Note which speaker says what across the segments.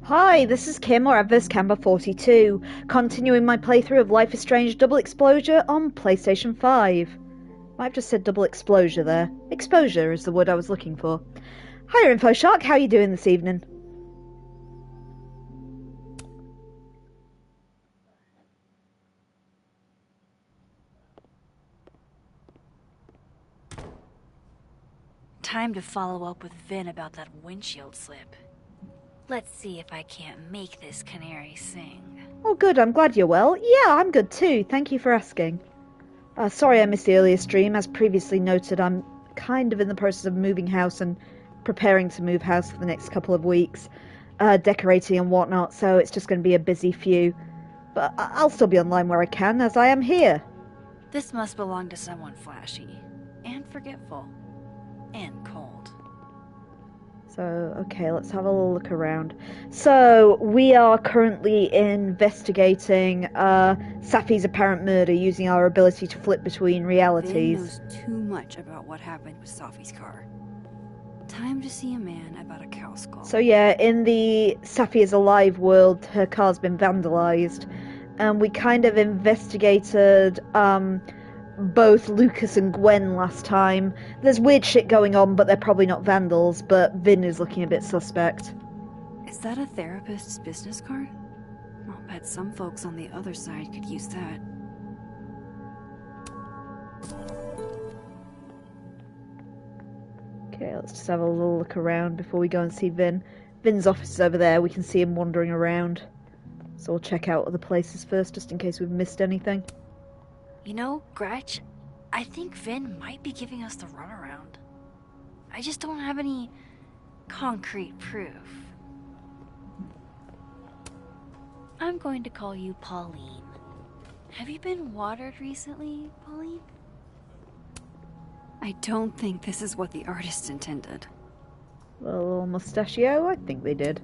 Speaker 1: Hi, this is Kim or Adverse Camber 42, continuing my playthrough of Life is Strange Double Exposure on PlayStation 5. I've just said double exposure there. Exposure is the word I was looking for. Hiya InfoShark, how are you doing this evening?
Speaker 2: Time to follow up with Vinh about that windshield slip. Let's see if I can't make this canary sing.
Speaker 1: Oh good, I'm glad you're well. Yeah, I'm good too, thank you for asking. Sorry I missed the earlier stream. As previously noted, I'm kind of in the process of moving house and preparing to move house for the next couple of weeks. Decorating and whatnot, so it's just going to be a busy few. But I'll still be online where I can, as I am here.
Speaker 2: This must belong to someone flashy, and forgetful, and cold.
Speaker 1: So, okay, let's have a little look around. So, we are currently investigating Safi's apparent murder using our ability to flip between realities.
Speaker 2: Vinh knows too much about what happened with Safi's car. Time to see a man about a cow skull.
Speaker 1: So yeah, in the Safi is Alive world, her car's been vandalized. And we kind of investigated both Lucas and Gwen last time. There's weird shit going on, but they're probably not vandals, but Vinh is looking a bit suspect.
Speaker 2: Is that a therapist's business card? I'll bet some folks on the other side could use that.
Speaker 1: Okay, let's just have a little look around before we go and see Vinh. Vin's office is over there, we can see him wandering around. So we'll check out other places first, just in case we've missed anything.
Speaker 2: You know, Gretch, I think Vinh might be giving us the runaround. I just don't have any concrete proof. I'm going to call you Pauline. Have you been watered recently, Pauline? I don't think this is what the artist intended.
Speaker 1: Little mustachio? I think they did.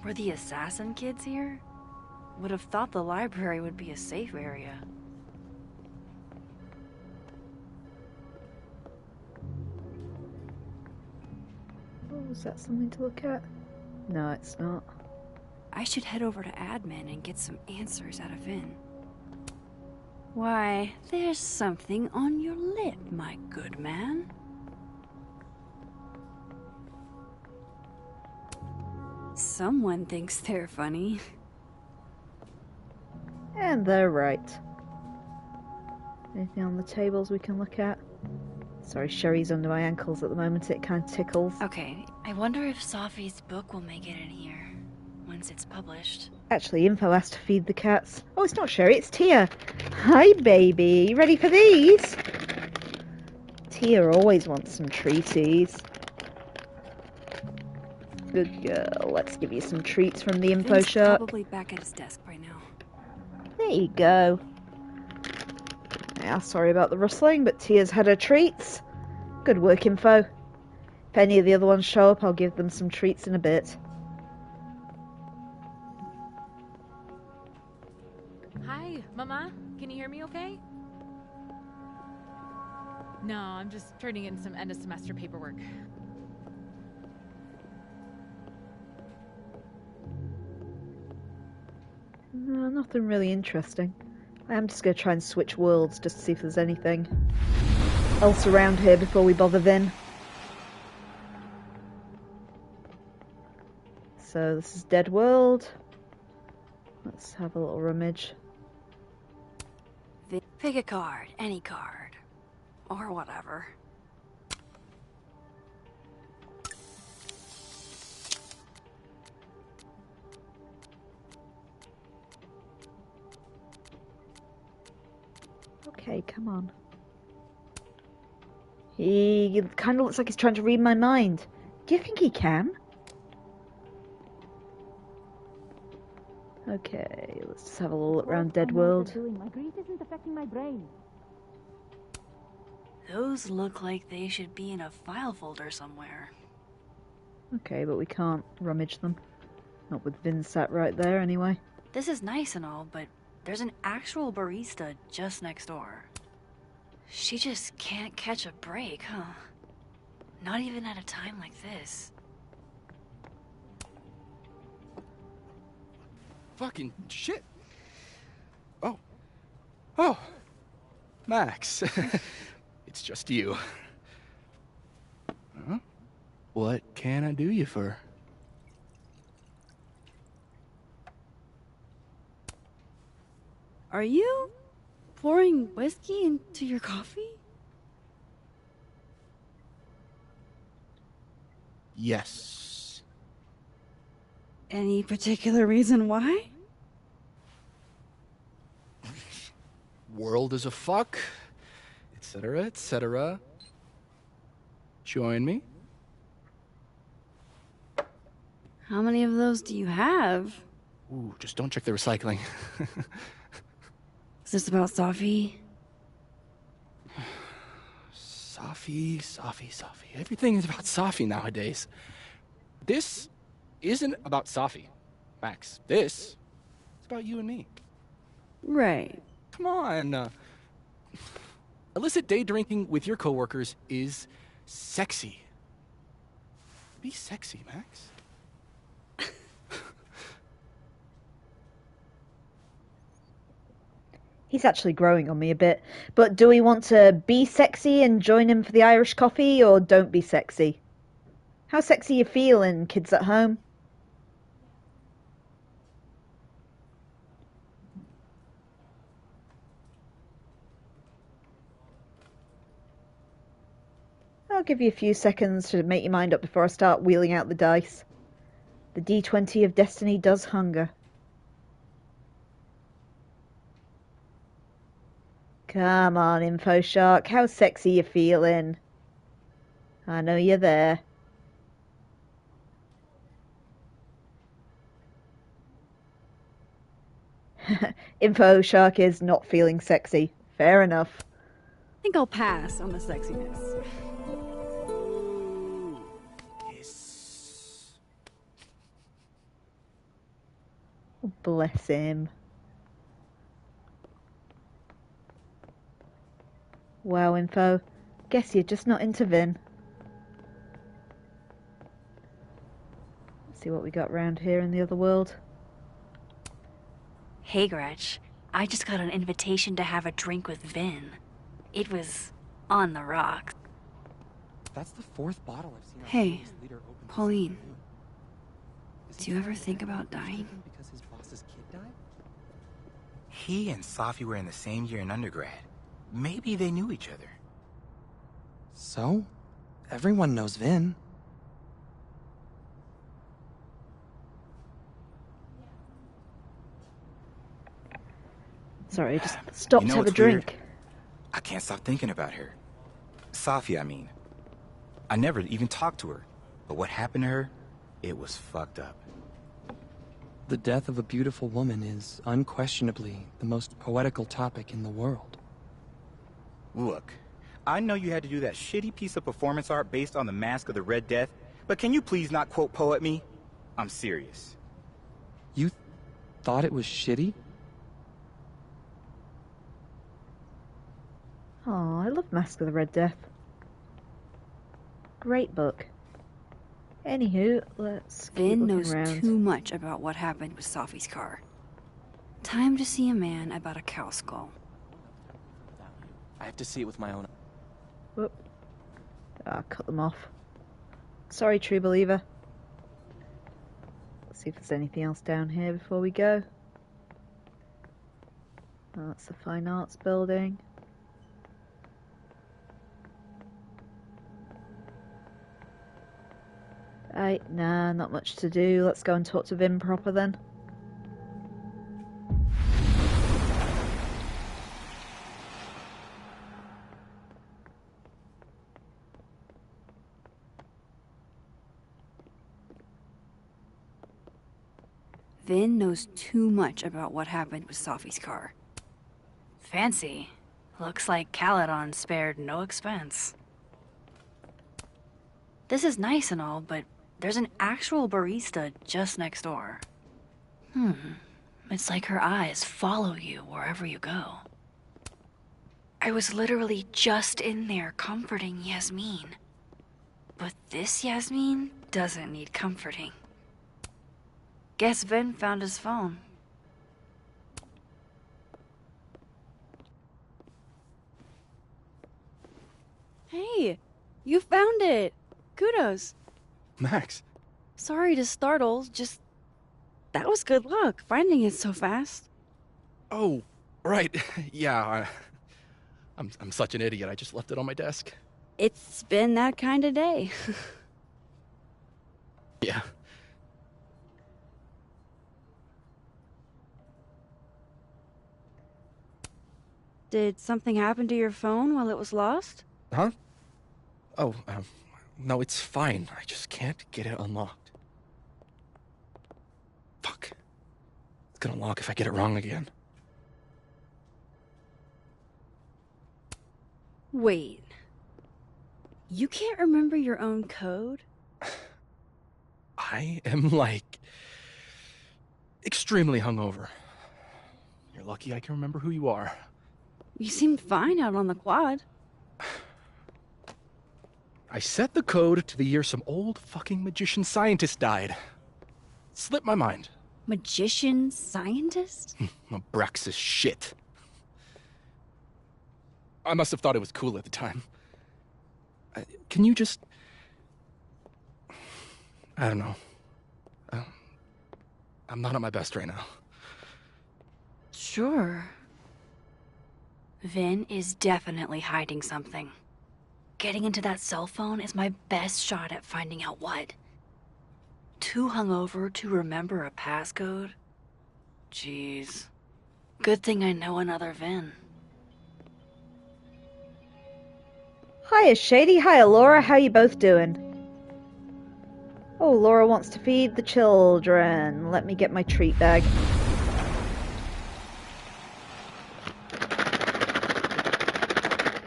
Speaker 2: Were the assassin kids here? Would have thought the library would be a safe area.
Speaker 1: Oh, is that something to look at? No, it's not.
Speaker 2: I should head over to admin and get some answers out of Vinh. Why, there's something on your lip, my good man. Someone thinks they're funny.
Speaker 1: And they're right. Anything on the tables we can look at? Sorry, Sherry's under my ankles at the moment, it kind of tickles.
Speaker 2: Okay, I wonder if Safi's book will make it in here, once it's published.
Speaker 1: Actually, Info has to feed the cats. Oh, it's not Sherry, it's Tia. Hi, baby. You ready for these? Tia always wants some treaties. Good girl. Let's give you some treats from the Info
Speaker 2: Vin's
Speaker 1: shop.
Speaker 2: probably back at his desk by now.
Speaker 1: There you go. Yeah, sorry about the rustling, but Tia's had her treats. Good work, Info. If any of the other ones show up, I'll give them some treats in a bit.
Speaker 3: Hi, Mama. Can you hear me okay? No, I'm just turning in some end of semester paperwork.
Speaker 1: No, nothing really interesting. I am just going to try and switch worlds just to see if there's anything else around here before we bother Vinh. So this is Dead World. Let's have a little rummage.
Speaker 2: Pick a card, any card. Or whatever.
Speaker 1: Okay, come on. He kind of looks like he's trying to read my mind. Do you think he can? Okay, let's just have a little look around Dead World.
Speaker 4: My grief isn't affecting my brain.
Speaker 2: Those look like they should be in a file folder somewhere.
Speaker 1: Okay, but we can't rummage them. Not with Vinh sat right there, anyway.
Speaker 2: This is nice and all, but there's an actual barista just next door. She just can't catch a break, huh? Not even at a time like this.
Speaker 5: fucking shit. Oh, Max. It's just you. Huh? What can I do you for?
Speaker 2: Are you pouring whiskey into your coffee?
Speaker 5: Yes.
Speaker 2: Any particular reason why?
Speaker 5: World is a fuck, etc., etc. Join me.
Speaker 2: How many of those do you have?
Speaker 5: Ooh, just don't check the recycling.
Speaker 2: Is this about Safi?
Speaker 5: Safi. Everything is about Safi nowadays. This isn't about Safi, Max. This is about you and me.
Speaker 2: Right.
Speaker 5: Come on. Illicit day drinking with your coworkers is sexy. Be sexy, Max.
Speaker 1: He's actually growing on me a bit. But do we want to be sexy and join him for the Irish coffee, or don't be sexy? How sexy you feeling, kids at home? I'll give you a few seconds to make your mind up before I start wheeling out the dice. The D20 of destiny does hunger. Come on, Info Shark, how sexy you feeling? I know you're there. Info Shark is not feeling sexy. Fair enough.
Speaker 2: I think I'll pass on the sexiness.
Speaker 5: Yes.
Speaker 1: Oh, bless him. Wow, Info. Guess you're just not into Vinh. Let's see what we got round here in the other world.
Speaker 2: Hey, Gretch. I just got an invitation to have a drink with Vinh. It was on the rocks.
Speaker 6: That's the fourth bottle I've seen.
Speaker 2: Hey, Pauline. Do you ever think about dying?
Speaker 6: Because his boss's kid died?
Speaker 7: He and Safi were in the same year in undergrad. Maybe they knew each other.
Speaker 6: So? Everyone knows Vinh.
Speaker 1: Sorry, just stop
Speaker 7: You know
Speaker 1: to have a
Speaker 7: what's weird?
Speaker 1: drink.
Speaker 7: I can't stop thinking about her. Safi, I mean. I never even talked to her. But what happened to her, it was fucked up.
Speaker 6: The death of a beautiful woman is unquestionably the most poetical topic in the world.
Speaker 7: Look, I know you had to do that shitty piece of performance art based on the Mask of the Red Death, but can you please not quote poet me? I'm serious.
Speaker 6: You thought it was shitty?
Speaker 1: Oh, I love Mask of the Red Death. Great book. Anywho, let's keep
Speaker 2: Vinh
Speaker 1: looking
Speaker 2: knows
Speaker 1: around.
Speaker 2: too much about what happened with Safi's car. Time to see a man about a cow skull.
Speaker 6: I have to see it with my own eyes.
Speaker 1: Whoop. Ah, cut them off. Sorry, true believer. Let's see if there's anything else down here before we go. Oh, that's the Fine Arts building. Right, nah, not much to do. Let's go and talk to Vinh proper then.
Speaker 2: Vinh knows too much about what happened with Safi's car. Fancy. Looks like Caledon spared no expense. This is nice and all, but there's an actual barista just next door. It's like her eyes follow you wherever you go. I was literally just in there comforting Yasmin. But this Yasmin doesn't need comforting. Guess Vinh found his phone. You found it! Kudos.
Speaker 5: Max.
Speaker 2: Sorry to startle, just... That was good luck, finding it so fast.
Speaker 5: Oh, right. Yeah, I'm such an idiot. I just left it on my desk.
Speaker 2: It's been that kind of day.
Speaker 5: Yeah.
Speaker 2: Did something happen to your phone while it was lost?
Speaker 5: Huh? Oh, no, it's fine. I just can't get it unlocked. Fuck. It's gonna lock if I get it wrong again.
Speaker 2: Wait. You can't remember your own code?
Speaker 5: I am, like, extremely hungover. You're lucky I can remember who you are.
Speaker 2: You seemed fine out on the quad.
Speaker 5: I set the code to the year some old fucking magician scientist died. Slipped my mind.
Speaker 2: Magician scientist?
Speaker 5: Abraxas shit. I must have thought it was cool at the time. Can you just... I don't know. I'm not at my best right now.
Speaker 2: Sure. Vinh is definitely hiding something. Getting into that cell phone is my best shot at finding out what. Too hungover to remember a passcode? Jeez. Good thing I know another Vinh.
Speaker 1: Hiya, Shady. Hiya, Laura. How you both doing? Oh, Laura wants to feed the children. Let me get my treat bag.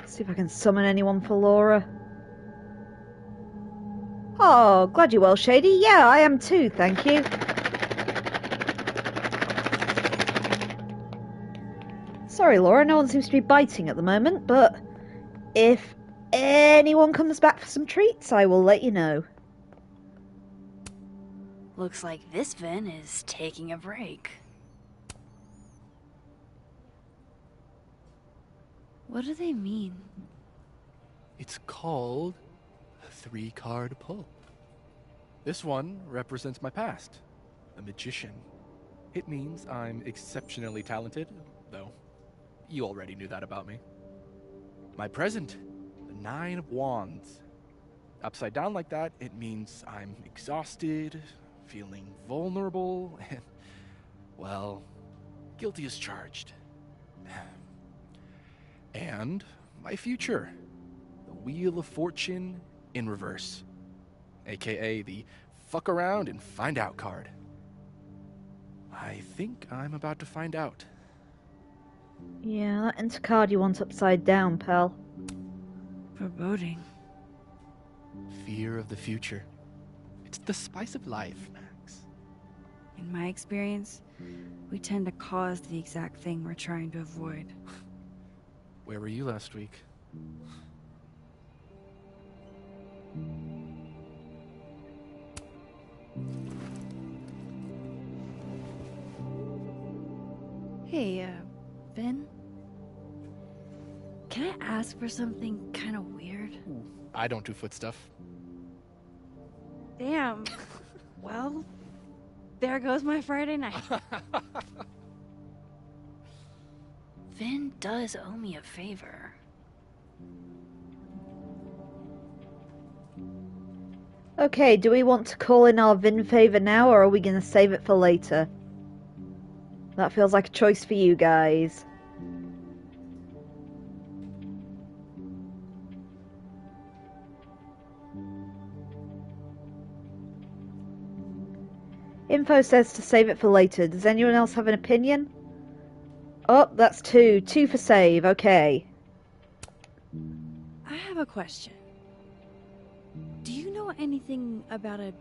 Speaker 1: See if I can summon anyone for Laura. Oh, glad you're well, Shady. Yeah, I am too, thank you. Sorry, Laura, no one seems to be biting at the moment, but if anyone comes back for some treats, I will let you know.
Speaker 2: Looks like this Vinh is taking a break. What do they mean?
Speaker 5: It's called a 3-card pull. This one represents my past, a magician. It means I'm exceptionally talented, though you already knew that about me. My present, the 9 of Wands. Upside down like that, it means I'm exhausted, feeling vulnerable, and, well, guilty as charged. And my future, the Wheel of Fortune in reverse, aka the fuck around and find out card. I think I'm about to find out.
Speaker 1: Yeah, that enter card you want upside down, pal.
Speaker 2: Foreboding.
Speaker 5: Fear of the future. It's the spice of life, Max.
Speaker 2: In my experience, we tend to cause the exact thing we're trying to avoid.
Speaker 5: Where were you last week?
Speaker 2: Hey, Vinh? Can I ask for something kind of weird?
Speaker 5: I don't do foot stuff.
Speaker 2: Damn. Well, there goes my Friday night. Vinh does owe me a favor.
Speaker 1: Okay, do we want to call in our Vinh favor now, or are we going to save it for later? That feels like a choice for you guys. Info says to save it for later. Does anyone else have an opinion? Oh, that's 2. 2 for save, okay.
Speaker 2: I have a question. Do you know anything about a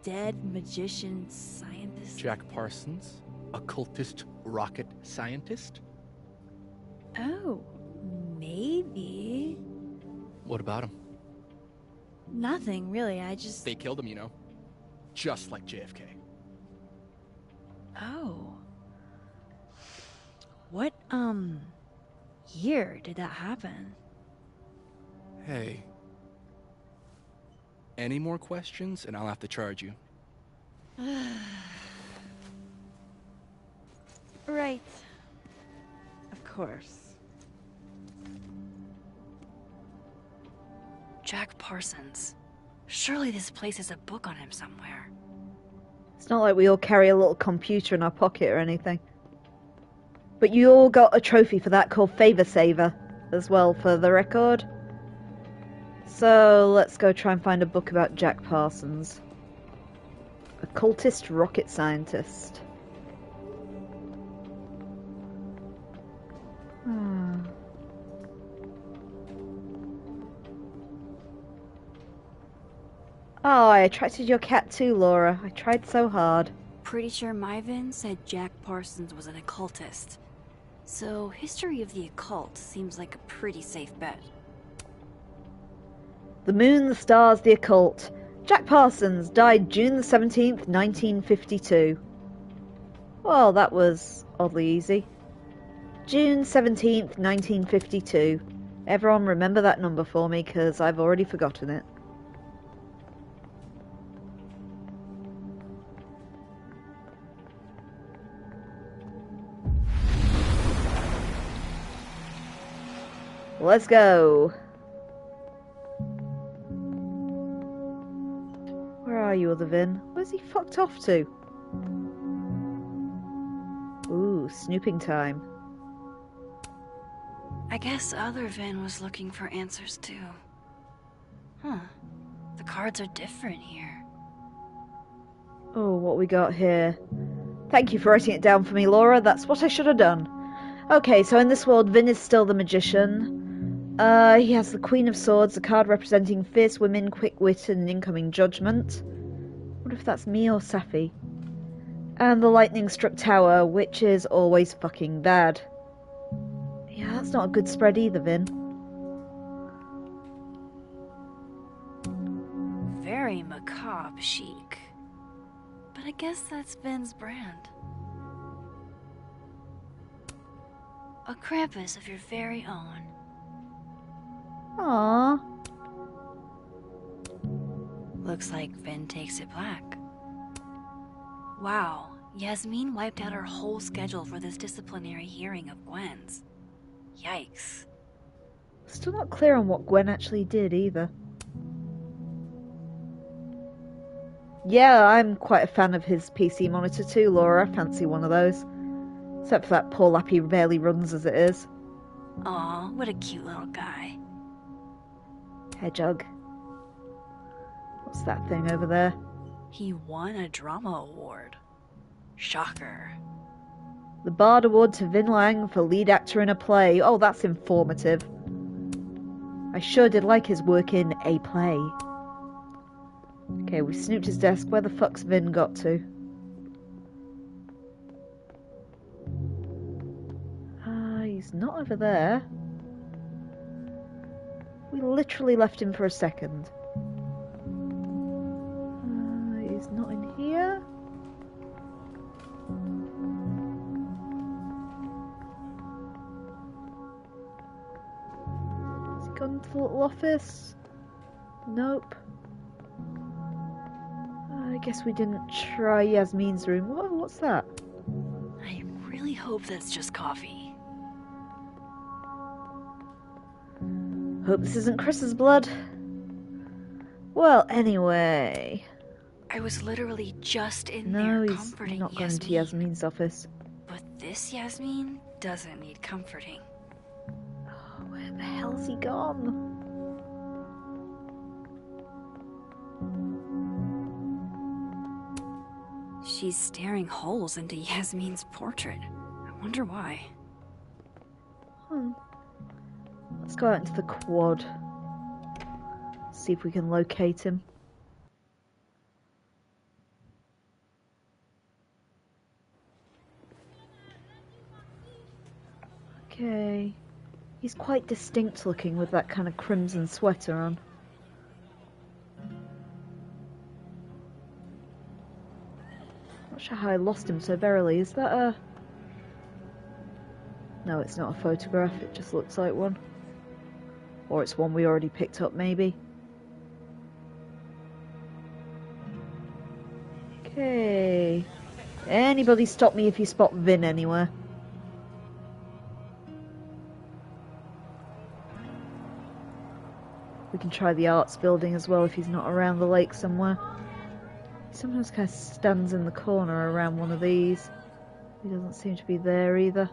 Speaker 2: dead magician scientist?
Speaker 5: Jack Parsons, occultist rocket scientist?
Speaker 2: Oh, maybe.
Speaker 5: What about him?
Speaker 2: Nothing, really. I just...
Speaker 5: They killed him, you know. Just like JFK.
Speaker 2: Oh. What, year did that happen?
Speaker 5: Hey, any more questions and I'll have to charge you.
Speaker 2: Right. Of course. Jack Parsons. Surely this place has a book on him somewhere.
Speaker 1: It's not like we all carry a little computer in our pocket or anything. But you all got a trophy for that called Favor Saver as well, for the record. So let's go try and find a book about Jack Parsons. Occultist rocket scientist. Oh, I attracted your cat too, Laura. I tried so hard.
Speaker 2: Pretty sure my Vinh said Jack Parsons was an occultist. So, history of the occult seems like a pretty safe bet.
Speaker 1: The moon, the stars, the occult. Jack Parsons died June the 17th, 1952. Well, that was oddly easy. June 17th, 1952. Everyone remember that number for me, because I've already forgotten it. Let's go. Where are you, other Vinh? Where's he fucked off to? Ooh, snooping time.
Speaker 2: I guess other Vinh was looking for answers too. Huh. The cards are different here.
Speaker 1: Oh, what we got here. Thank you for writing it down for me, Laura. That's what I should have done. Okay, so in this world, Vinh is still the magician. He has the Queen of Swords, a card representing fierce women, quick wit, and incoming judgment. What if that's me or Safi? And the lightning-struck tower, which is always fucking bad. Yeah, that's not a good spread either, Vinh.
Speaker 2: Very macabre chic. But I guess that's Vinh's brand. A Krampus of your very own.
Speaker 1: Aww.
Speaker 2: Looks like Vinh takes it black. Wow, Yasmin wiped out her whole schedule for this disciplinary hearing of Gwen's. Yikes.
Speaker 1: Still not clear on what Gwen actually did either. Yeah, I'm quite a fan of his PC monitor too, Laura. I fancy one of those. Except for that poor lappy barely runs as it is.
Speaker 2: Aw, what a cute little guy.
Speaker 1: Hedgehog. What's that thing over there?
Speaker 2: He won a drama award. Shocker.
Speaker 1: The Bard Award to Vinh Lang for lead actor in a play. Oh, that's informative. I sure did like his work in a play. Okay, we snooped his desk. Where the fuck's Vinh got to? He's not over there. We literally left him for a second. He's not in here. Has he gone to the little office? Nope. I guess we didn't try Yasmin's room. What's that?
Speaker 2: I really hope that's just coffee.
Speaker 1: Hope this isn't Chris's blood. Well, anyway.
Speaker 2: I was literally just in
Speaker 1: No,
Speaker 2: there
Speaker 1: he's
Speaker 2: comforting
Speaker 1: not going
Speaker 2: Yasmin.
Speaker 1: to Yasmin's office.
Speaker 2: But this Yasmin doesn't need comforting.
Speaker 1: Oh, where the hell's he gone?
Speaker 2: She's staring holes into Yasmin's portrait. I wonder why.
Speaker 1: Let's go out into the quad. See if we can locate him. Okay. He's quite distinct looking with that kind of crimson sweater on. Not sure how I lost him so verily. Is that a... No, it's not a photograph. It just looks like one. Or it's one we already picked up, maybe. Okay. Anybody stop me if you spot Vinh anywhere. We can try the arts building as well if he's not around the lake somewhere. He sometimes kind of stands in the corner around one of these. He doesn't seem to be there either.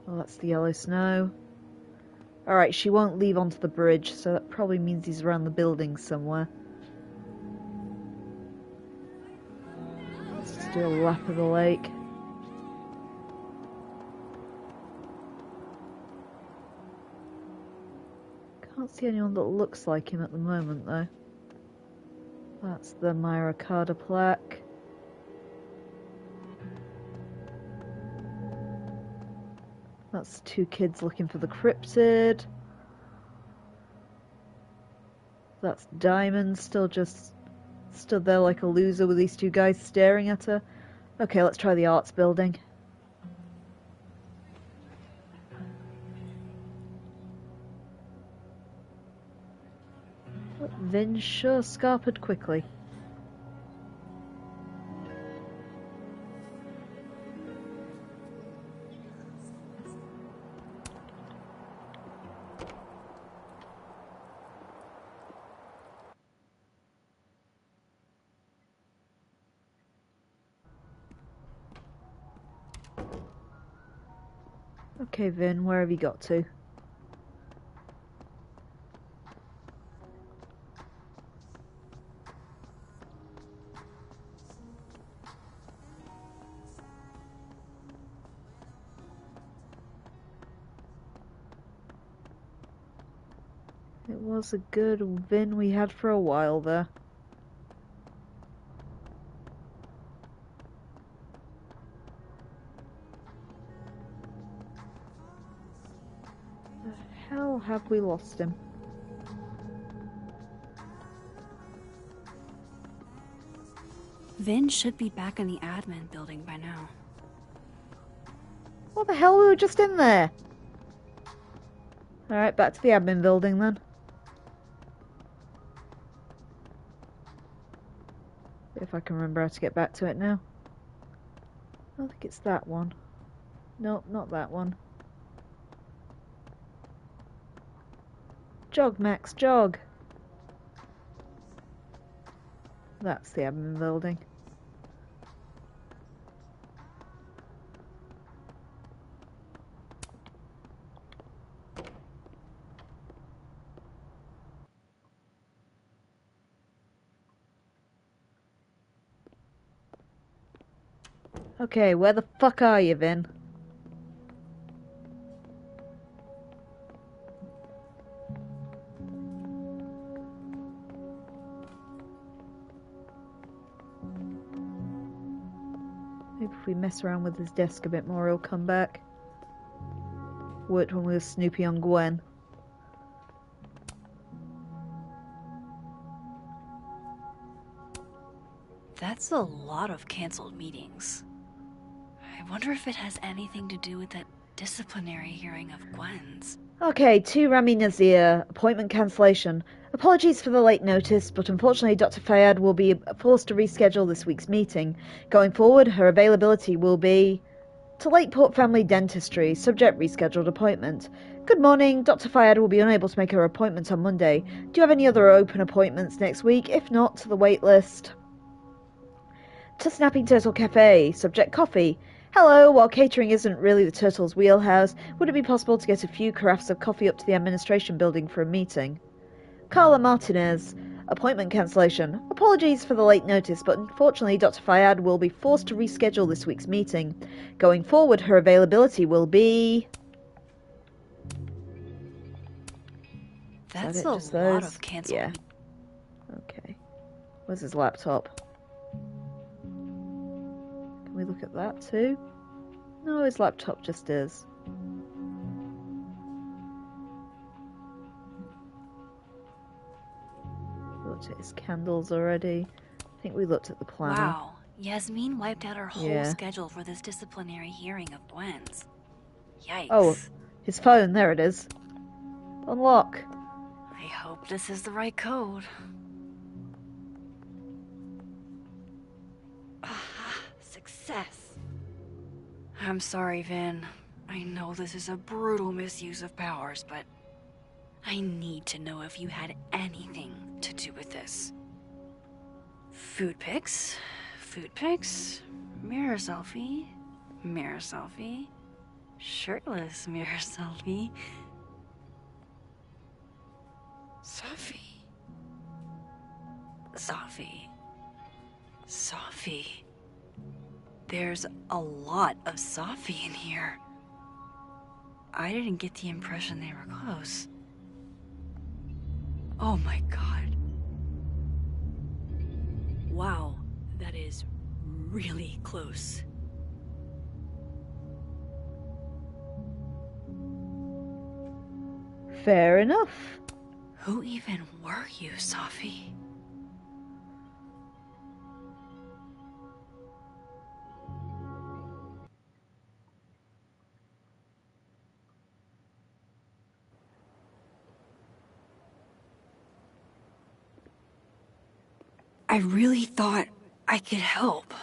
Speaker 1: Well, that's the yellow snow. Alright, she won't leave onto the bridge, so that probably means he's around the building somewhere. Let's just do a lap of the lake. Can't see anyone that looks like him at the moment, though. That's the Myra Carter plaque. That's two kids looking for the cryptid. That's Diamond still just stood there like a loser with these two guys staring at her. Okay, let's try the arts building. Vinh sure scarpered quickly. Okay, Vinh, where have you got to? It was a good Vinh we had for a while there. The hell have we lost him?
Speaker 2: Vinh should be back in the admin building by now.
Speaker 1: What the hell? We were just in there! Alright, back to the admin building then. If I can remember how to get back to it now. I don't think it's that one. Nope, not that one. Jog, Max, jog! That's the admin building. Okay, where the fuck are you, Vinh? Maybe if we mess around with his desk a bit more, he'll come back. Worked when we were snoopy on Gwen.
Speaker 2: That's a lot of cancelled meetings. I wonder if it has anything to do with that disciplinary hearing of Gwen's.
Speaker 1: Okay, to Rami Nazir, appointment cancellation. Apologies for the late notice, but unfortunately Dr. Fayad will be forced to reschedule this week's meeting. Going forward, her availability will be to Lakeport Family Dentistry, subject rescheduled appointment. Good morning, Dr. Fayad will be unable to make her appointment on Monday. Do you have any other open appointments next week? If not, to the wait list. To Snapping Turtle Cafe, subject coffee. Hello, while catering isn't really the Turtle's wheelhouse, would it be possible to get a few carafes of coffee up to the administration building for a meeting? Carla Martinez, appointment cancellation. Apologies for the late notice, but unfortunately Dr. Fayad will be forced to reschedule this week's meeting. Going forward, her availability will be...
Speaker 2: That's
Speaker 1: it,
Speaker 2: a
Speaker 1: just
Speaker 2: lot
Speaker 1: those?
Speaker 2: of cancelled.
Speaker 1: Yeah. Okay. Where's his laptop? Can we look at that too? No, his laptop just is. Looked at his candles already. I think we looked at the planner.
Speaker 2: Wow, Yasmin wiped out her whole
Speaker 1: Yeah.
Speaker 2: schedule for this disciplinary hearing of Gwen's. Yikes.
Speaker 1: Oh, his phone, there it is. Unlock.
Speaker 2: I hope this is the right code.
Speaker 3: success.
Speaker 2: I'm sorry, Vinh. I know this is a brutal misuse of powers, but I need to know if you had anything to do with this. Food pics, mirror selfie, shirtless mirror selfie. Safi. There's a lot of Safi in here. I didn't get the impression they were close. Oh my god. Wow, that is really close.
Speaker 1: Fair enough.
Speaker 2: Who even were you, Safi? I really thought I could help.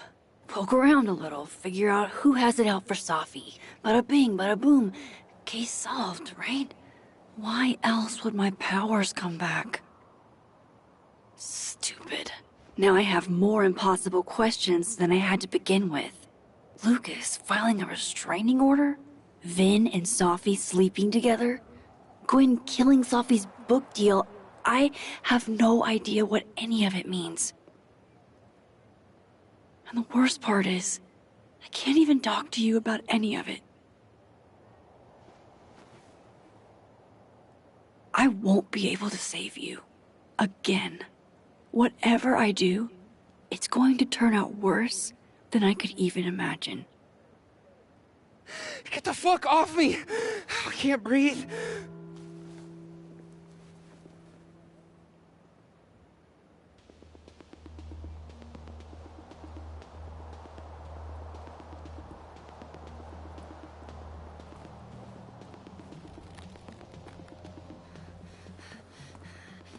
Speaker 2: Poke around a little, figure out who has it out for Safi. Bada bing, bada boom. Case solved, right? Why else would my powers come back? Stupid. Now I have more impossible questions than I had to begin with. Lucas filing a restraining order? Vinh and Safi sleeping together? Gwen killing Safi's book deal? I have no idea what any of it means. And the worst part is, I can't even talk to you about any of it. I won't be able to save you. Again. Whatever I do, it's going to turn out worse than I could even imagine.
Speaker 6: Get the fuck off me! I can't breathe.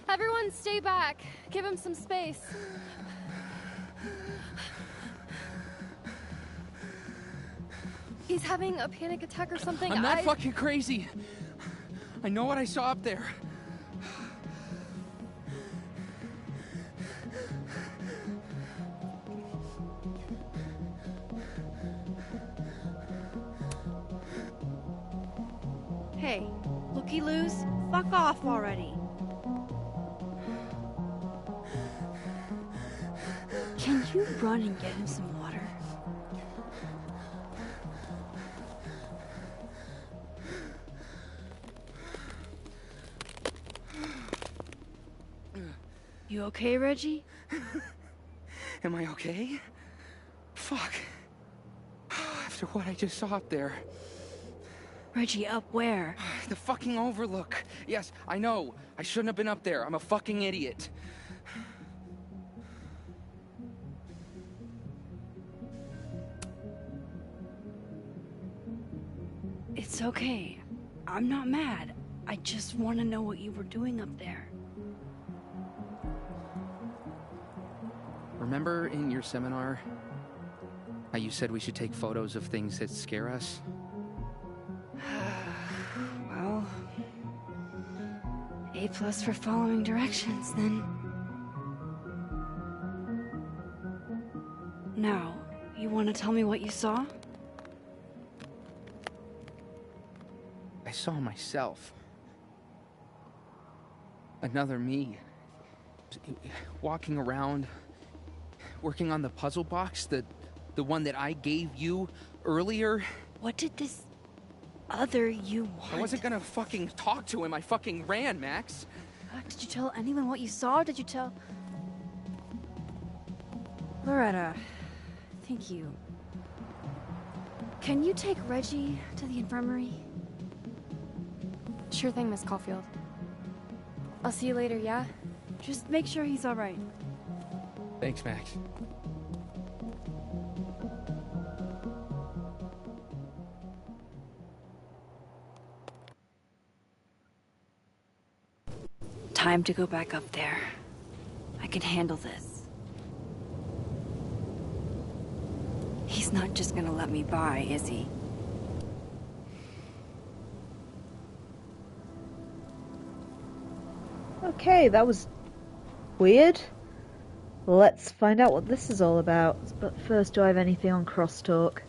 Speaker 8: Everyone stay back. Give him some space. He's having a panic attack or something.
Speaker 6: I'm not fucking crazy. I know what I saw up there.
Speaker 9: Hey, looky-loos, fuck off already.
Speaker 2: Can you run and get him some water? You okay, Reggie?
Speaker 6: Am I okay? Fuck. After what I just saw up there.
Speaker 2: Reggie, up where?
Speaker 6: The fucking overlook. Yes, I know. I shouldn't have been up there. I'm a fucking idiot.
Speaker 2: It's okay. I'm not mad. I just want to know what you were doing up there.
Speaker 6: Remember in your seminar how you said we should take photos of things that scare us?
Speaker 2: Well, A+ for following directions, then. Now, you want to tell me what you saw?
Speaker 6: I saw myself. Another me. Walking around, working on the puzzle box, the one that I gave you earlier.
Speaker 2: What did this other you want?
Speaker 6: I wasn't gonna fucking talk to him. I fucking ran, Max.
Speaker 2: Did you tell anyone what you saw? Did you tell... Loretta, thank you. Can you take Reggie to the infirmary?
Speaker 8: Sure thing, Miss Caulfield. I'll see you later, yeah?
Speaker 2: Just make sure he's all right.
Speaker 6: Thanks, Max.
Speaker 2: Time to go back up there. I can handle this. He's not just gonna let me by, is he?
Speaker 1: Okay, that was weird. Let's find out what this is all about. But first, do I have anything on crosstalk?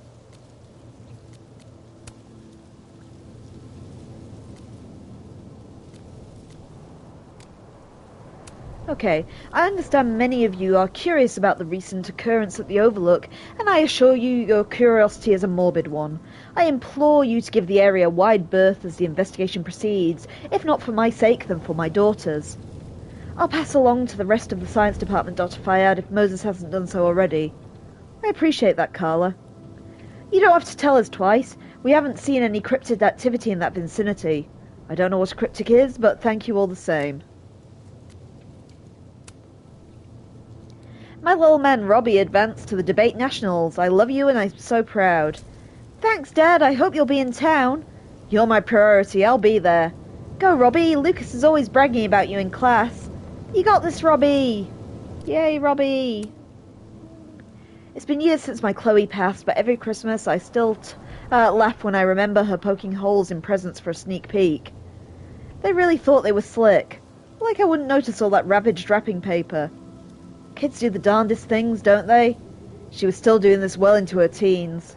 Speaker 1: Okay, I understand many of you are curious about the recent occurrence at the Overlook, and I assure you your curiosity is a morbid one. I implore you to give the area wide berth as the investigation proceeds, if not for my sake, then for my daughter's. I'll pass along to the rest of the science department, Dr. Fayad, if Moses hasn't done so already. I appreciate that, Carla. You don't have to tell us twice. We haven't seen any cryptid activity in that vicinity. I don't know what a cryptic is, but thank you all the same. My little man Robbie advanced to the debate nationals. I love you and I'm so proud. Thanks, Dad. I hope you'll be in town. You're my priority. I'll be there. Go, Robbie. Lucas is always bragging about you in class. You got this, Robbie. Yay, Robbie. It's been years since my Chloe passed, but every Christmas I still laugh when I remember her poking holes in presents for a sneak peek. They really thought they were slick. Like I wouldn't notice all that ravaged wrapping paper. Kids do the darndest things, don't they? She was still doing this well into her teens.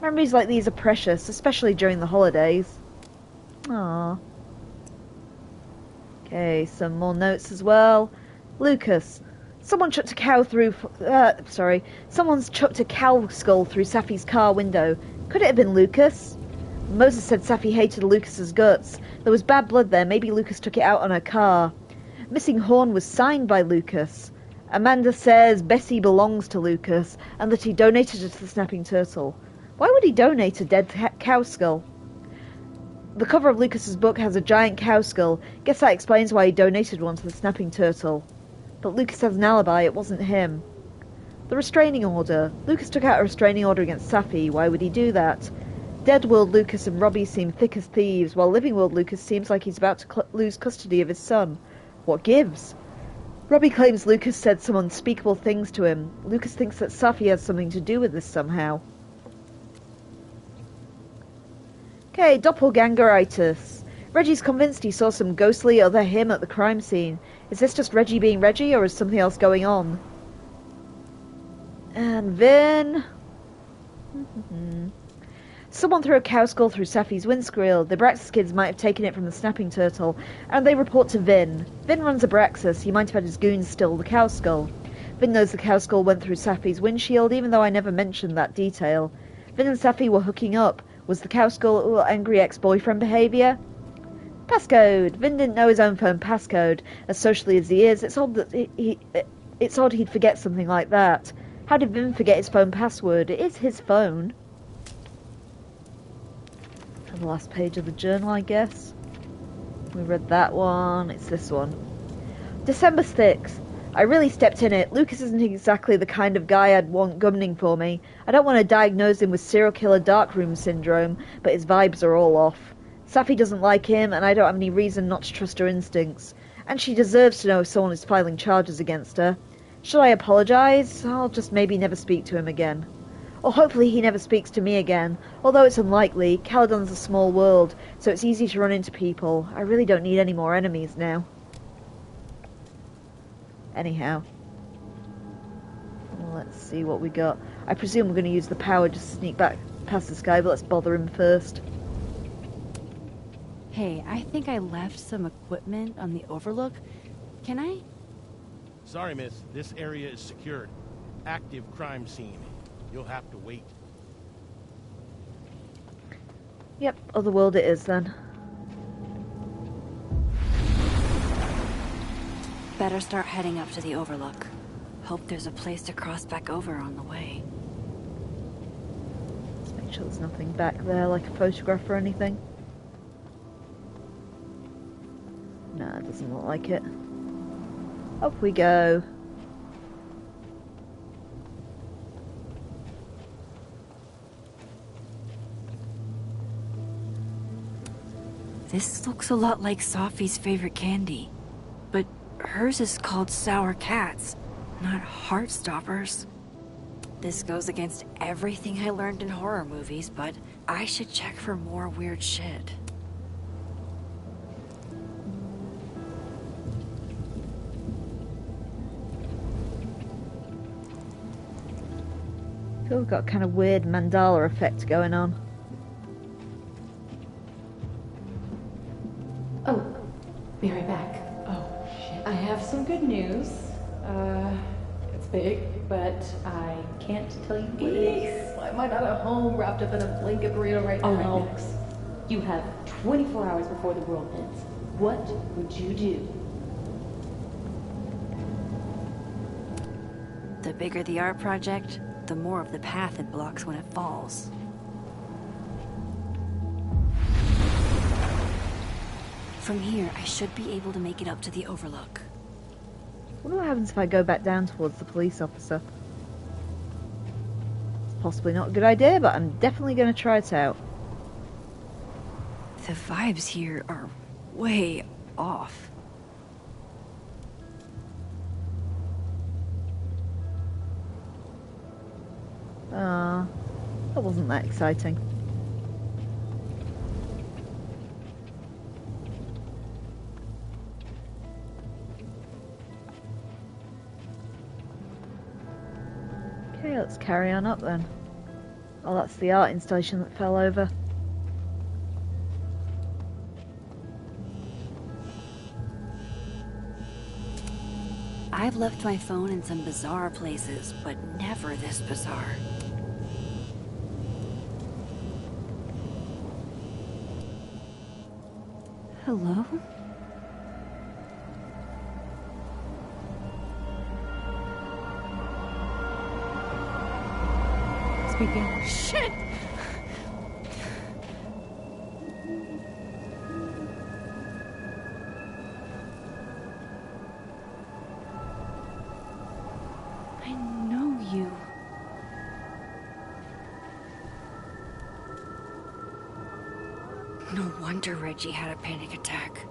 Speaker 1: Memories like these are precious, especially during the holidays. Aww. Okay, some more notes as well. Lucas. Someone's chucked a cow skull through Safi's car window. Could it have been Lucas? Moses said Safi hated Lucas's guts. There was bad blood there. Maybe Lucas took it out on her car. Missing horn was signed by Lucas. Amanda says Bessie belongs to Lucas and that he donated it to the Snapping Turtle. Why would he donate a dead cow skull? The cover of Lucas's book has a giant cow skull. Guess that explains why he donated one to the Snapping Turtle. But Lucas has an alibi. It wasn't him. The restraining order. Lucas took out a restraining order against Safi. Why would he do that? Dead World Lucas and Robbie seem thick as thieves, while Living World Lucas seems like he's about to lose custody of his son. What gives? Robbie claims Lucas said some unspeakable things to him. Lucas thinks that Safi has something to do with this somehow. Okay, doppelgangeritis. Reggie's convinced he saw some ghostly other him at the crime scene. Is this just Reggie being Reggie, or is something else going on? And Vinh... Someone threw a cow skull through Safi's windscreen. The Braxis kids might have taken it from the Snapping Turtle, and they report to Vinh. Vinh runs a Braxis. He might have had his goons steal the cow skull. Vinh knows the cow skull went through Safi's windshield, even though I never mentioned that detail. Vinh and Safi were hooking up. Was the cow skull angry ex-boyfriend behaviour? Passcode. Vinh didn't know his own phone passcode. As socially as he is, it's odd that it's odd he'd forget something like that. How did Vinh forget his phone password? It is his phone. The last page of the journal, I guess. We read that one. It's this one. December 6th. I really stepped in it. Lucas isn't exactly the kind of guy I'd want gunning for me. I don't want to diagnose him with serial killer darkroom syndrome, but his vibes are all off. Safi doesn't like him, and I don't have any reason not to trust her instincts. And she deserves to know if someone is filing charges against her. Should I apologise? I'll just maybe never speak to him again. Or hopefully he never speaks to me again. Although it's unlikely, Caledon's a small world, so it's easy to run into people. I really don't need any more enemies now. Anyhow. Let's see what we got. I presume we're going to use the power just to sneak back past this guy, but let's bother him first.
Speaker 2: Hey, I think I left some equipment on the Overlook. Can I?
Speaker 10: Sorry, miss. This area is secured. Active crime scene. You'll have to wait.
Speaker 1: Yep, otherworld it is then.
Speaker 2: Better start heading up to the Overlook. Hope there's a place to cross back over on the way.
Speaker 1: Let's make sure there's nothing back there, like a photograph or anything. No, it doesn't look like it. Up we go.
Speaker 2: This looks a lot like Safi's favorite candy. But hers is called Sour Cats, not Heartstoppers. This goes against everything I learned in horror movies, but I should check for more weird shit.
Speaker 1: I feel we've got kind of weird mandala effect going on.
Speaker 11: Oh, be right back. Oh, shit. I have some good news. It's big, but I can't tell you what it is. Why am I not at home wrapped up in a blanket burrito right now? All right, Max. You have 24 hours before the world ends. What would you do?
Speaker 2: The bigger the art project, the more of the path it blocks when it falls. From here, I should be able to make it up to the overlook.
Speaker 1: I wonder what happens if I go back down towards the police officer. It's possibly not a good idea, but I'm definitely going to try it out.
Speaker 2: The vibes here are way off.
Speaker 1: That wasn't that exciting. Okay, let's carry on up then. Oh, that's the art installation that fell over.
Speaker 2: I've left my phone in some bizarre places, but never this bizarre. Hello?
Speaker 3: Speaking.
Speaker 2: Shit! I know you. No wonder Reggie had a panic attack.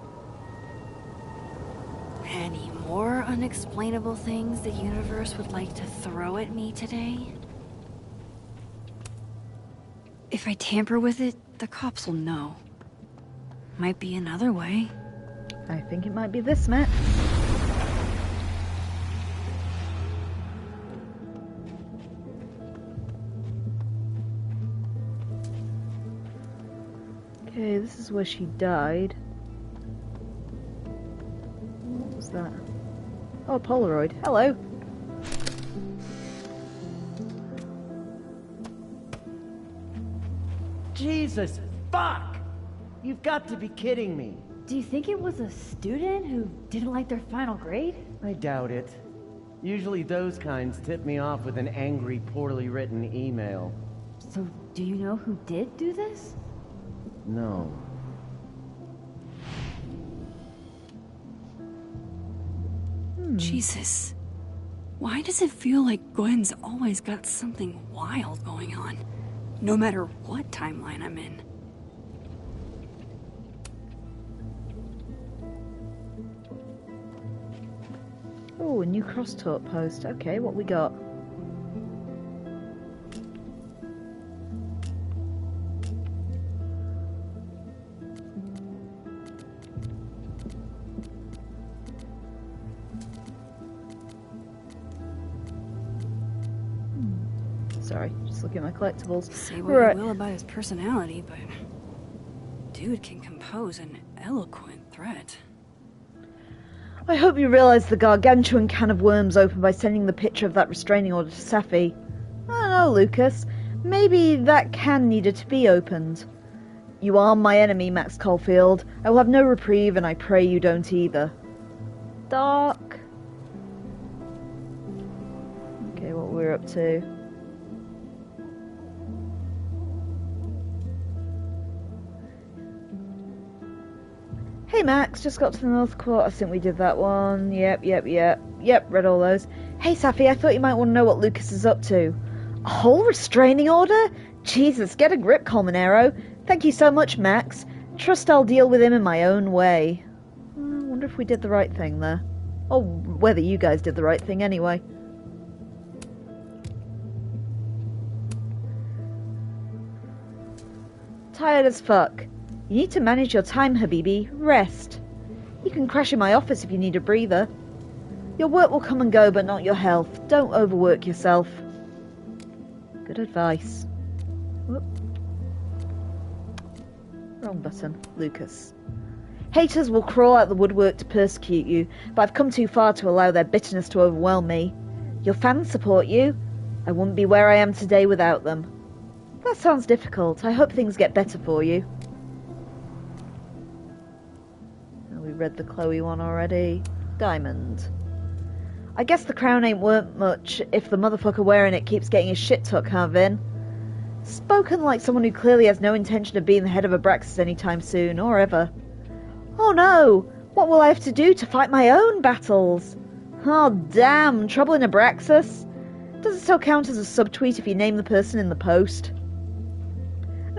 Speaker 2: Any more unexplainable things the universe would like to throw at me today? If I tamper with it, the cops will know. Might be another way.
Speaker 1: I think it might be this, Matt. Okay, this is where she died. What was that? Oh, a Polaroid. Hello.
Speaker 12: Jesus, fuck! You've got to be kidding me.
Speaker 4: Do you think it was a student who didn't like their final grade?
Speaker 12: I doubt it. Usually those kinds tip me off with an angry, poorly written email.
Speaker 4: So, do you know who did do this?
Speaker 12: No.
Speaker 2: Jesus. Why does it feel like Gwen's always got something wild going on? No matter what timeline I'm in.
Speaker 1: Oh, a new crosstalk post. Okay, what we got? Sorry, just looking at my collectibles.
Speaker 2: Say what you will about his personality, but dude can compose an eloquent threat.
Speaker 1: I hope you realise the gargantuan can of worms opened by sending the picture of that restraining order to Safi. I don't know, Lucas. Maybe that can needed to be opened. You are my enemy, Max Caulfield. I will have no reprieve, and I pray you don't either. Dark. Okay, what we're up to. Hey Max, just got to the North Court. I think we did that one. Yep, read all those. Hey Safi, I thought you might want to know what Lucas is up to. A whole restraining order? Jesus, get a grip, Colmenero. Thank you so much, Max. Trust I'll deal with him in my own way. I wonder if we did the right thing there. Or whether you guys did the right thing anyway. Tired as fuck. You need to manage your time, Habibi. Rest. You can crash in my office if you need a breather. Your work will come and go, but not your health. Don't overwork yourself. Good advice. Whoop. Wrong button. Lucas. Haters will crawl out the woodwork to persecute you, but I've come too far to allow their bitterness to overwhelm me. Your fans support you. I wouldn't be where I am today without them. That sounds difficult. I hope things get better for you. Oh, we read the Chloe one already. Diamond. I guess the crown ain't worth much if the motherfucker wearing it keeps getting his shit took, huh, Vinh? Spoken like someone who clearly has no intention of being the head of Abraxas anytime soon, or ever. Oh no! What will I have to do to fight my own battles? Oh damn, trouble in Abraxas? Does it still count as a subtweet if you name the person in the post?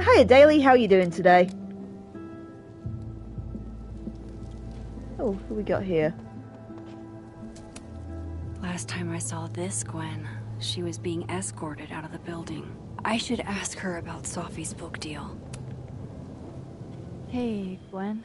Speaker 1: Hiya Daily, how are you doing today? Oh, who we got here?
Speaker 2: Last time I saw this Gwen, she was being escorted out of the building. I should ask her about Safi's book deal.
Speaker 4: Hey, Gwen.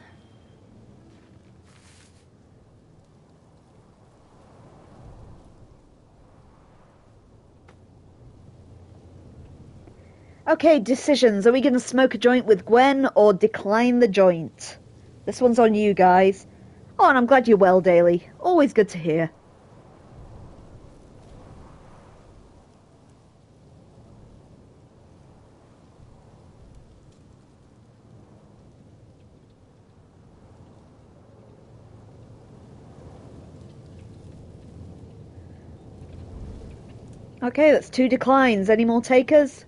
Speaker 1: Okay, decisions. Are we going to smoke a joint with Gwen or decline the joint? This one's on you guys. Oh, and I'm glad you're well, Daily. Always good to hear. Okay, that's 2 declines. Any more takers?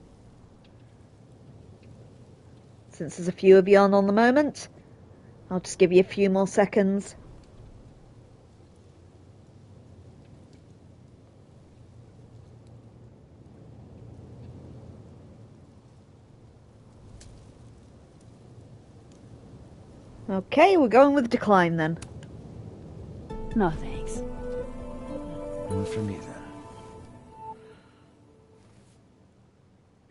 Speaker 1: Since there's a few of you on the moment, I'll just give you a few more seconds. Okay, we're going with decline then.
Speaker 2: No thanks.
Speaker 12: One for me then.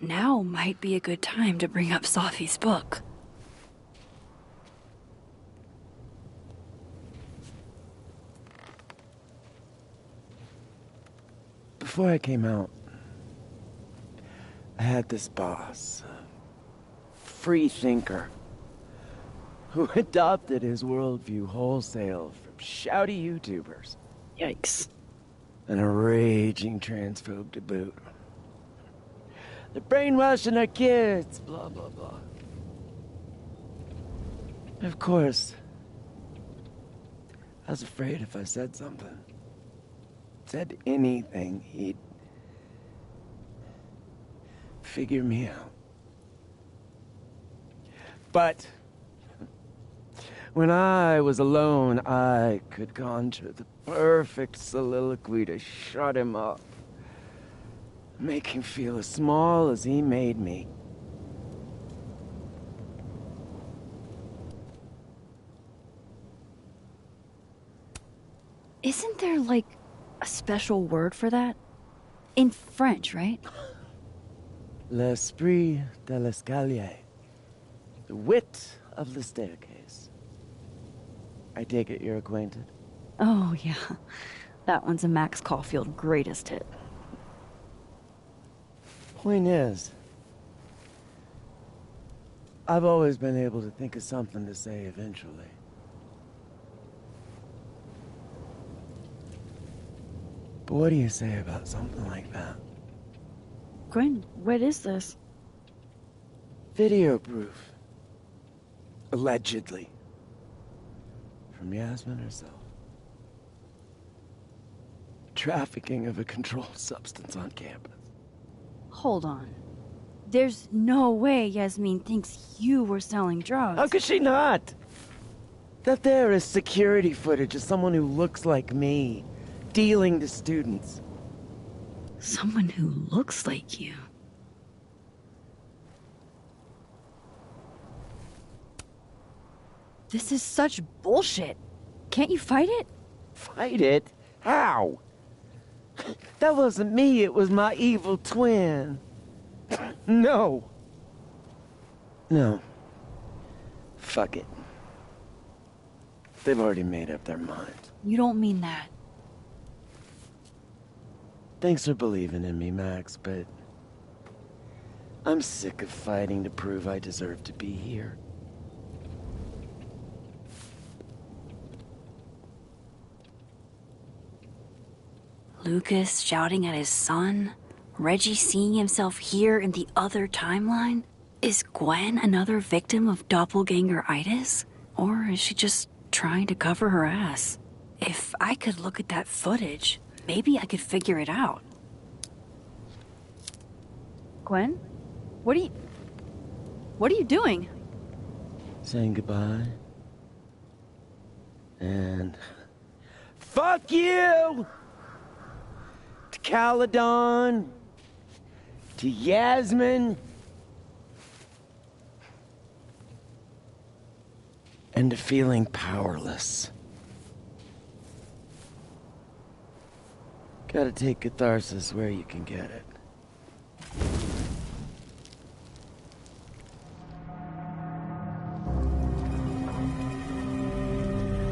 Speaker 2: Now might be a good time to bring up Safi's book.
Speaker 12: Before I came out, I had this boss, a free thinker, who adopted his worldview wholesale from shouty YouTubers.
Speaker 2: Yikes.
Speaker 12: And a raging transphobe to boot. They're brainwashing our kids, blah, blah, blah. Of course, I was afraid if I said something, said anything, he'd figure me out. But when I was alone, I could conjure the perfect soliloquy to shut him up. Make him feel as small as he made me.
Speaker 2: Isn't there, like, a special word for that? In French, right?
Speaker 12: L'esprit de l'escalier. The wit of the staircase. I take it you're acquainted?
Speaker 2: Oh, yeah. That one's a Max Caulfield greatest hit.
Speaker 12: Point is, I've always been able to think of something to say eventually. But what do you say about something like that?
Speaker 2: Gwen, what is this?
Speaker 12: Video proof. Allegedly. From Yasmin herself. Trafficking of a controlled substance on campus.
Speaker 2: Hold on. There's no way Yasmin thinks you were selling drugs.
Speaker 12: How could she not? That there is security footage of someone who looks like me, dealing to students.
Speaker 2: Someone who looks like you? This is such bullshit. Can't you fight it?
Speaker 12: Fight it? How? That wasn't me, it was my evil twin. No. No. Fuck it. They've already made up their minds.
Speaker 2: You don't mean that.
Speaker 12: Thanks for believing in me, Max, but I'm sick of fighting to prove I deserve to be here.
Speaker 2: Lucas shouting at his son? Reggie seeing himself here in the other timeline? Is Gwen another victim of doppelganger-itis? Or is she just trying to cover her ass? If I could look at that footage, maybe I could figure it out.
Speaker 9: Gwen? What are you doing?
Speaker 12: Saying goodbye. And... fuck you! To Caledon. To Yasmin. And to feeling powerless. Gotta take catharsis where you can get it.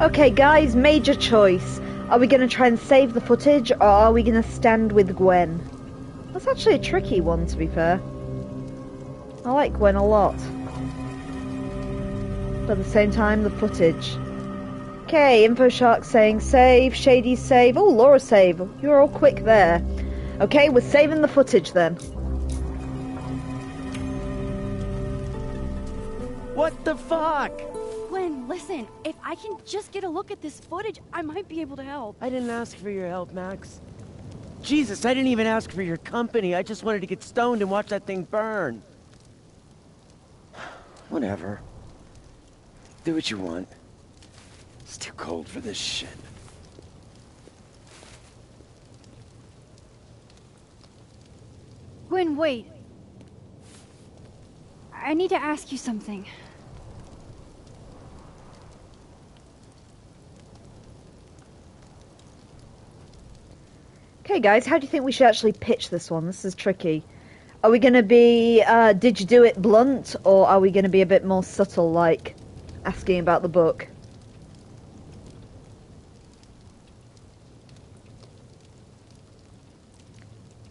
Speaker 1: Okay, guys, major choice. Are we going to try and save the footage, or are we going to stand with Gwen? That's actually a tricky one, to be fair. I like Gwen a lot. But at the same time, the footage. Okay, InfoShark saying save, Shady save. Oh, Laura save. You're all quick there. Okay, we're saving the footage then.
Speaker 12: What the fuck?
Speaker 9: Gwen, listen. If I can just get a look at this footage, I might be able to help.
Speaker 12: I didn't ask for your help, Max. Jesus, I didn't even ask for your company. I just wanted to get stoned and watch that thing burn. Whatever. Do what you want. It's too cold for this shit.
Speaker 8: Gwen, wait. I need to ask you something.
Speaker 1: Okay, guys, how do you think we should actually pitch this one? This is tricky. Are we going to be, did you do it blunt, or are we going to be a bit more subtle, like asking about the book?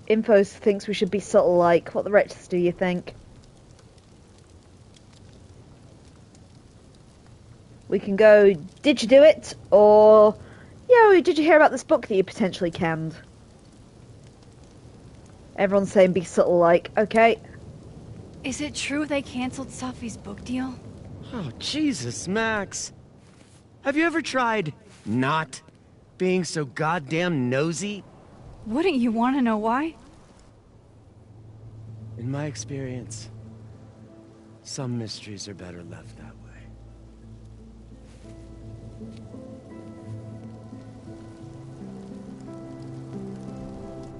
Speaker 1: Info thinks we should be subtle, like. What the wretches do you think? We can go, did you do it? Or, yo, did you hear about this book that you potentially canned? Everyone's saying be subtle, like. Okay.
Speaker 8: Is it true they canceled Safi's book deal?
Speaker 12: Oh, Jesus, Max. Have you ever tried not being so goddamn nosy?
Speaker 8: Wouldn't you want to know why?
Speaker 12: In my experience, some mysteries are better left that way.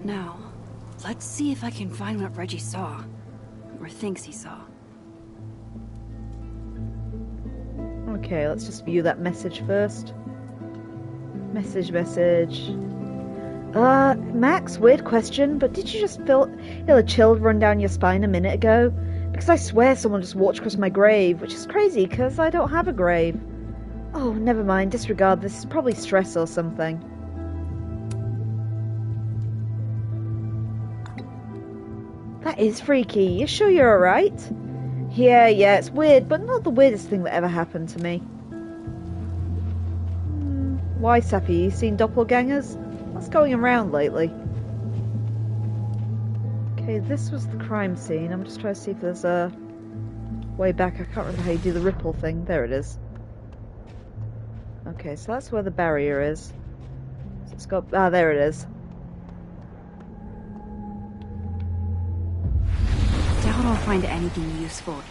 Speaker 2: Now, let's see if I can find what Reggie saw. Or thinks he saw.
Speaker 1: Okay, let's just view that message first. Message. Max, weird question, but did you just feel a chill run down your spine a minute ago? Because I swear someone just walked across my grave, which is crazy, because I don't have a grave. Oh, never mind, disregard this. Is probably stress or something. That is freaky. You sure you're alright? Yeah, it's weird, but not the weirdest thing that ever happened to me. Why, Safi? You seen doppelgangers? What's going around lately? Okay, this was the crime scene. I'm just trying to see if there's a way back. I can't remember how you do the ripple thing. There it is. Okay, so that's where the barrier is. So it's got... Ah, there it is.
Speaker 2: Doubt I'll find anything useful.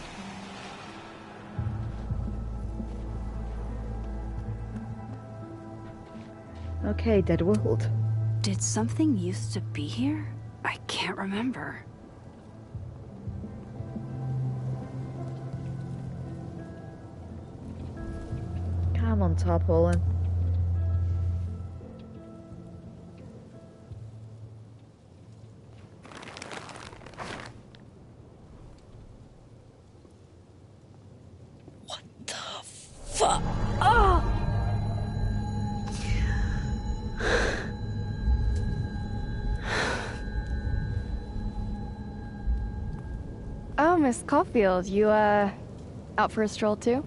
Speaker 1: Okay, dead world.
Speaker 2: Did something used to be here? I can't remember.
Speaker 1: Come on, tarpaulin.
Speaker 8: Miss Caulfield. You, out for a stroll too?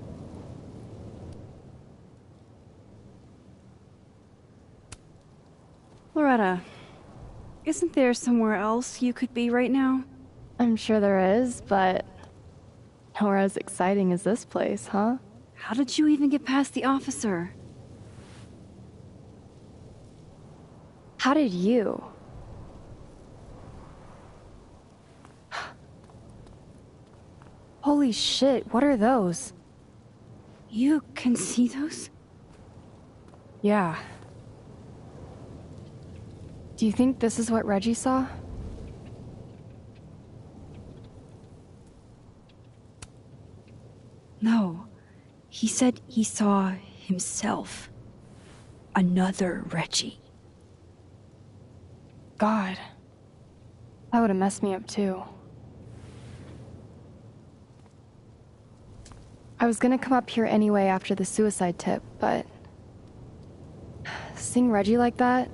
Speaker 9: Loretta, isn't there somewhere else you could be right now?
Speaker 8: I'm sure there is, but nowhere as exciting as this place, huh?
Speaker 9: How did you even get past the officer?
Speaker 8: How did you? Holy shit, what are those?
Speaker 9: You can see those?
Speaker 8: Yeah. Do you think this is what Reggie saw?
Speaker 9: No. He said he saw himself. Another Reggie.
Speaker 8: God. That would have messed me up too. I was gonna come up here anyway after the suicide tip, but... seeing Reggie like that...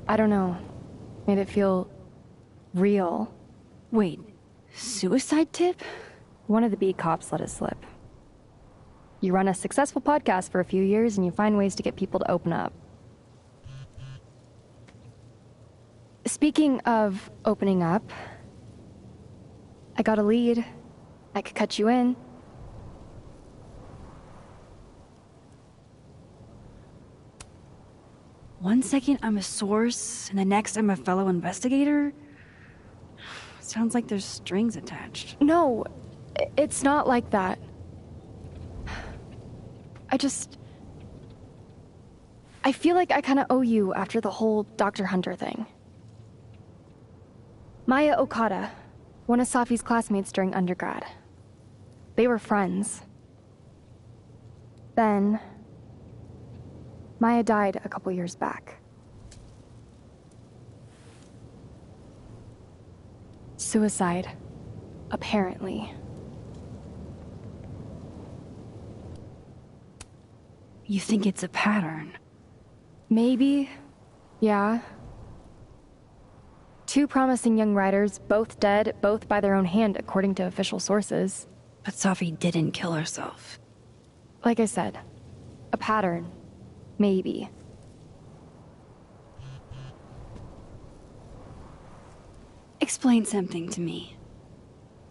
Speaker 8: I don't know. Made it feel... real.
Speaker 9: Wait, suicide tip?
Speaker 8: One of the beat cops let it slip. You run a successful podcast for a few years and you find ways to get people to open up. Speaking of opening up, I got a lead. I could cut you in.
Speaker 9: One second I'm a source, and the next I'm a fellow investigator? Sounds like there's strings attached.
Speaker 8: No, it's not like that. I feel like I kinda owe you after the whole Dr. Hunter thing. Maya Okada, one of Safi's classmates during undergrad. They were friends. Then, Maya died a couple years back. Suicide, apparently.
Speaker 9: You think it's a pattern?
Speaker 8: Maybe, yeah. Two promising young writers, both dead, both by their own hand, according to official sources.
Speaker 9: But Safi didn't kill herself.
Speaker 8: Like I said, a pattern. Maybe.
Speaker 9: Explain something to me.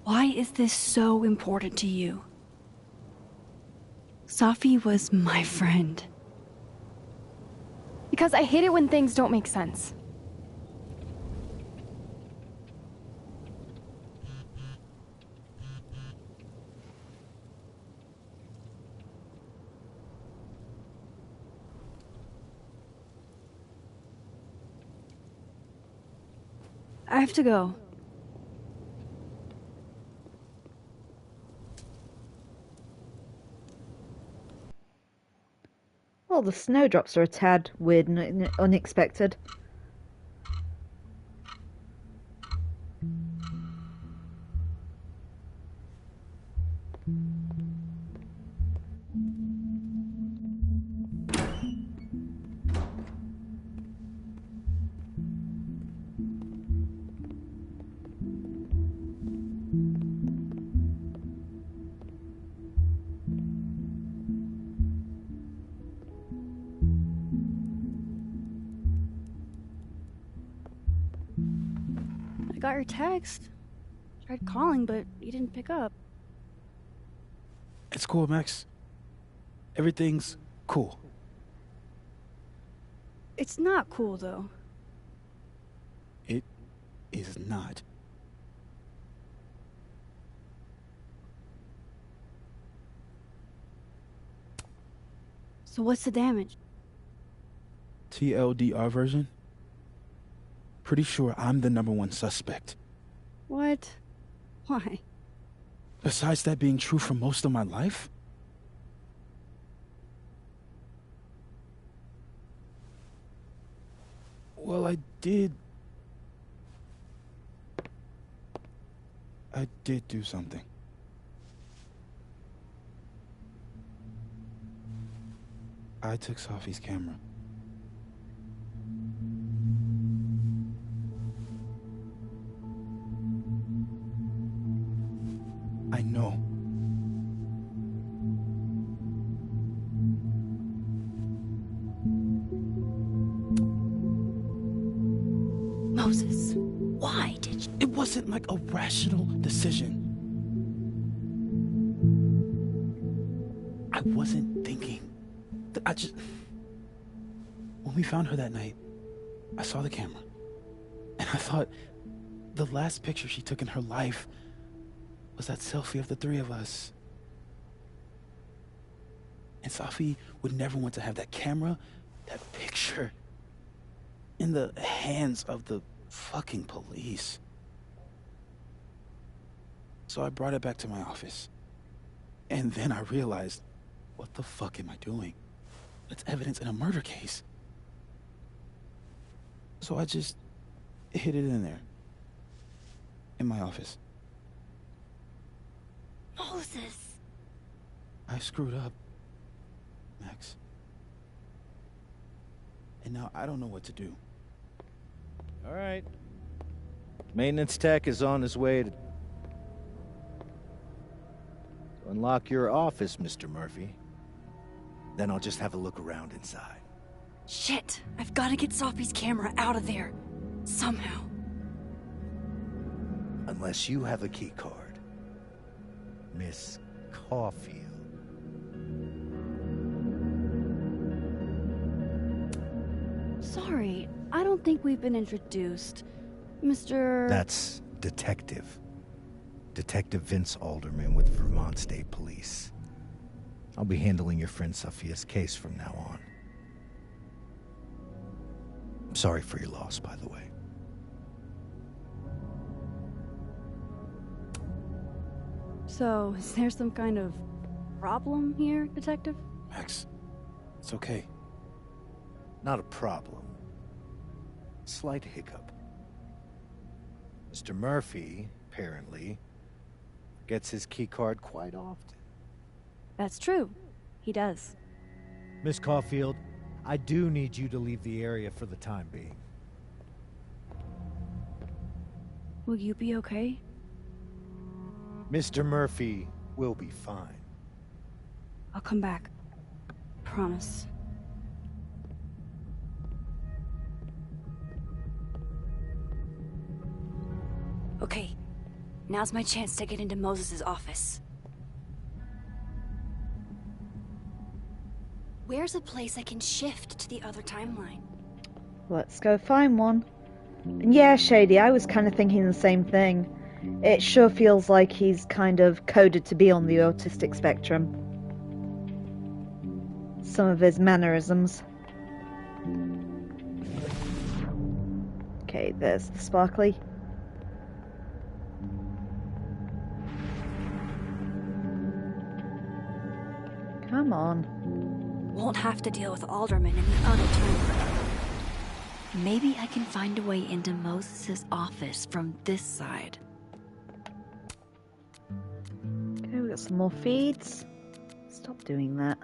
Speaker 9: Why is this so important to you? Safi was my friend.
Speaker 8: Because I hate it when things don't make sense.
Speaker 9: I have to go.
Speaker 1: Well, the snowdrops are a tad weird and unexpected.
Speaker 9: I got your text. Tried calling, but you didn't pick up.
Speaker 13: It's cool, Max. Everything's cool.
Speaker 9: It's not cool, though.
Speaker 13: It is not.
Speaker 9: So what's the damage?
Speaker 13: TLDR version? Pretty sure I'm the #1 suspect.
Speaker 9: What? Why?
Speaker 13: Besides that being true for most of my life? Well, I did do something. I took Safi's camera. know.
Speaker 2: Moses, why did you?
Speaker 13: It wasn't like a rational decision. I wasn't thinking. When we found her that night, I saw the camera. And I thought the last picture she took in her life was that selfie of the three of us. And Safi would never want to have that camera, that picture, in the hands of the fucking police. So I brought it back to my office. And then I realized, what the fuck am I doing? It's evidence in a murder case. So I just hid it in there. In my office.
Speaker 2: Moses!
Speaker 13: I screwed up, Max. And now I don't know what to do.
Speaker 14: All right. Maintenance tech is on his way to unlock your office, Mr. Murphy. Then I'll just have a look around inside.
Speaker 2: Shit! I've got to get Safi's camera out of there. Somehow.
Speaker 14: Unless you have a key card. Miss Caulfield.
Speaker 9: Sorry, I don't think we've been introduced. Mr.
Speaker 14: That's Detective. Detective Vince Alderman with Vermont State Police. I'll be handling your friend Sophia's case from now on. I'm sorry for your loss, by the way.
Speaker 9: So, is there some kind of problem here, Detective?
Speaker 13: Max, it's okay.
Speaker 14: Not a problem. Slight hiccup. Mr. Murphy, apparently, gets his keycard quite often.
Speaker 9: That's true. He does.
Speaker 15: Miss Caulfield, I do need you to leave the area for the time being.
Speaker 9: Will you be okay?
Speaker 14: Mr. Murphy will be fine.
Speaker 9: I'll come back. Promise.
Speaker 2: Okay, now's my chance to get into Moses' office. Where's a place I can shift to the other timeline?
Speaker 1: Let's go find one. And yeah, Shady, I was kind of thinking the same thing. It sure feels like he's kind of coded to be on the autistic spectrum. Some of his mannerisms. Okay, there's the sparkly. Come on.
Speaker 2: Won't have to deal with Alderman in the other timeline. Maybe I can find a way into Moses' office from this side.
Speaker 1: Okay, we got some more feeds. Stop doing that.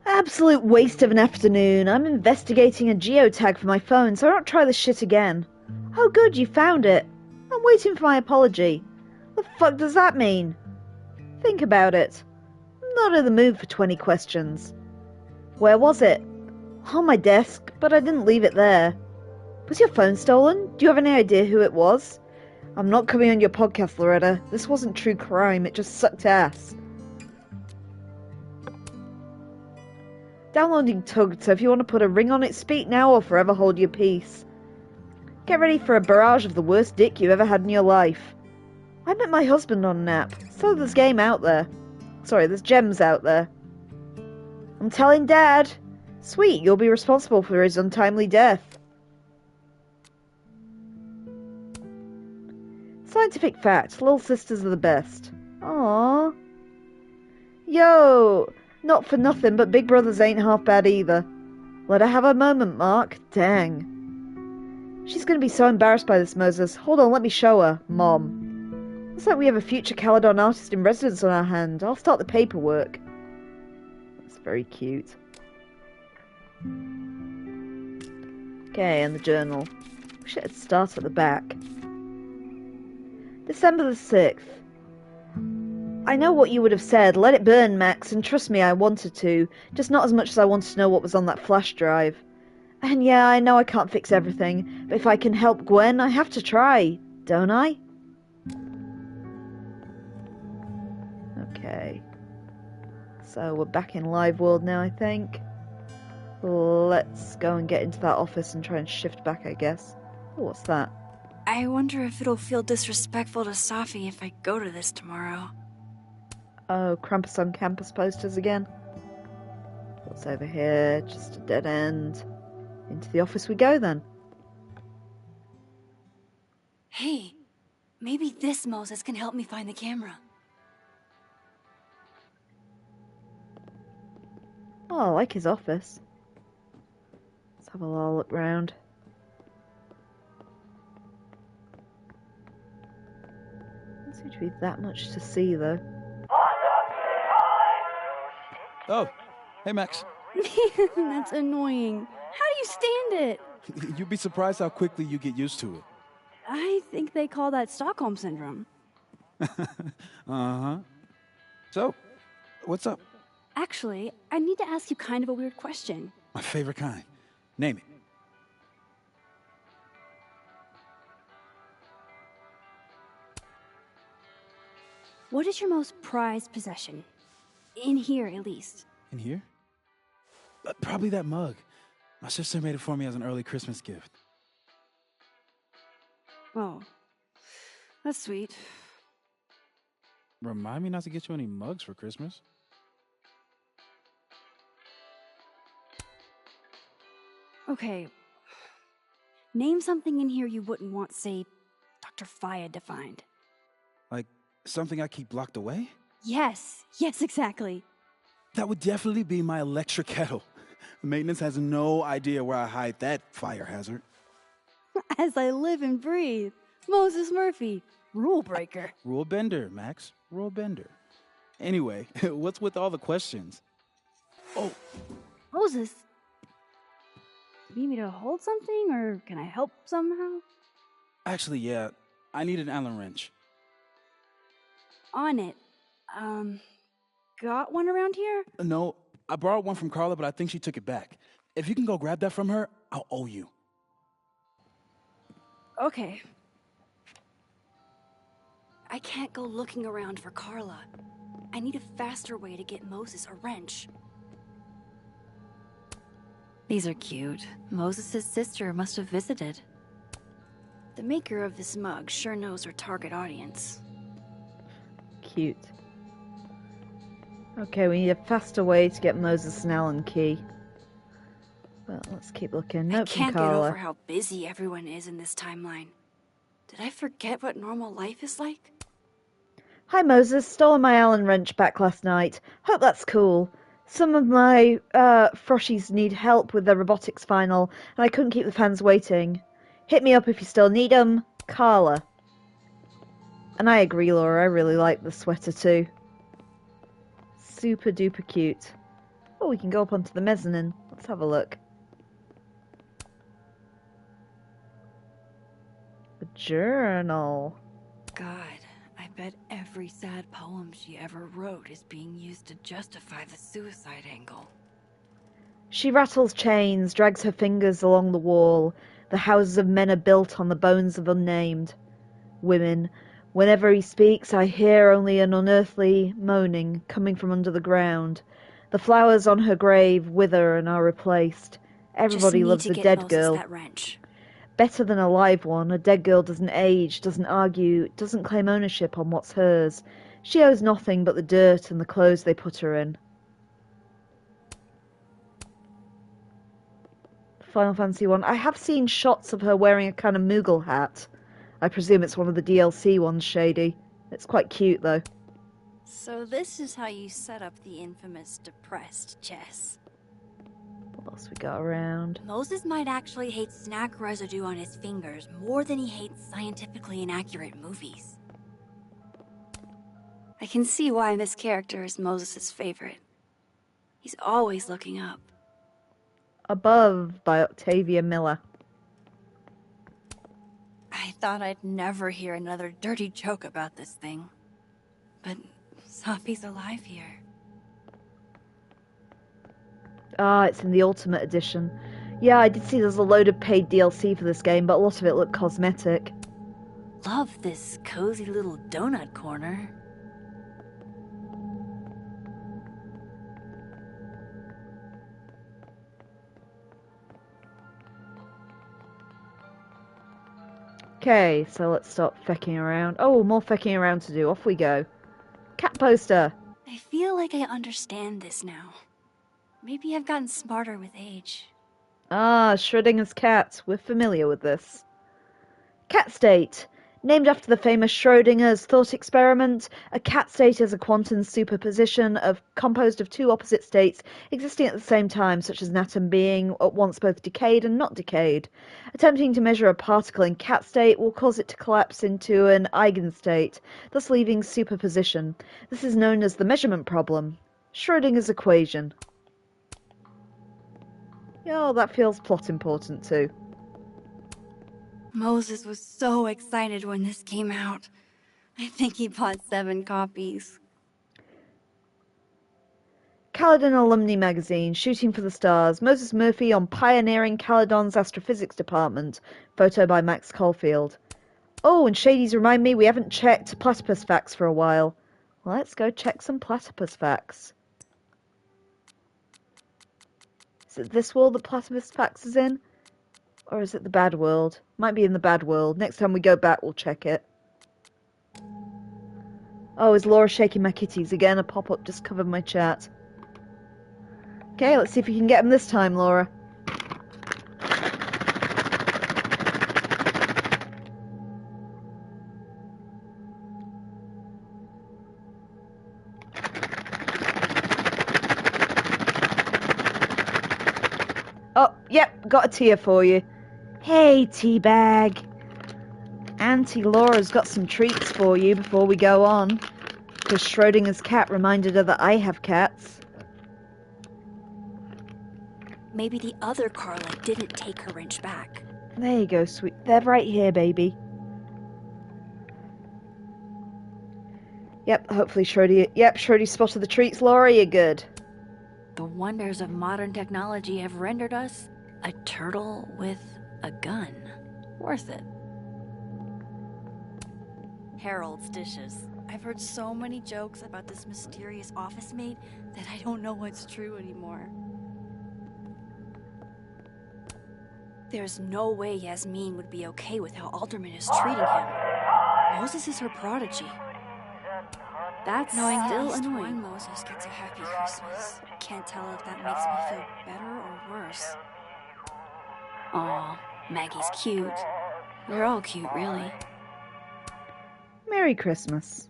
Speaker 1: Absolute waste of an afternoon. I'm investigating a geotag for my phone, so I don't try this shit again. Oh good, you found it. I'm waiting for my apology. The fuck does that mean? Think about it. I'm not in the mood for 20 questions. Where was it? On my desk, but I didn't leave it there. Was your phone stolen? Do you have any idea who it was? I'm not coming on your podcast, Loretta. This wasn't true crime, it just sucked ass. Downloading tugged, so if you want to put a ring on it, speak now or forever hold your peace. Get ready for a barrage of the worst dick you ever had in your life. I met my husband on an app, so there's game out there. Sorry, there's gems out there. I'm telling Dad. Sweet, you'll be responsible for his untimely death. Scientific fact, little sisters are the best. Aww. Yo, not for nothing, but big brothers ain't half bad either. Let her have a moment, Mark. Dang. She's gonna be so embarrassed by this, Moses. Hold on, let me show her, Mom. Looks like we have a future Caledon artist in residence on our hand. I'll start the paperwork. That's very cute. Okay, and the journal. We should start at the back. December the 6th. I know what you would have said. Let it burn, Max, and trust me, I wanted to. Just not as much as I wanted to know what was on that flash drive. And yeah, I know I can't fix everything, but if I can help Gwen, I have to try, don't I? Okay. So we're back in live world now, I think. Let's go and get into that office and try and shift back, I guess. Oh, what's that?
Speaker 2: I wonder if it'll feel disrespectful to Safi if I go to this tomorrow.
Speaker 1: Oh, Krampus on campus posters again. What's over here? Just a dead end. Into the office we go then.
Speaker 2: Hey, maybe this Moses can help me find the camera.
Speaker 1: Oh, I like his office. Let's have a little look round. Doesn't seem to be that much to see, though.
Speaker 13: Oh, hey, Max.
Speaker 9: That's annoying. How do you stand it?
Speaker 13: You'd be surprised how quickly you get used to it.
Speaker 9: I think they call that Stockholm Syndrome.
Speaker 13: Uh-huh. So, what's up?
Speaker 9: Actually, I need to ask you kind of a weird question.
Speaker 13: My favorite kind. Name it.
Speaker 9: What is your most prized possession? In here, at least.
Speaker 13: In here? Probably that mug. My sister made it for me as an early Christmas gift.
Speaker 9: Oh, that's sweet.
Speaker 13: Remind me not to get you any mugs for Christmas.
Speaker 9: Okay. Name something in here you wouldn't want, say, Dr. Fayed to find.
Speaker 13: Like something I keep locked away?
Speaker 9: Yes, exactly.
Speaker 13: That would definitely be my electric kettle. Maintenance has no idea where I hide that fire hazard.
Speaker 9: As I live and breathe. Moses Murphy, rule breaker.
Speaker 13: Rule bender, Max. Rule bender. Anyway, what's with all the questions? Oh.
Speaker 9: Moses, you need me to hold something, or can I help somehow?
Speaker 13: Actually, yeah. I need an Allen wrench.
Speaker 9: On it. Got one around here?
Speaker 13: No, I borrowed one from Carla, but I think she took it back. If you can go grab that from her, I'll owe you.
Speaker 9: Okay.
Speaker 2: I can't go looking around for Carla. I need a faster way to get Moses a wrench. These are cute. Moses' sister must have visited. The maker of this mug sure knows her target audience.
Speaker 1: Cute. Okay, we need a faster way to get Moses an Allen key. Well, let's keep looking. Nope,
Speaker 2: I can't
Speaker 1: from Carla.
Speaker 2: get over how busy everyone is in this timeline. Did I forget what normal life is like?
Speaker 1: Hi Moses, stole my Allen wrench back last night. Hope that's cool. Some of my froshies need help with their robotics final, and I couldn't keep the fans waiting. Hit me up if you still need them. Carla. And I agree, Laura, I really like the sweater too. Super duper cute. Oh, we can go up onto the mezzanine. Let's have a look. A journal.
Speaker 2: God, I bet every sad poem she ever wrote is being used to justify the suicide angle.
Speaker 1: She rattles chains, drags her fingers along the wall. The houses of men are built on the bones of unnamed women. Whenever he speaks, I hear only an unearthly moaning coming from under the ground. The flowers on her grave wither and are replaced. Everybody loves a dead girl.
Speaker 2: That wrench.
Speaker 1: Better than a live one. A dead girl doesn't age, doesn't argue, doesn't claim ownership on what's hers. She owes nothing but the dirt and the clothes they put her in. Final Fantasy 1. I have seen shots of her wearing a kind of Moogle hat. I presume it's one of the DLC ones, Shady. It's quite cute, though.
Speaker 2: So this is how you set up the infamous depressed Jess.
Speaker 1: What else we got around?
Speaker 2: Moses might actually hate snack residue on his fingers more than he hates scientifically inaccurate movies. I can see why this character is Moses' favorite. He's always looking up.
Speaker 1: Above by Octavia Miller.
Speaker 2: thought I'd never hear another dirty joke about this thing. But Safi's alive here.
Speaker 1: Ah, it's in the Ultimate Edition. Yeah, I did see there's a load of paid DLC for this game, but a lot of it looked cosmetic.
Speaker 2: Love this cozy little donut corner.
Speaker 1: Okay, so let's stop fecking around. Oh, more fecking around to do. Off we go. Cat poster.
Speaker 2: I feel like I understand this now. Maybe I've gotten smarter with age.
Speaker 1: Ah, Schrodinger's cat. We're familiar with this. Cat state. Named after the famous Schrodinger's thought experiment, a cat state is a quantum superposition composed of two opposite states existing at the same time, such as an atom being at once both decayed and not decayed. Attempting to measure a particle in cat state will cause it to collapse into an eigenstate, thus leaving superposition. This is known as the measurement problem. Schrodinger's equation. Oh, that feels plot important too.
Speaker 2: Moses was so excited when this came out. I think he bought 7 copies.
Speaker 1: Caledon Alumni Magazine, Shooting for the Stars. Moses Murphy on pioneering Caledon's astrophysics department. Photo by Max Caulfield. Oh, and Shadies remind me we haven't checked platypus facts for a while. Let's go check some platypus facts. Is it this world that platypus facts is in? Or is it the bad world? Might be in the bad world. Next time we go back, we'll check it. Oh, is Laura shaking my kitties again? A pop-up just covered my chat. Okay, let's see if we can get him this time, Laura. Oh, yep, got a tear for you. Hey, Teabag. Auntie Laura's got some treats for you before we go on. Because Schrodinger's cat reminded her that I have cats.
Speaker 2: Maybe the other Carla didn't take her wrench back.
Speaker 1: There you go, sweet. They're right here, baby. Yep, hopefully Schrody... Yep, Schrody spotted the treats, Laura. You're good.
Speaker 2: The wonders of modern technology have rendered us a turtle with a gun. Worth it. Harold's dishes. I've heard so many jokes about this mysterious office mate that I don't know what's true anymore. There's no way Yasmin would be okay with how Alderman is treating him. Moses is her prodigy. That's knowing still annoying. One Moses gets a happy Christmas. Can't tell if that makes me feel better or worse. Aw, Maggie's cute. They're all cute, really.
Speaker 1: Merry Christmas.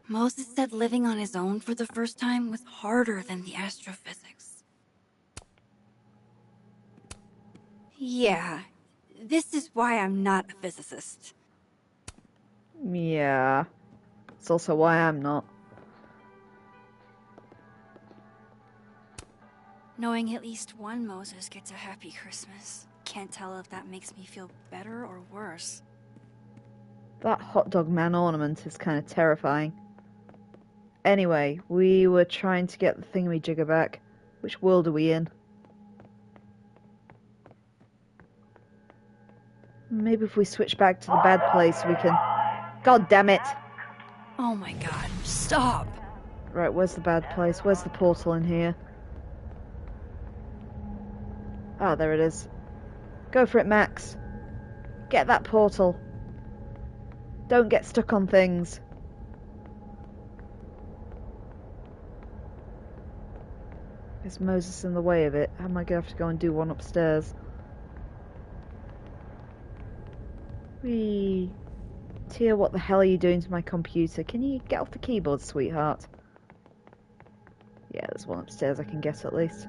Speaker 2: Moses said living on his own for the first time was harder than the astrophysics. Yeah, this is why I'm not a physicist.
Speaker 1: Yeah. It's also why I'm not.
Speaker 2: Knowing at least one Moses gets a happy Christmas. Can't tell if that makes me feel better or worse.
Speaker 1: That hot dog man ornament is kind of terrifying. Anyway, we were trying to get the thingamajigger back. Which world are we in? Maybe if we switch back to the bad place we can... God damn it!
Speaker 2: Oh my god, stop!
Speaker 1: Right, where's the bad place? Where's the portal in here? Ah, there it is. Go for it, Max. Get that portal. Don't get stuck on things. Is Moses in the way of it? How am I going to have to go and do one upstairs? Whee. Tia, what the hell are you doing to my computer? Can you get off the keyboard, sweetheart? Yeah, there's one upstairs I can get at least.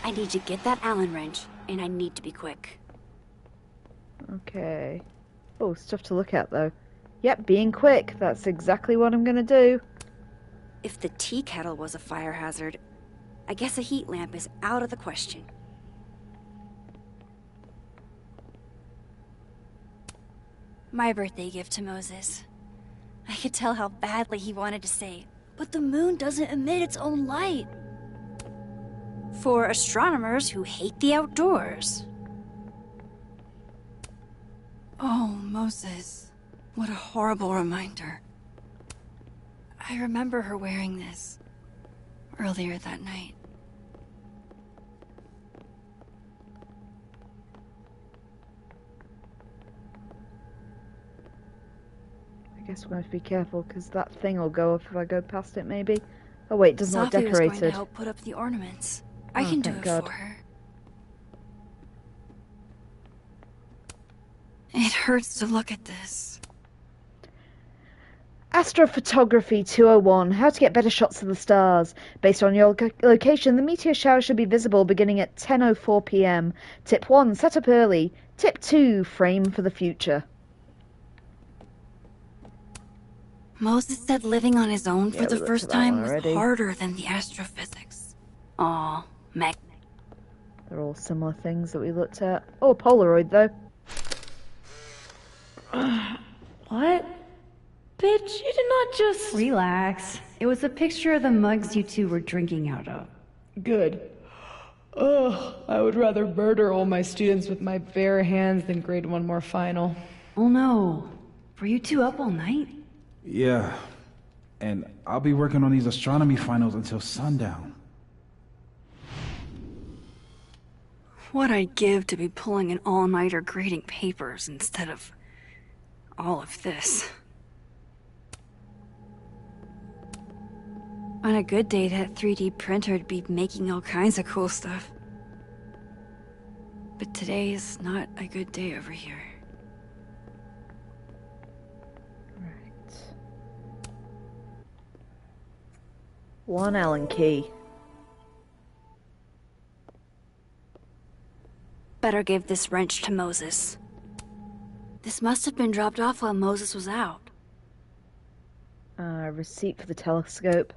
Speaker 2: I need to get that Allen wrench, and I need to be quick.
Speaker 1: Okay. Oh, stuff to look at, though. Yep, being quick. That's exactly what I'm gonna do.
Speaker 2: If the tea kettle was a fire hazard, I guess a heat lamp is out of the question. My birthday gift to Moses. I could tell how badly he wanted to say, but the moon doesn't emit its own light. For astronomers who hate the outdoors. Oh, Moses. What a horrible reminder. I remember her wearing this earlier that night.
Speaker 1: I guess we're going to be careful, because that thing will go off if I go past it, maybe. Oh wait, it doesn't look
Speaker 2: Safi was
Speaker 1: decorated.
Speaker 2: going to help put up the ornaments. I can do it for her. It hurts to look at this.
Speaker 1: Astrophotography 201. How to get better shots of the stars. Based on your location, the meteor shower should be visible beginning at 10:04 p.m. Tip 1. Set up early. Tip 2. Frame for the future.
Speaker 2: Moses said living on his own for the first time was
Speaker 1: already.
Speaker 2: harder than the astrophysics. Aw, Meg.
Speaker 1: They're all similar things that we looked at. Oh, a Polaroid, though.
Speaker 4: What? Bitch, you did not just... Relax. It was a picture of the mugs you two were drinking out of.
Speaker 16: Good. Ugh, I would rather murder all my students with my bare hands than grade one more final.
Speaker 4: Oh no. Were you two up all night?
Speaker 13: Yeah. And I'll be working on these astronomy finals until sundown.
Speaker 2: What I'd give to be pulling an all-nighter grading papers instead of all of this. On a good day, that 3D printer'd be making all kinds of cool stuff. But today is not a good day over here.
Speaker 1: Right. One Allen key.
Speaker 2: Better give this wrench to Moses. This must have been dropped off while Moses was out.
Speaker 1: Receipt for the telescope.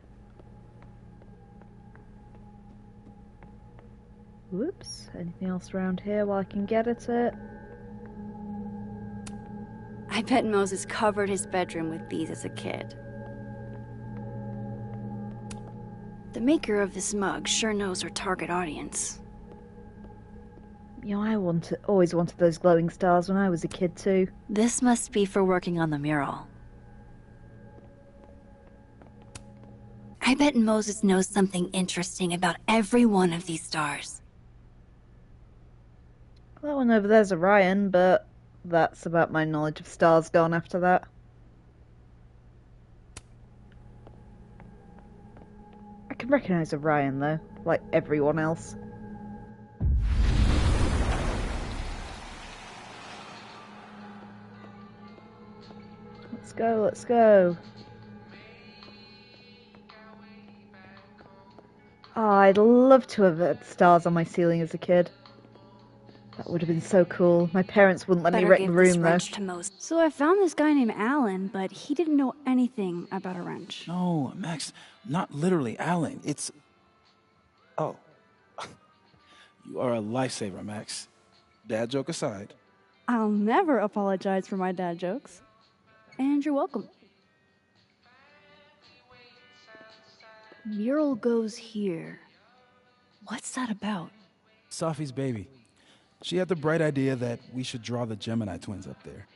Speaker 1: Whoops. Anything else around here while I can get at it?
Speaker 2: I bet Moses covered his bedroom with these as a kid. The maker of this mug sure knows her target audience.
Speaker 1: You know, I always wanted those glowing stars when I was a kid too.
Speaker 2: This must be for working on the mural. I bet Moses knows something interesting about every one of these stars.
Speaker 1: That one over there's Orion, but that's about my knowledge of stars gone after that. I can recognise Orion though, like everyone else. Let's go, let's go. Oh, I'd love to have had stars on my ceiling as a kid. That would have been so cool. My parents wouldn't let me wreck the room though.
Speaker 9: So I found this guy named Alan, but he didn't know anything about a wrench.
Speaker 13: No, Max, not literally Alan. It's... Oh. You are a lifesaver, Max. Dad joke aside.
Speaker 9: I'll never apologize for my dad jokes. And you're welcome. Mural goes here. What's that about?
Speaker 13: Safi's baby. She had the bright idea that we should draw the Gemini twins up there.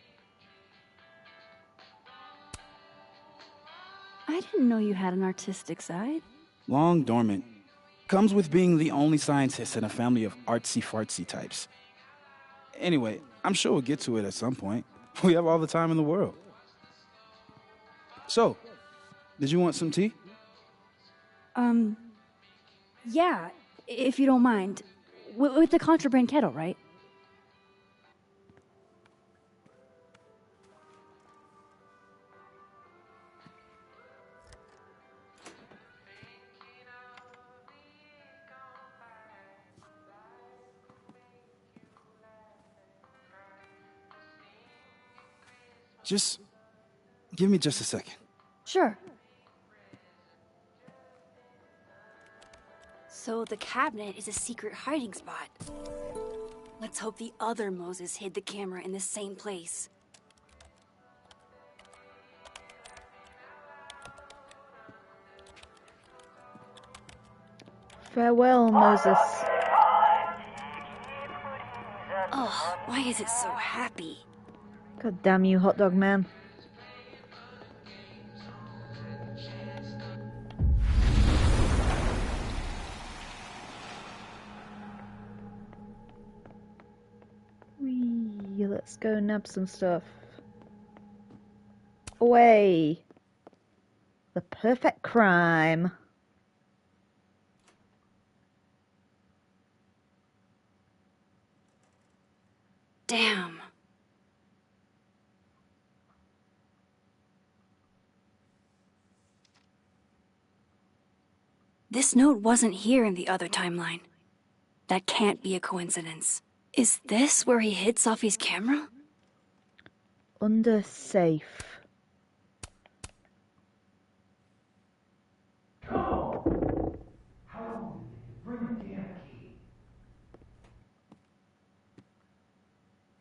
Speaker 9: I didn't know you had an artistic side.
Speaker 13: Long dormant. Comes with being the only scientist in a family of artsy-fartsy types. Anyway, I'm sure we'll get to it at some point. We have all the time in the world. So, did you want some tea?
Speaker 9: Yeah, if you don't mind. With the contraband kettle, right?
Speaker 13: Just give me just a second.
Speaker 9: Sure.
Speaker 2: So the cabinet is a secret hiding spot. Let's hope the other Moses hid the camera in the same place.
Speaker 1: Farewell, Moses.
Speaker 2: Oh, why is it so happy?
Speaker 1: God damn you, hot dog man. Whee, let's go nab some stuff. Away. The perfect crime.
Speaker 2: Damn. This note wasn't here in the other timeline. That can't be a coincidence. Is this where he hid Safi's camera?
Speaker 1: Under safe.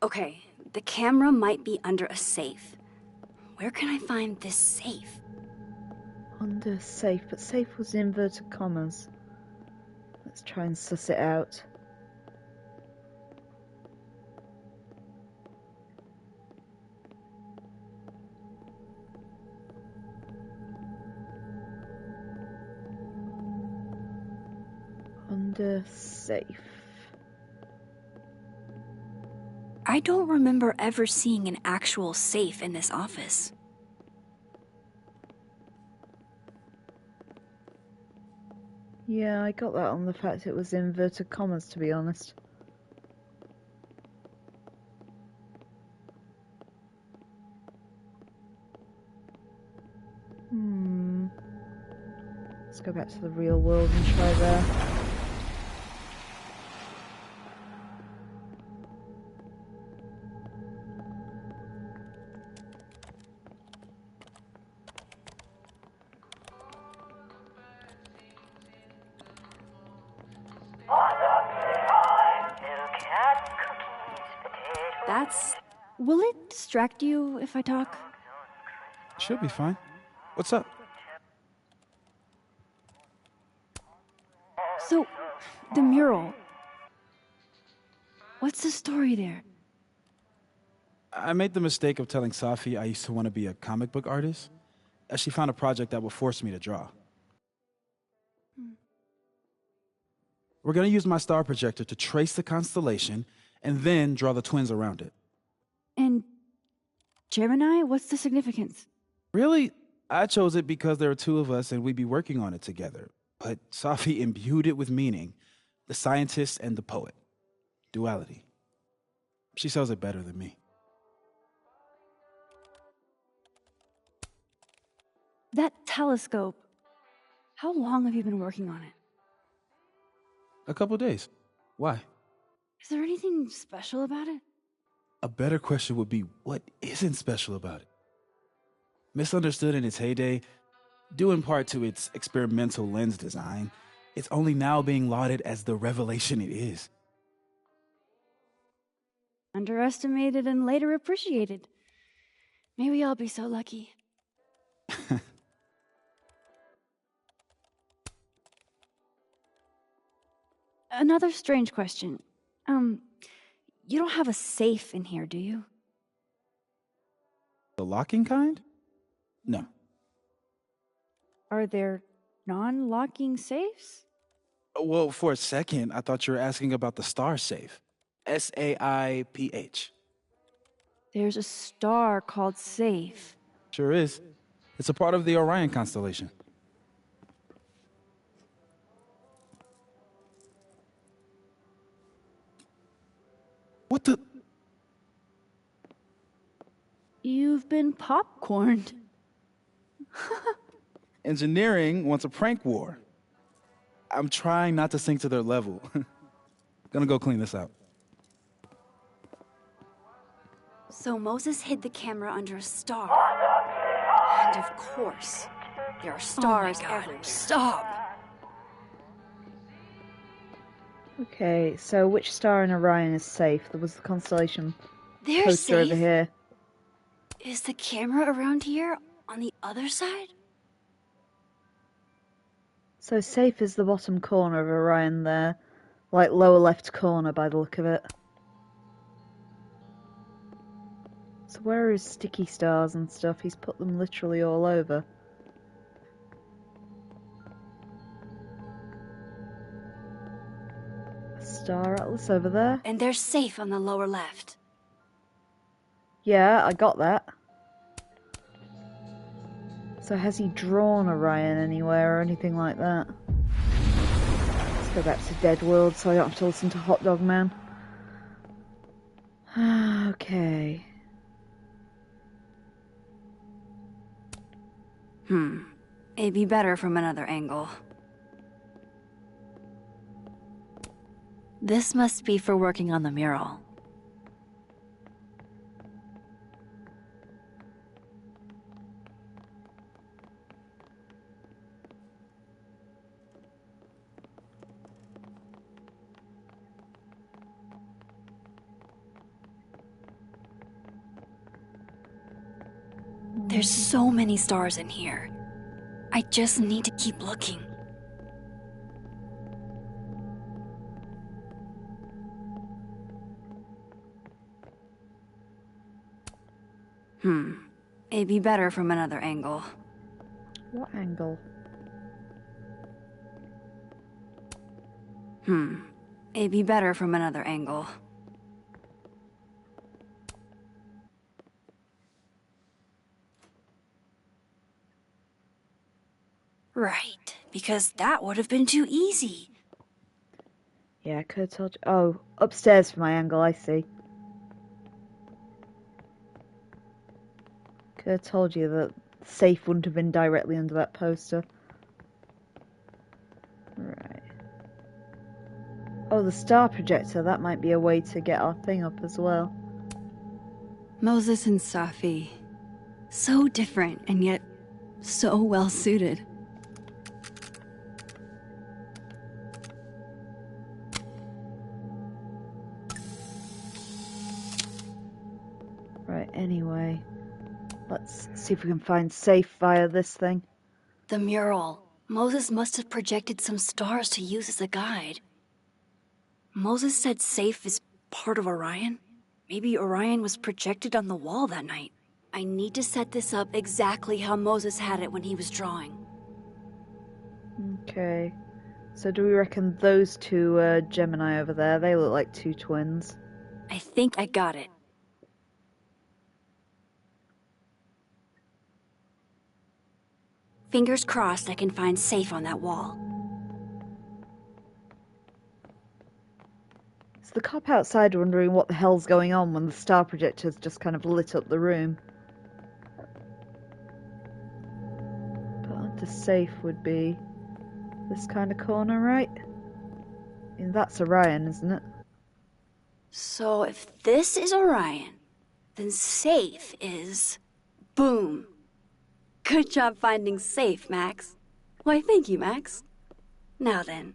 Speaker 2: Okay, the camera might be under a safe. Where can I find this safe?
Speaker 1: Under safe, but safe was inverted commas. Let's try and suss it out. Under safe.
Speaker 2: I don't remember ever seeing an actual safe in this office.
Speaker 1: Yeah, I got that on the fact it was inverted commas, to be honest. Let's go back to the real world and try there.
Speaker 9: Will it distract you if I talk?
Speaker 13: Should be fine. What's up?
Speaker 9: So, the mural. What's the story there?
Speaker 13: I made the mistake of telling Safi I used to want to be a comic book artist, as she found a project that would force me to draw. We're going to use my star projector to trace the constellation and then draw the twins around it.
Speaker 9: And Gemini, what's the significance?
Speaker 13: Really, I chose it because there are two of us and we'd be working on it together. But Safi imbued it with meaning, the scientist and the poet. Duality. She sells it better than me.
Speaker 9: That telescope. How long have you been working on it?
Speaker 13: A couple days. Why?
Speaker 9: Is there anything special about it?
Speaker 13: A better question would be, what isn't special about it? Misunderstood in its heyday, due in part to its experimental lens design, it's only now being lauded as the revelation it is.
Speaker 9: Underestimated and later appreciated. Maybe I'll be so lucky. Another strange question. You don't have a safe in here, do you?
Speaker 13: The locking kind? No.
Speaker 9: Are there non-locking safes?
Speaker 13: Well, for a second, I thought you were asking about the star safe. S-A-I-P-H.
Speaker 9: There's a star called Safe.
Speaker 13: Sure is. It's a part of the Orion constellation. What the?
Speaker 9: You've been popcorned.
Speaker 13: Engineering wants a prank war. I'm trying not to sink to their level. Gonna go clean this out.
Speaker 2: So Moses hid the camera under a star. And of course, there are stars everywhere. Stop!
Speaker 1: Okay, so which star in Orion is safe? There was the constellation
Speaker 2: They're
Speaker 1: poster over
Speaker 2: safe?
Speaker 1: here.
Speaker 2: Is the camera around here on the other side?
Speaker 1: So safe is the bottom corner of Orion there. Like lower left corner by the look of it. So where are his sticky stars and stuff? He's put them literally all over. A star atlas over there.
Speaker 2: And they're safe on the lower left.
Speaker 1: Yeah, I got that. So has he drawn Orion anywhere or anything like that? Let's go back to Dead World so I don't have to listen to Hot Dog Man. Okay.
Speaker 2: It'd be better from another angle. This must be for working on the mural. There's so many stars in here. I just need to keep looking. It'd be better from another angle.
Speaker 1: What angle?
Speaker 2: It'd be better from another angle. Right, because that would have been too easy.
Speaker 1: Yeah, I could have told you. Oh, upstairs for my angle, I see. Could have told you that safe wouldn't have been directly under that poster. Right. Oh, the star projector. That might be a way to get our thing up as well.
Speaker 9: Moses and Safi. So different, and yet so well suited.
Speaker 1: Right, anyway. Let's see if we can find safe via this thing.
Speaker 2: The mural. Moses must have projected some stars to use as a guide. Moses said safe is part of Orion. Maybe Orion was projected on the wall that night. I need to set this up exactly how Moses had it when he was drawing.
Speaker 1: Okay. So do we reckon those two Gemini over there, they look like two twins?
Speaker 2: I think I got it. Fingers crossed I can find safe on that wall.
Speaker 1: Is the cop outside wondering what the hell's going on when the star projector's just kind of lit up the room? But onto safe would be this kind of corner, right? I mean, that's Orion, isn't it?
Speaker 2: So if this is Orion, then safe is... boom. Good job finding safe, Max. Why, thank you, Max. Now then.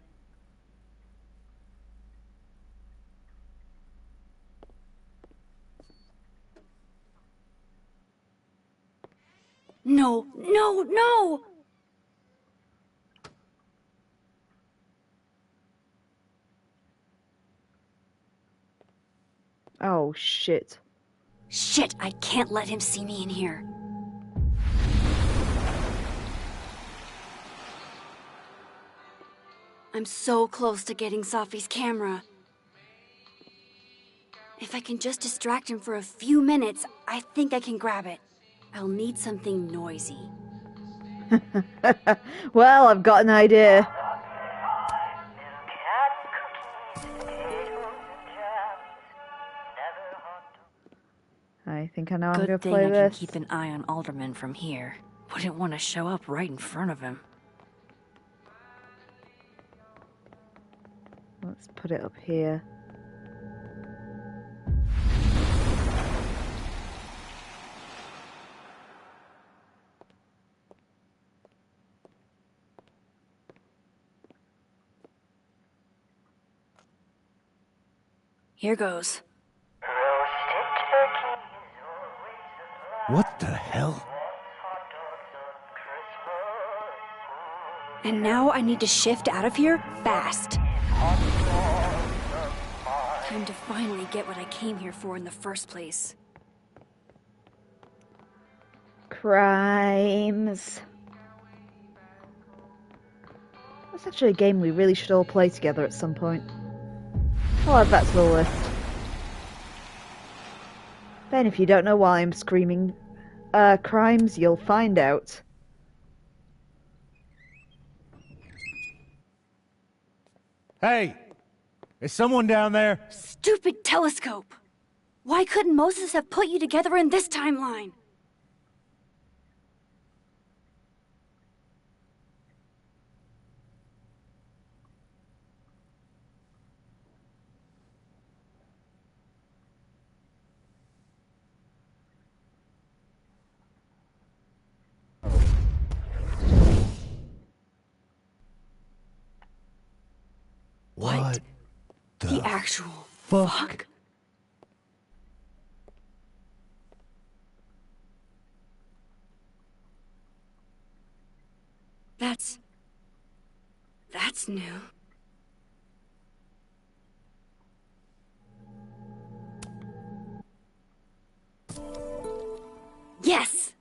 Speaker 2: No, no, no!
Speaker 1: Oh, shit.
Speaker 2: Shit, I can't let him see me in here. I'm so close to getting Safi's camera. If I can just distract him for a few minutes, I think I can grab it. I'll need something noisy.
Speaker 1: Well, I've got an idea. I think I know how to play this.
Speaker 2: Good thing I can keep an eye on Alderman from here. Wouldn't want to show up right in front of him.
Speaker 1: Let's put it up here.
Speaker 2: Here goes.
Speaker 14: What the hell?
Speaker 2: And now I need to shift out of here fast. Time to finally get what I came here for in the first place.
Speaker 1: Crimes. That's actually a game we really should all play together at some point. I'll add that to the list. Then if you don't know why I'm screaming crimes, you'll find out.
Speaker 15: Hey! Is someone down there?
Speaker 2: Stupid telescope! Why couldn't Moses have put you together in this timeline?
Speaker 14: What
Speaker 2: the actual
Speaker 14: fuck?
Speaker 2: That's new. Yes!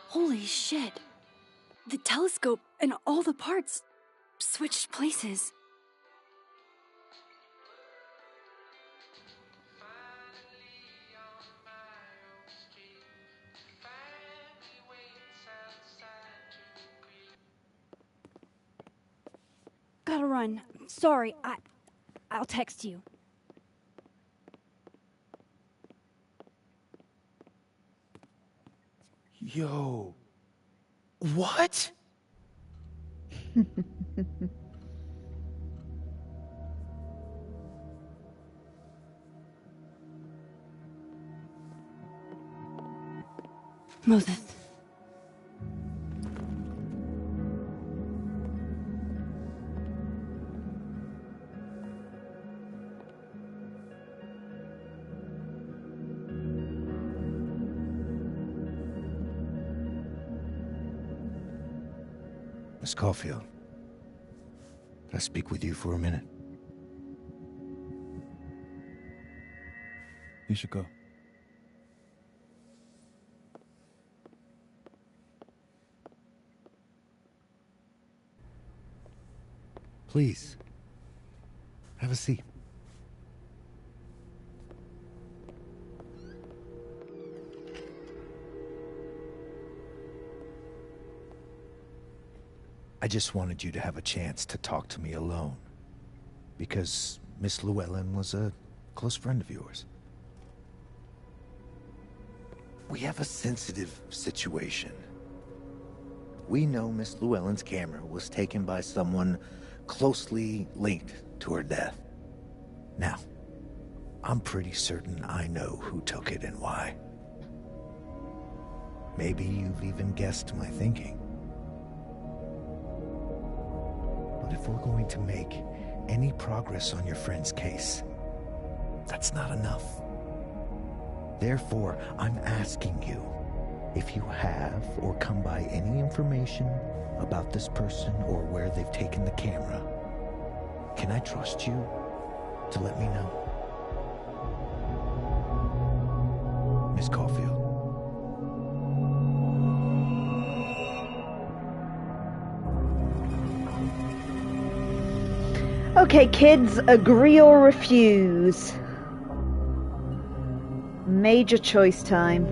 Speaker 2: Holy shit. The telescope and all the parts switched places. Gotta run. Sorry, I'll text you.
Speaker 13: Yo. What?
Speaker 2: Moses.
Speaker 14: Miss Caulfield, can I speak with you for a minute?
Speaker 13: You should go.
Speaker 14: Please, have a seat. I just wanted you to have a chance to talk to me alone, because Miss Llewellyn was a close friend of yours. We have a sensitive situation. We know Miss Llewellyn's camera was taken by someone closely linked to her death. Now, I'm pretty certain I know who took it and why. Maybe you've even guessed my thinking. But if we're going to make any progress on your friend's case, that's not enough. Therefore, I'm asking you if you have or come by any information about this person or where they've taken the camera. Can I trust you to let me know? Miss Caulfield.
Speaker 1: Okay, kids, agree or refuse. Major choice time.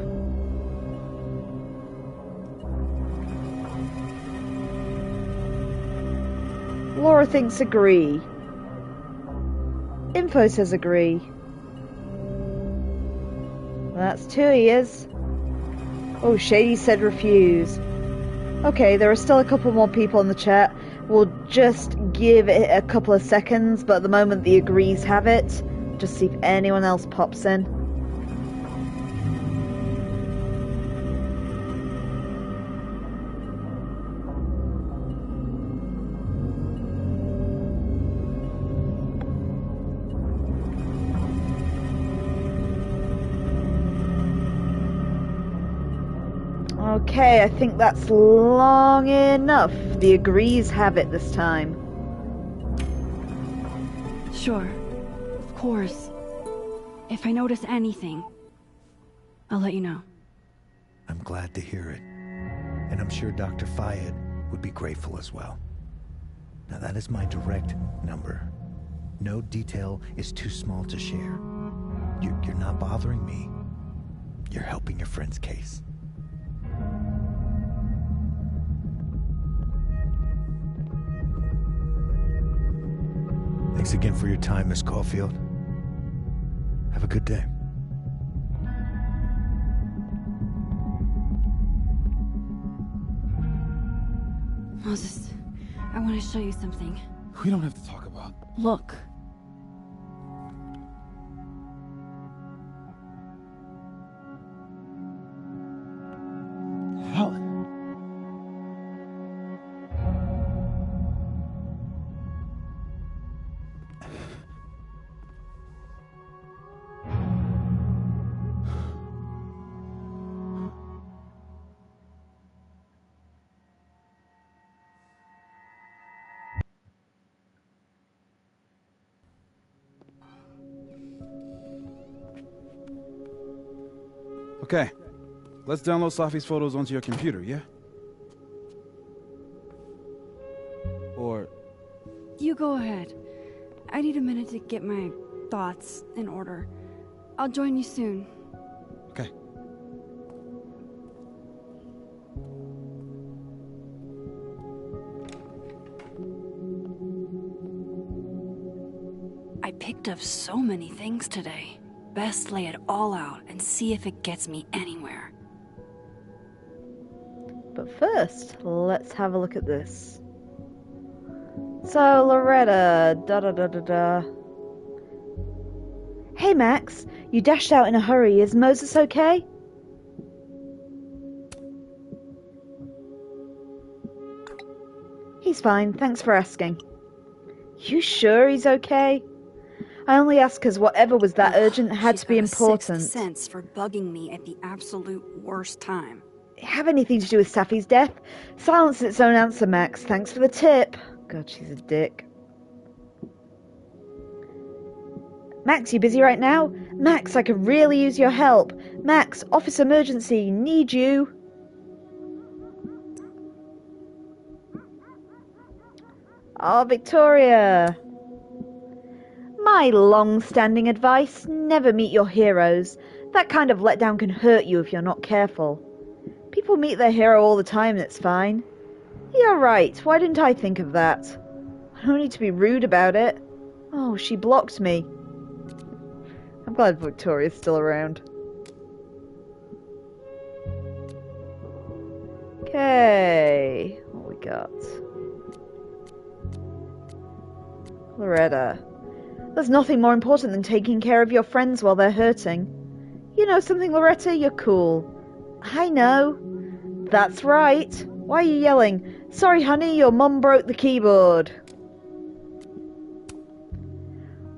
Speaker 1: Laura thinks agree. Info says agree. That's 2 ears. Oh, Shady said refuse. Okay, there are still a couple more people in the chat. We'll just give it a couple of seconds, but at the moment the agrees have it. Just see if anyone else pops in. Okay, I think that's long enough. The agrees have it this time.
Speaker 9: Sure. Of course. If I notice anything, I'll let you know.
Speaker 14: I'm glad to hear it. And I'm sure Dr. Fayed would be grateful as well. Now that is my direct number. No detail is too small to share. You're not bothering me. You're helping your friend's case. Thanks again for your time, Miss Caulfield. Have a good day.
Speaker 9: Moses, I want to show you something.
Speaker 13: We don't have to talk about.
Speaker 9: Look.
Speaker 13: Helen. Okay, let's download Safi's photos onto your computer, yeah? Or...
Speaker 9: You go ahead. I need a minute to get my thoughts in order. I'll join you soon.
Speaker 13: Okay.
Speaker 2: I picked up so many things today. Best lay it all out and see if it gets me anywhere.
Speaker 1: But first, let's have a look at this. So, Loretta, da-da-da-da-da. Hey, Max, you dashed out in a hurry. Is Moses okay? He's fine, thanks for asking. You sure he's okay? I only ask because whatever was that urgent had to be important.
Speaker 2: She's got a sixth sense for bugging me at the absolute worst time.
Speaker 1: Have anything to do with Safi's death? Silence its own answer, Max. Thanks for the tip. God, she's a dick. Max, you busy right now? Max, I could really use your help. Max, office emergency. Need you. Oh, Victoria. My long-standing advice, never meet your heroes. That kind of letdown can hurt you if you're not careful. People meet their hero all the time and it's fine. You're right, why didn't I think of that? I don't need to be rude about it. Oh, she blocked me. I'm glad Victoria's still around. Okay, what we got? Loretta. There's nothing more important than taking care of your friends while they're hurting. You know something, Loretta? You're cool. I know. That's right. Why are you yelling? Sorry, honey, your mum broke the keyboard.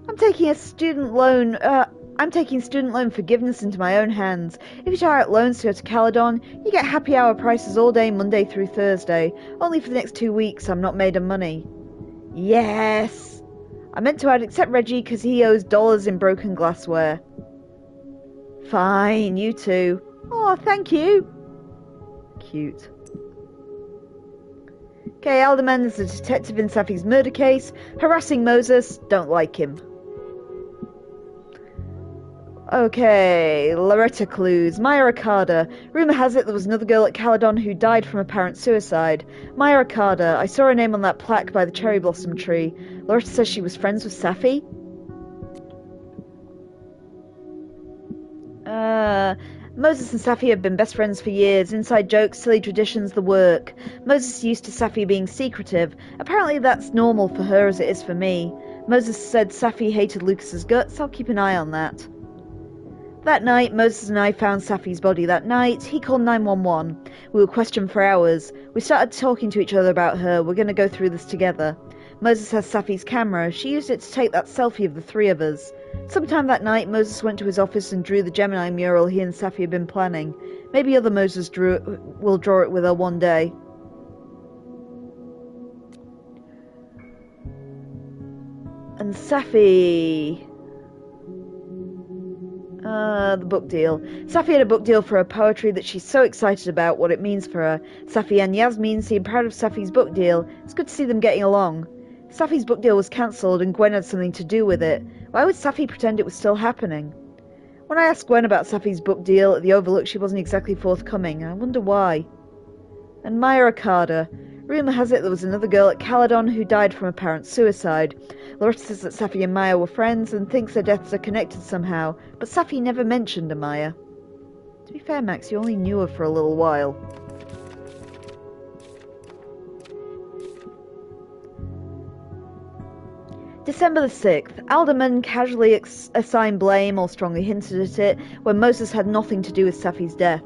Speaker 1: I'm taking student loan forgiveness into my own hands. If you tie out loans to go to Caledon, you get happy hour prices all day Monday through Thursday. Only for the next 2 weeks I'm not made of money. Yes! I meant to add except Reggie because he owes dollars in broken glassware. Fine, you too. Oh, thank you. Cute. Okay, Alderman is a detective in Safi's murder case. Harassing Moses. Don't like him. Okay, Loretta clues. Maya Ricarda. Rumour has it there was another girl at Caledon who died from apparent suicide. Maya Ricarda. I saw her name on that plaque by the cherry blossom tree. Loretta says she was friends with Safi. Moses and Safi have been best friends for years. Inside jokes, silly traditions, the work. Moses is used to Safi being secretive. Apparently that's normal for her as it is for me. Moses said Safi hated Lucas's guts. I'll keep an eye on that. That night, Moses and I found Safi's body that night. He called 911. We were questioned for hours. We started talking to each other about her. We're going to go through this together. Moses has Safi's camera. She used it to take that selfie of the three of us. Sometime that night, Moses went to his office and drew the Gemini mural he and Safi had been planning. Maybe other Moses will draw it with her one day. And Safi... the book deal. Safi had a book deal for her poetry that she's so excited about what it means for her. Safi and Yasmin seem proud of Safi's book deal. It's good to see them getting along. Safi's book deal was cancelled and Gwen had something to do with it. Why would Safi pretend it was still happening? When I asked Gwen about Safi's book deal at the Overlook, she wasn't exactly forthcoming. I wonder why. And Maya Okada. Rumour has it there was another girl at Caledon who died from apparent suicide. Loretta says that Safi and Maya were friends and thinks their deaths are connected somehow, but Safi never mentioned Amaya. To be fair, Max, you only knew her for a little while. December the 6th. Alderman casually assigned blame or strongly hinted at it when Moses had nothing to do with Safi's death.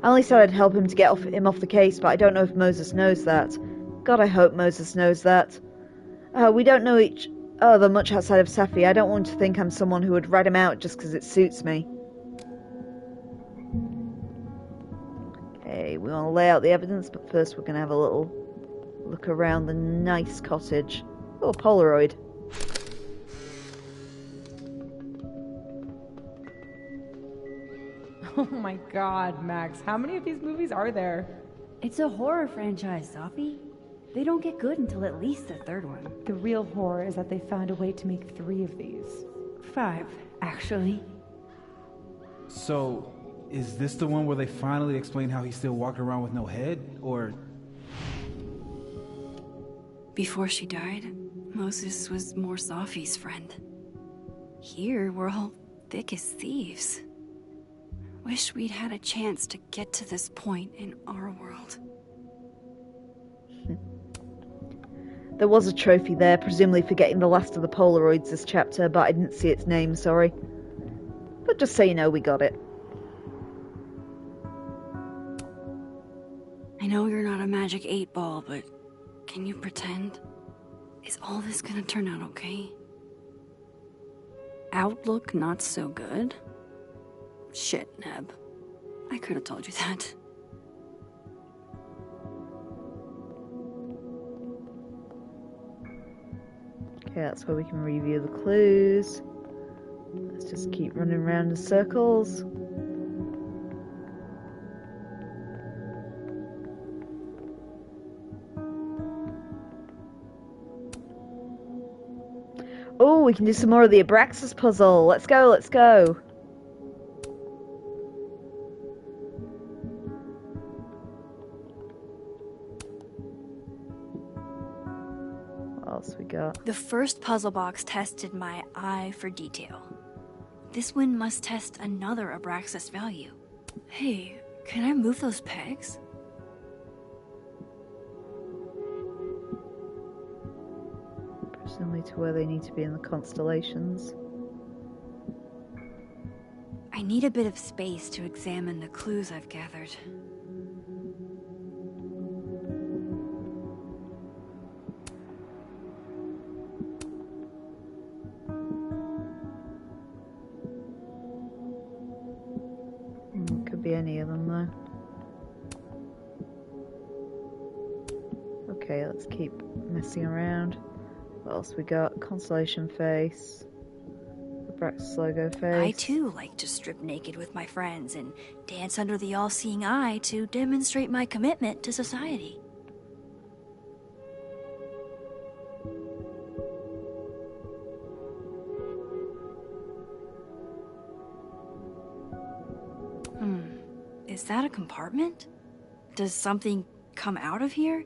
Speaker 1: I only said I'd help him to get him off the case, but I don't know if Moses knows that. God, I hope Moses knows that. We don't know each other much outside of Safi. I don't want to think I'm someone who would rat him out just because it suits me. Okay, we want to lay out the evidence, but first we're going to have a little look around the nice cottage. Oh, a Polaroid.
Speaker 16: Oh my god, Max, how many of these movies are there?
Speaker 9: It's a horror franchise, Safi. They don't get good until at least the third one.
Speaker 11: The real horror is that they found a way to make 3 of these.
Speaker 9: 5, actually.
Speaker 13: So, is this the one where they finally explain how he's still walking around with no head, or...
Speaker 2: Before she died, Moses was more Safi's friend. Here, we're all thick as thieves. Wish we'd had a chance to get to this point in our world.
Speaker 1: There was a trophy there, presumably for getting the last of the Polaroids this chapter, but I didn't see its name, sorry. But just so you know, we got it.
Speaker 2: I know you're not a magic 8-ball, but can you pretend? Is all this gonna turn out okay? Outlook not so good? Shit, Neb. I could have told you that.
Speaker 1: Okay, that's where we can review the clues. Let's just keep running around in circles. Oh, we can do some more of the Abraxas puzzle. Let's go, let's go. What else we got?
Speaker 2: The first puzzle box tested my eye for detail. This one must test another Abraxas value. Hey, can I move those pegs?
Speaker 1: Presumably to where they need to be in the constellations.
Speaker 2: I need a bit of space to examine the clues I've gathered.
Speaker 1: Could be any of them though. Okay, let's keep messing around. What else we got? Constellation face. The Brax logo face.
Speaker 2: I too like to strip naked with my friends and dance under the all-seeing eye to demonstrate my commitment to society. Is that a compartment? Does something come out of here?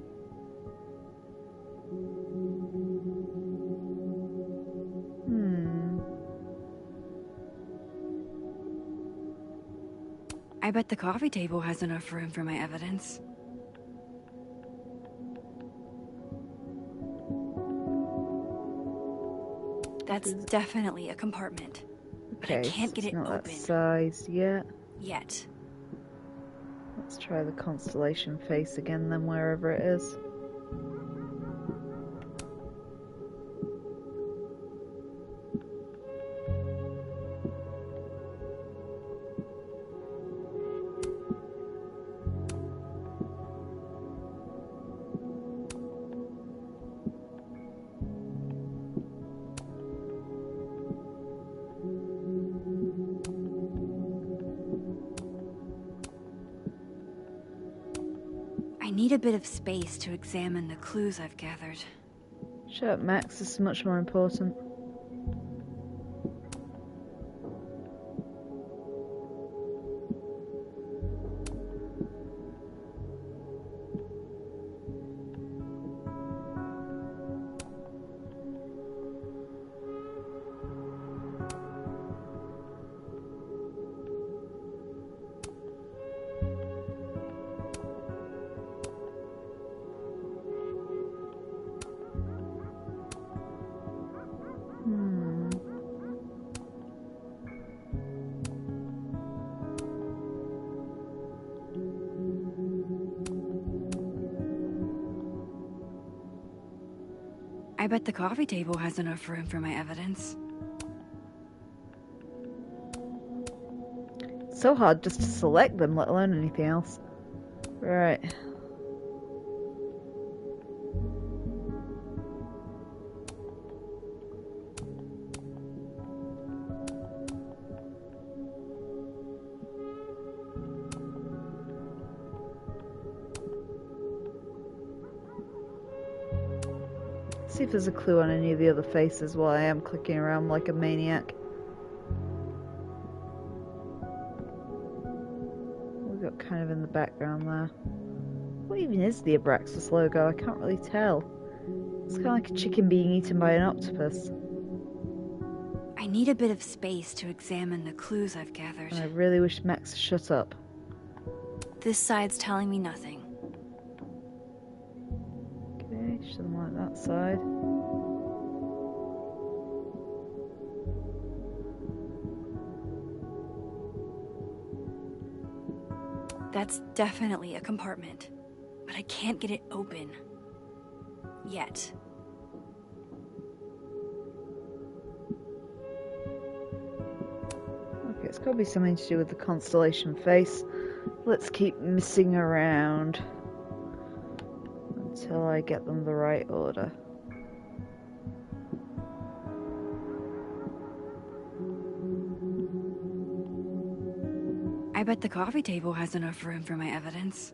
Speaker 9: I bet the coffee table has enough room for my evidence. That's definitely a compartment. But I can't get it
Speaker 1: not
Speaker 9: open.
Speaker 1: That size yet.
Speaker 9: Yet.
Speaker 1: Let's try the constellation face again then, wherever it is.
Speaker 9: I need a bit of space to examine the clues I've gathered.
Speaker 1: Shut up, Max. This is much more important.
Speaker 9: I bet the coffee table has enough room for my evidence.
Speaker 1: So hard just to select them, let alone anything else. Right. See if there's a clue on any of the other faces while I am clicking around like a maniac. We've got kind of in the background there. What even is the Abraxas logo? I can't really tell. It's kind of like a chicken being eaten by an octopus.
Speaker 9: I need a bit of space to examine the clues I've gathered.
Speaker 1: And I really wish Max would shut up.
Speaker 9: This side's telling me nothing.
Speaker 1: Okay, shouldn't like that side.
Speaker 9: That's definitely a compartment, but I can't get it open. Yet.
Speaker 1: Okay, it's got to be something to do with the constellation face. Let's keep messing around until I get them the right order.
Speaker 9: I bet the coffee table has enough room for my evidence.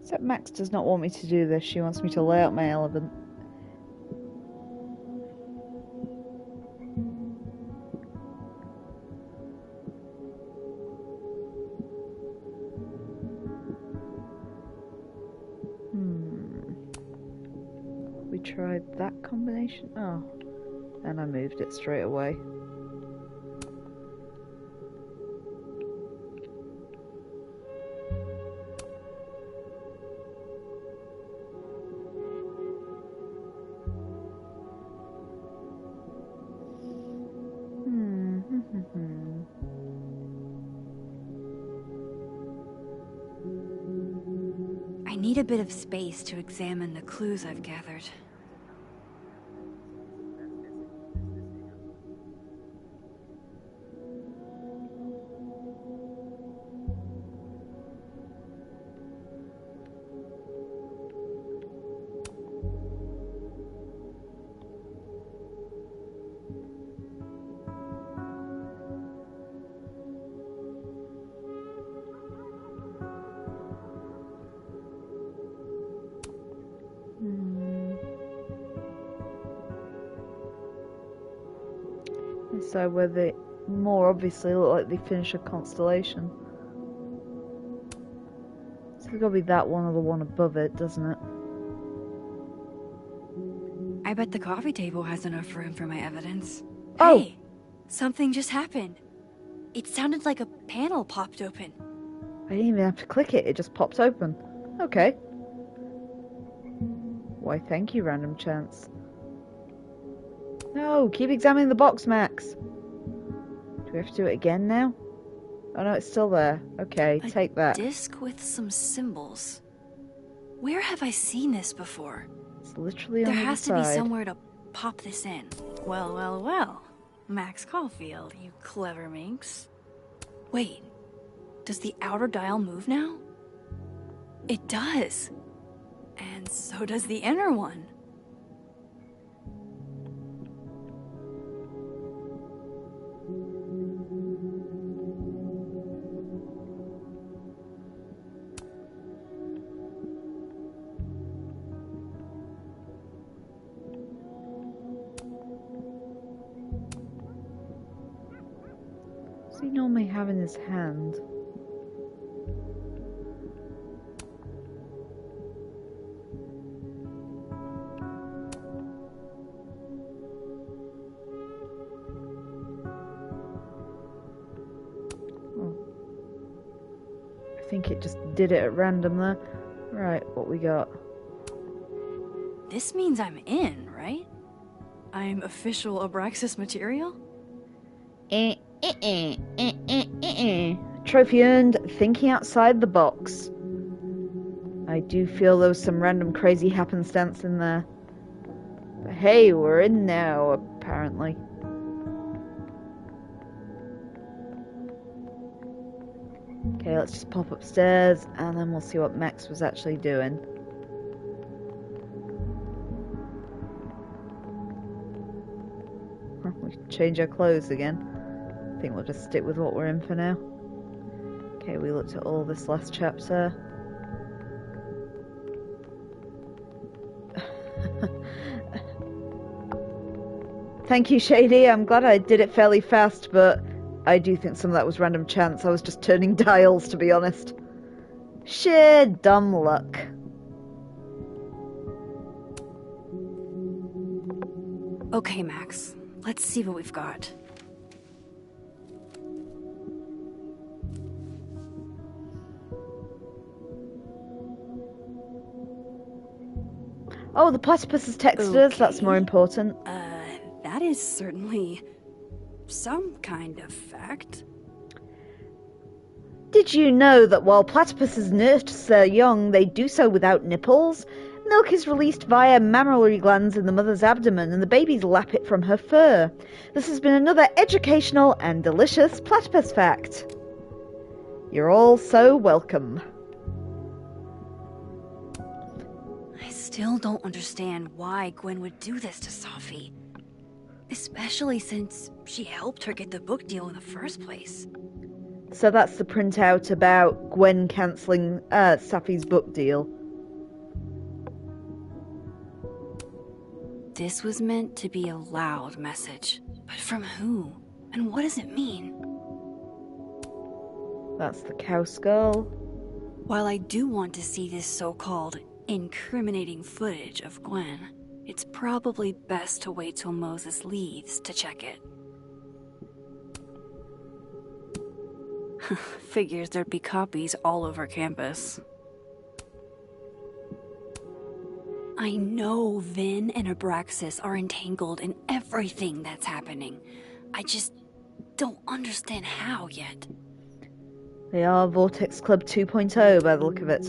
Speaker 1: Except Max does not want me to do this. She wants me to lay out my element. We tried that combination. Oh, and I moved it straight away.
Speaker 9: I need a bit of space to examine the clues I've gathered.
Speaker 1: So where they more obviously look like they finish a constellation. So it's got to be that one or the one above it, doesn't it?
Speaker 9: I bet the coffee table has enough room for my evidence.
Speaker 1: Oh!
Speaker 9: Hey, something just happened. It sounded like a panel popped open.
Speaker 1: I didn't even have to click it, it just popped open. Okay. Why, thank you, random chance. No, keep examining the box, Max. Do we have to do it again now? Oh no, it's still there. Okay, take that.
Speaker 2: Disc with some symbols. Where have I seen this before?
Speaker 1: It's literally
Speaker 2: there
Speaker 1: on the
Speaker 2: has
Speaker 1: side.
Speaker 2: To be somewhere to pop this in. Well, well, well. Max Caulfield, you clever minx. Wait, does the outer dial move now? It does. And so does the inner one.
Speaker 1: What does he normally have in his hand? I think it just did it at random there. Right, what we got?
Speaker 2: This means I'm in, right? I'm official Abraxas material?
Speaker 1: Trophy earned, thinking outside the box. I do feel there was some random crazy happenstance in there. But hey, we're in now, apparently. Okay, let's just pop upstairs and then we'll see what Max was actually doing. We should change our clothes again. I think we'll just stick with what we're in for now. Okay, we looked at all this last chapter. Thank you, Shady. I'm glad I did it fairly fast, but I do think some of that was random chance. I was just turning dials, to be honest. Sheer dumb luck.
Speaker 2: Okay, Max. Let's see what we've got.
Speaker 1: Oh, the platypus has texted us. That's more important.
Speaker 2: That is certainly some kind of fact.
Speaker 1: Did you know that while platypuses nurse their young, they do so without nipples? Milk is released via mammary glands in the mother's abdomen, and the babies lap it from her fur. This has been another educational and delicious platypus fact. You're all so welcome.
Speaker 2: I still don't understand why Gwen would do this to Safi. Especially since she helped her get the book deal in the first place.
Speaker 1: So that's the printout about Gwen cancelling Safi's book deal.
Speaker 2: This was meant to be a loud message. But from who? And what does it mean?
Speaker 1: That's the cow skull.
Speaker 2: While I do want to see this so-called incriminating footage of Gwen, it's probably best to wait till Moses leaves to check it. Figures there'd be copies all over campus. I know Vinh and Abraxas are entangled in everything that's happening. I just don't understand how yet.
Speaker 1: They are Vortex Club 2.0 by the look of it.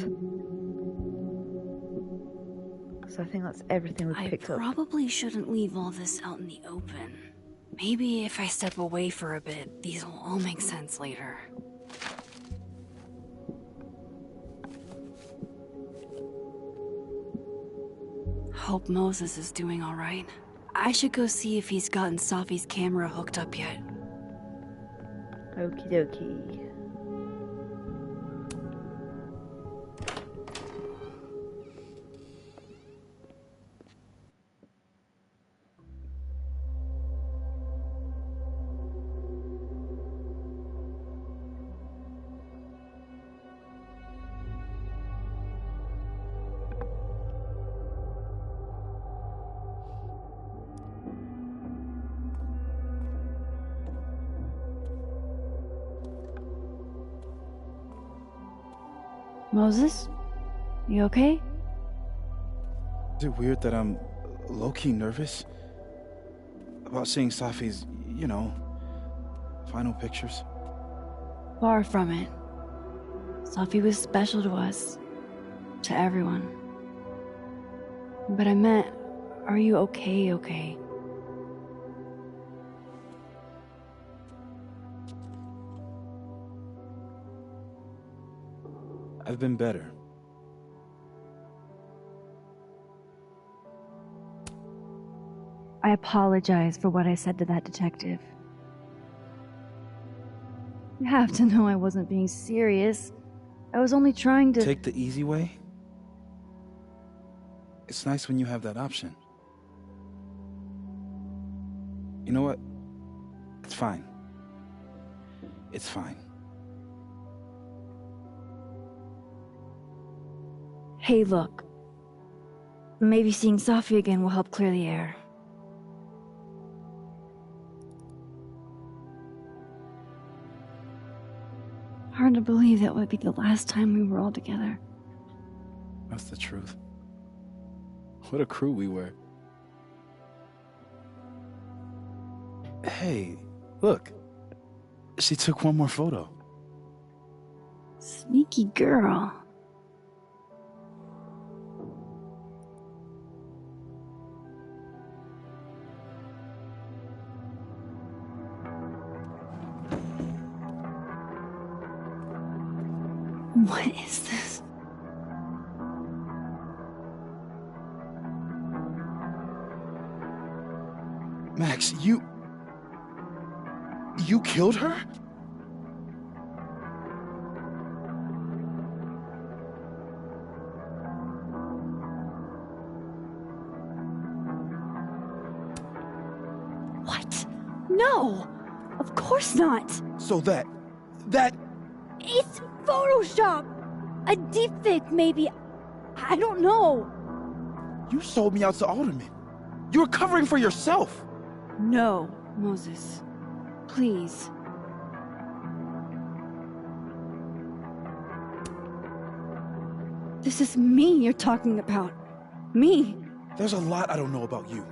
Speaker 1: So I think that's everything we've picked up.
Speaker 2: I probably shouldn't leave all this out in the open. Maybe if I step away for a bit, these will all make sense later. Hope Moses is doing all right. I should go see if he's gotten Safi's camera hooked up yet.
Speaker 1: Okie dokie.
Speaker 4: Moses? You okay?
Speaker 13: Is it weird that I'm low-key nervous about seeing Safi's, final pictures?
Speaker 4: Far from it. Safi was special to us. To everyone. But I meant, are you okay?
Speaker 13: I've been better.
Speaker 4: I apologize for what I said to that detective. You have to know I wasn't being serious. I was only trying to...
Speaker 13: Take the easy way? It's nice when you have that option. You know what? It's fine. It's fine.
Speaker 4: Hey, look. Maybe seeing Safi again will help clear the air. Hard to believe that would be the last time we were all together.
Speaker 13: That's the truth. What a crew we were. Hey, look. She took one more photo.
Speaker 4: Sneaky girl. What is this?
Speaker 13: Max, you killed her?
Speaker 4: What? No! Of course not!
Speaker 13: So that...
Speaker 4: It's Photoshop! A deepfake, maybe. I don't know.
Speaker 13: You sold me out to Alderman. You were covering for yourself.
Speaker 4: No, Moses. Please. This is me you're talking about. Me.
Speaker 13: There's a lot I don't know about you.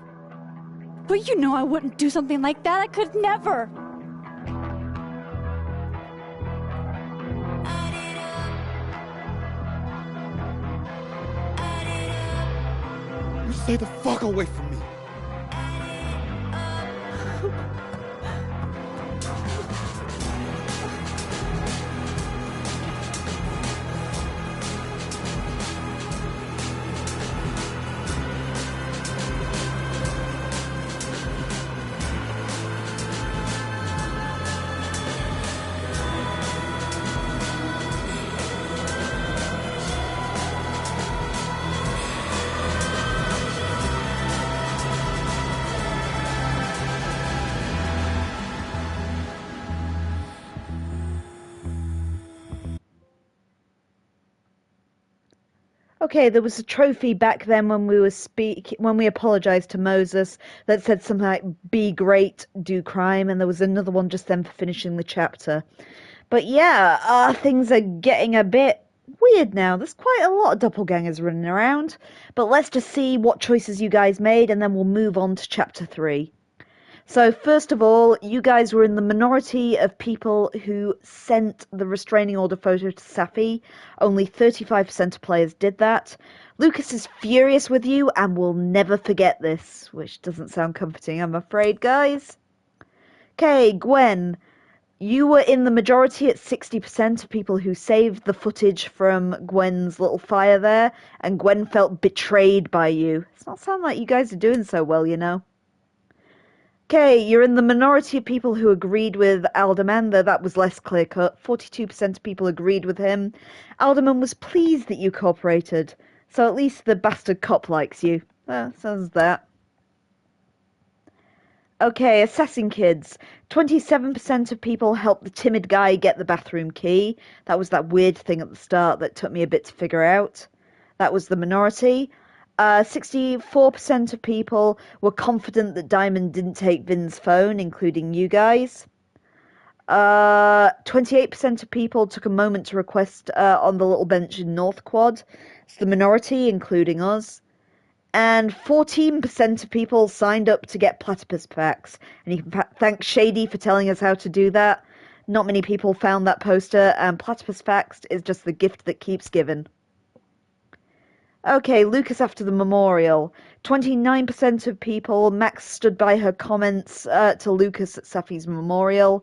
Speaker 4: But you know I wouldn't do something like that. I could never.
Speaker 13: You stay the fuck away from me.
Speaker 1: Okay, there was a trophy back then when we apologized to Moses that said something like "Be great, do crime," and there was another one just then for finishing the chapter. But yeah, things are getting a bit weird now. There's quite a lot of doppelgangers running around. But let's just see what choices you guys made, and then we'll move on to chapter 3. So first of all, you guys were in the minority of people who sent the restraining order photo to Safi. Only 35% of players did that. Lucas is furious with you and will never forget this, which doesn't sound comforting, I'm afraid, guys. Okay, Gwen, you were in the majority at 60% of people who saved the footage from Gwen's little fire there, and Gwen felt betrayed by you. It's not sound like you guys are doing so well, you know. Okay, you're in the minority of people who agreed with Alderman, though that was less clear-cut. 42% of people agreed with him. Alderman was pleased that you cooperated, so at least the bastard cop likes you. Sounds that. Okay, assessing kids. 27% of people helped the timid guy get the bathroom key. That was that weird thing at the start that took me a bit to figure out. That was the minority. 64% of people were confident that Diamond didn't take Vin's phone, including you guys. 28% of people took a moment to request on the little bench in North Quad. It's the minority, including us. And 14% of people signed up to get platypus packs. And you can thank Shady for telling us how to do that. Not many people found that poster, and platypus packs is just the gift that keeps giving. Okay, Lucas after the memorial. 29% of people, Max stood by her comments to Lucas at Safi's memorial,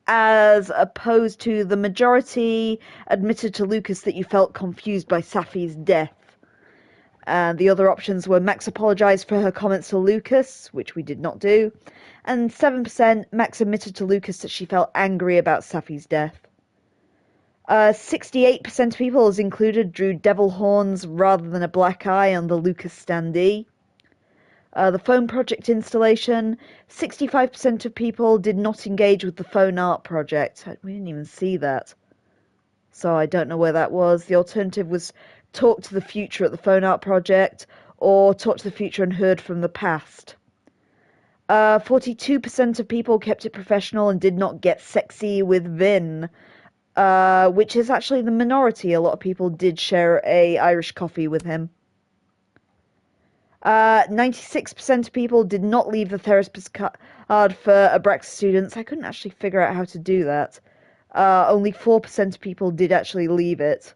Speaker 1: as opposed to the majority admitted to Lucas that you felt confused by Safi's death. And the other options were Max apologized for her comments to Lucas, which we did not do, and 7% Max admitted to Lucas that she felt angry about Safi's death. 68% of people, as included, drew devil horns rather than a black eye on the Lucas standee. The phone project installation, 65% of people did not engage with the phone art project. We didn't even see that. So I don't know where that was. The alternative was talk to the future at the phone art project, or talk to the future and heard from the past. 42% of people kept it professional and did not get sexy with Vinh, which is actually the minority. A lot of people did share a Irish coffee with him. 96% of people did not leave the therapist card for Abraxas students. I couldn't actually figure out how to do that. Only 4% of people did actually leave it.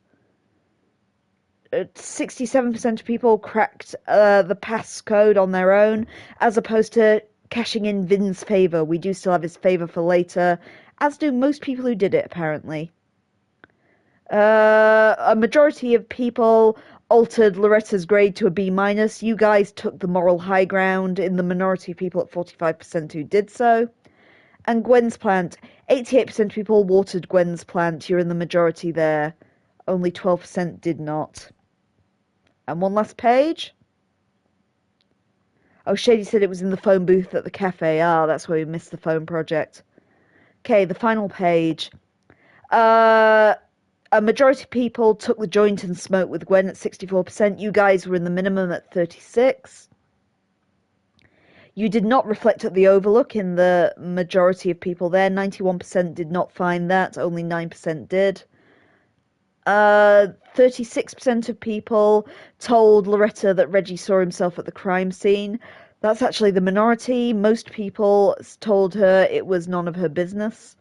Speaker 1: 67% of people cracked the passcode on their own, as opposed to cashing in Vinh's favour. We do still have his favour for later, as do most people who did it, apparently. A majority of people altered Loretta's grade to a B-. You guys took the moral high ground in the minority of people at 45% who did so. And Gwen's plant, 88% of people watered Gwen's plant. You're in the majority there. Only 12% did not. And one last page. Oh, Shady said it was in the phone booth at the cafe. Ah, that's where we missed the phone project. Okay, the final page. A majority of people took the joint and smoked with Gwen at 64%. You guys were in the minimum at 36%. You did not reflect at the Overlook in the majority of people there. 91% did not find that. Only 9% did. 36% of people told Loretta that Reggie saw himself at the crime scene. That's actually the minority. Most people told her it was none of her business.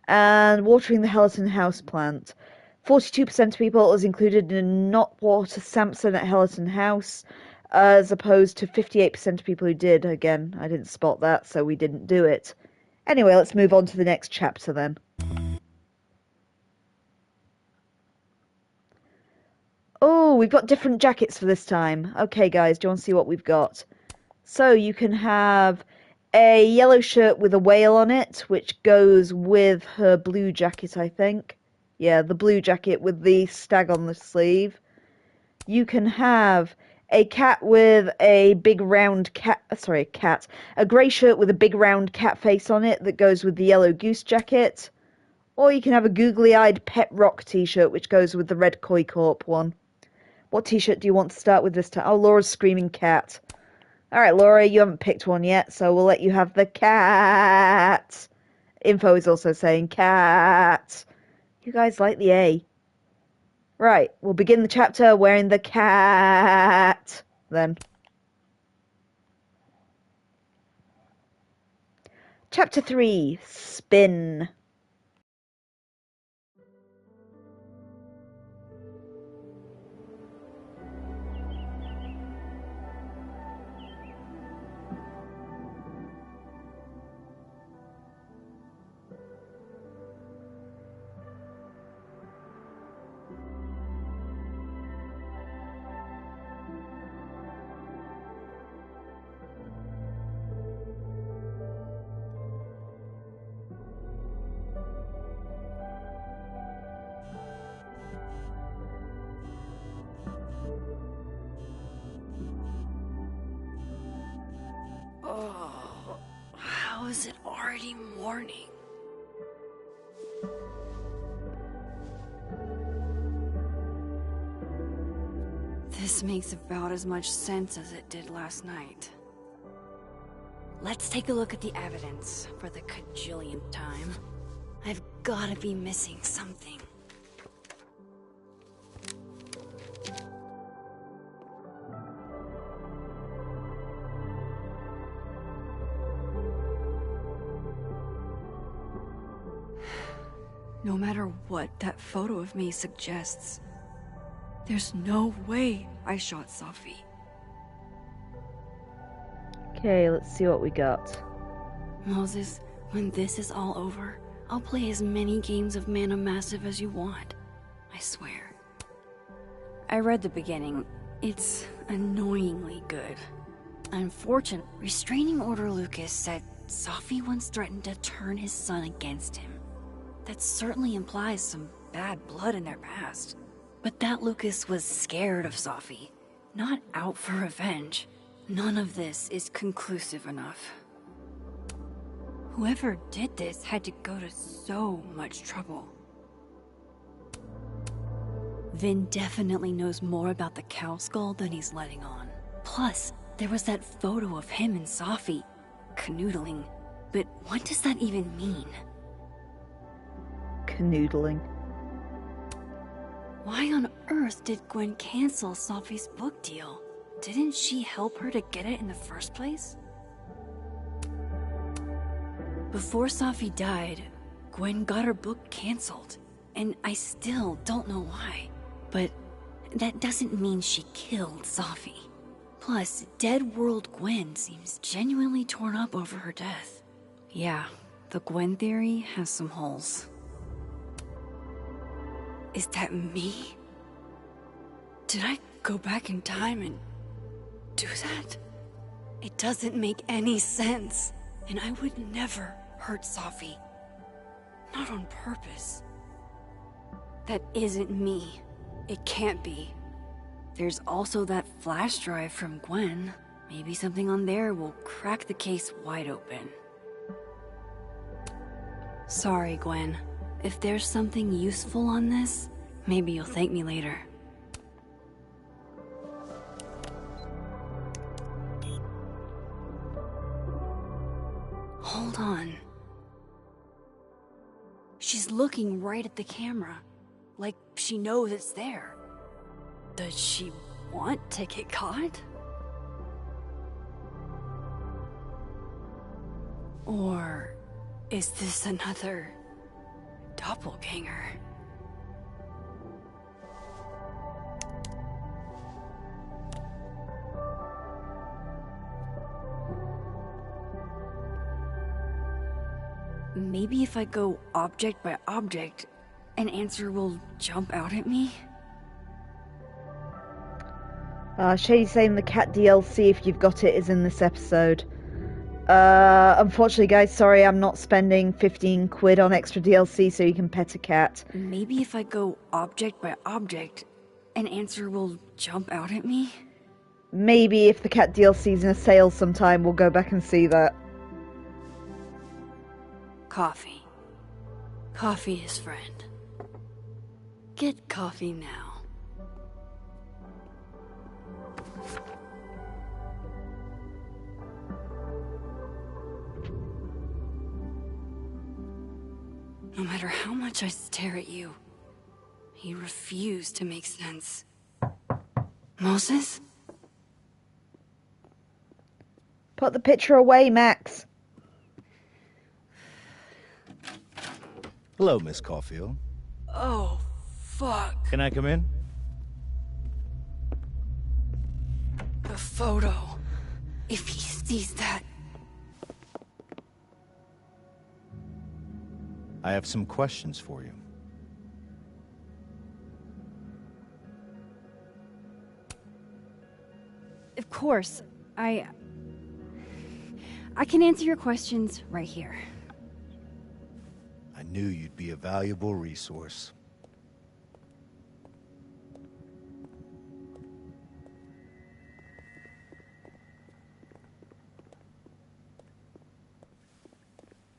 Speaker 1: And watering the Hellerton house plant. 42% of people was included in not water Samson at Hellerton House, as opposed to 58% of people who did. Again, I didn't spot that, so we didn't do it. Anyway, let's move on to the next chapter then. Oh, we've got different jackets for this time. Okay, guys, do you want to see what we've got? So you can have a yellow shirt with a whale on it, which goes with her blue jacket, I think. Yeah, the blue jacket with the stag on the sleeve. You can have a cat with a big round cat... Sorry, a cat. A grey shirt with a big round cat face on it that goes with the yellow goose jacket. Or you can have a googly-eyed pet rock t-shirt, which goes with the red Koi Corp one. What t-shirt do you want to start with this time? Oh, Laura's screaming cat. Alright, Laura, you haven't picked one yet, so we'll let you have the cat. Info is also saying cat. You guys like the A. Right, we'll begin the chapter wearing the cat. Then. Chapter 3, Spin.
Speaker 2: How is it already morning?
Speaker 4: This makes about as much sense as it did last night.
Speaker 2: let's take a look at the evidence for the cajillionth time. I've gotta be missing something.
Speaker 4: No matter what that photo of me suggests, there's no way I shot Safi.
Speaker 1: Okay, let's see what we got.
Speaker 2: Moses, when this is all over, I'll play as many games of Mana Massive as you want. I swear. I read the beginning. It's annoyingly good. Unfortunate, Restraining Order Lucas said Safi once threatened to turn his son against him. That certainly implies some bad blood in their past. But that Lucas was scared of Safi, not out for revenge. None of this is conclusive enough. Whoever did this had to go to so much trouble. Vinh definitely knows more about the cow skull than he's letting on. Plus, there was that photo of him and Safi canoodling. But what does that even mean?
Speaker 1: Canoodling.
Speaker 2: Why on earth did Gwen cancel Safi's book deal? Didn't she help her to get it in the first place? Before Safi died, Gwen got her book canceled, and I still don't know why. But that doesn't mean she killed Safi. Plus, Dead World Gwen seems genuinely torn up over her death. Yeah, the Gwen theory has some holes. Is that me? Did I go back in time and do that? It doesn't make any sense, and I would never hurt Safi. Not on purpose. That isn't me. It can't be. There's also that flash drive from Gwen. Maybe something on there will crack the case wide open. Sorry, Gwen. If there's something useful on this, maybe you'll thank me later. Hold on. She's looking right at the camera, like she knows it's there. Does she want to get caught? Or is this another doppelganger? Maybe if I go object by object, an answer will jump out at me?
Speaker 1: Shady's saying the cat DLC, if you've got it, is in this episode. Unfortunately, guys, sorry, I'm not spending 15 quid on extra DLC so you can pet a cat.
Speaker 2: Maybe if I go object by object, an answer will jump out at me?
Speaker 1: Maybe if the cat DLC's in a sale sometime, we'll go back and see that.
Speaker 2: Coffee. Coffee is friend. Get coffee now. No matter how much I stare at you, you refuse to make sense. Moses?
Speaker 1: Put the picture away, Max.
Speaker 17: Hello, Miss Caulfield.
Speaker 2: Oh, fuck.
Speaker 17: Can I come in?
Speaker 2: The photo. If he sees that...
Speaker 17: I have some questions for you.
Speaker 4: Of course. I can answer your questions right here.
Speaker 14: I knew you'd be a valuable resource.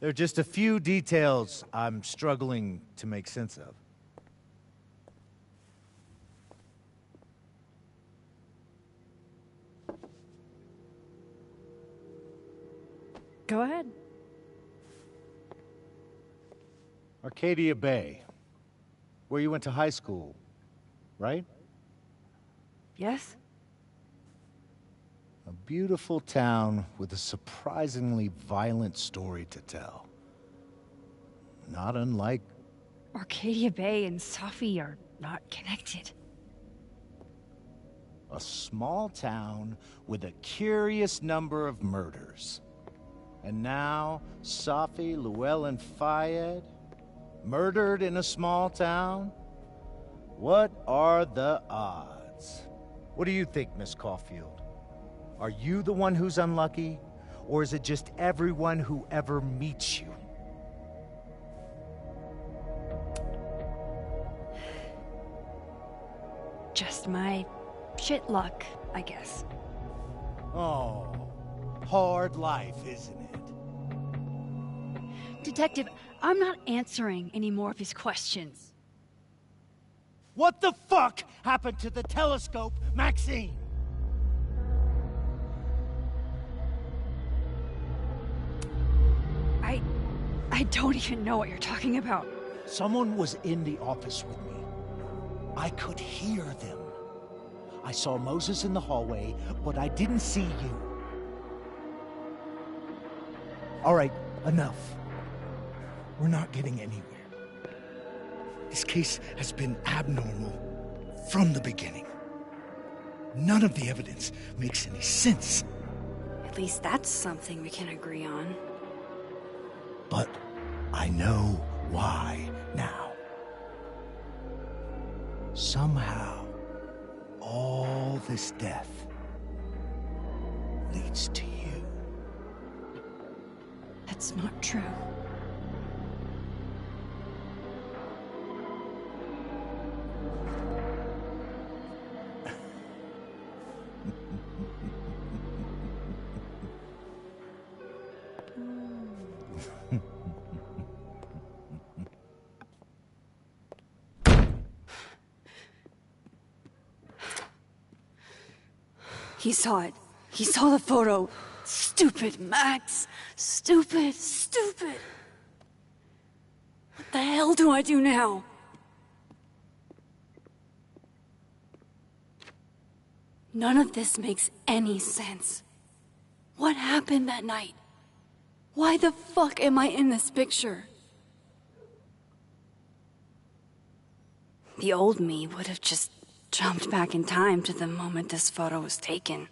Speaker 17: There are just a few details I'm struggling to make sense of.
Speaker 3: Go ahead.
Speaker 17: Arcadia Bay. Where you went to high school, right?
Speaker 3: Yes?
Speaker 17: A beautiful town with a surprisingly violent story to tell. Not unlike...
Speaker 9: Arcadia Bay and Safi are not connected.
Speaker 17: A small town with a curious number of murders. And now, Safi, Llewellyn Fayed, murdered in a small town? What are the odds? What do you think, Miss Caulfield? Are you the one who's unlucky? Or is it just everyone who ever meets you?
Speaker 9: Just my shit luck, I guess.
Speaker 17: Oh, hard life, isn't it?
Speaker 9: Detective, I'm not answering any more of his questions.
Speaker 17: What the fuck happened to the telescope, Maxine?
Speaker 9: I don't even know what you're talking about.
Speaker 17: Someone was in the office with me. I could hear them. I saw Moses in the hallway, but I didn't see you. All right, enough. We're not getting anywhere. This case has been abnormal from the beginning. None of the evidence makes any sense.
Speaker 9: At least that's something we can agree on.
Speaker 17: But I know why now. Somehow, all this death leads to you.
Speaker 9: That's not true. He saw it. He saw the photo. Stupid Max. Stupid, stupid. What the hell do I do now? None of this makes any sense. What happened that night? Why the fuck am I in this picture? The old me would have just jumped back in time to the moment this photo was taken.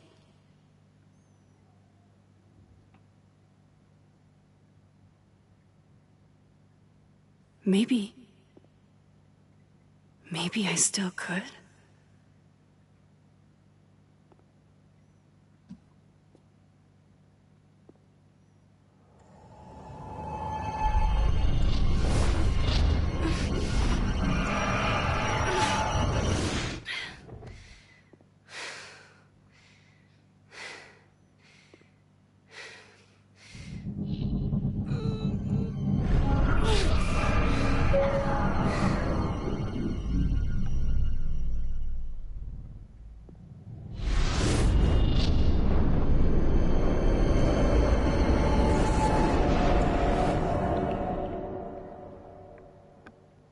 Speaker 9: Maybe I still could.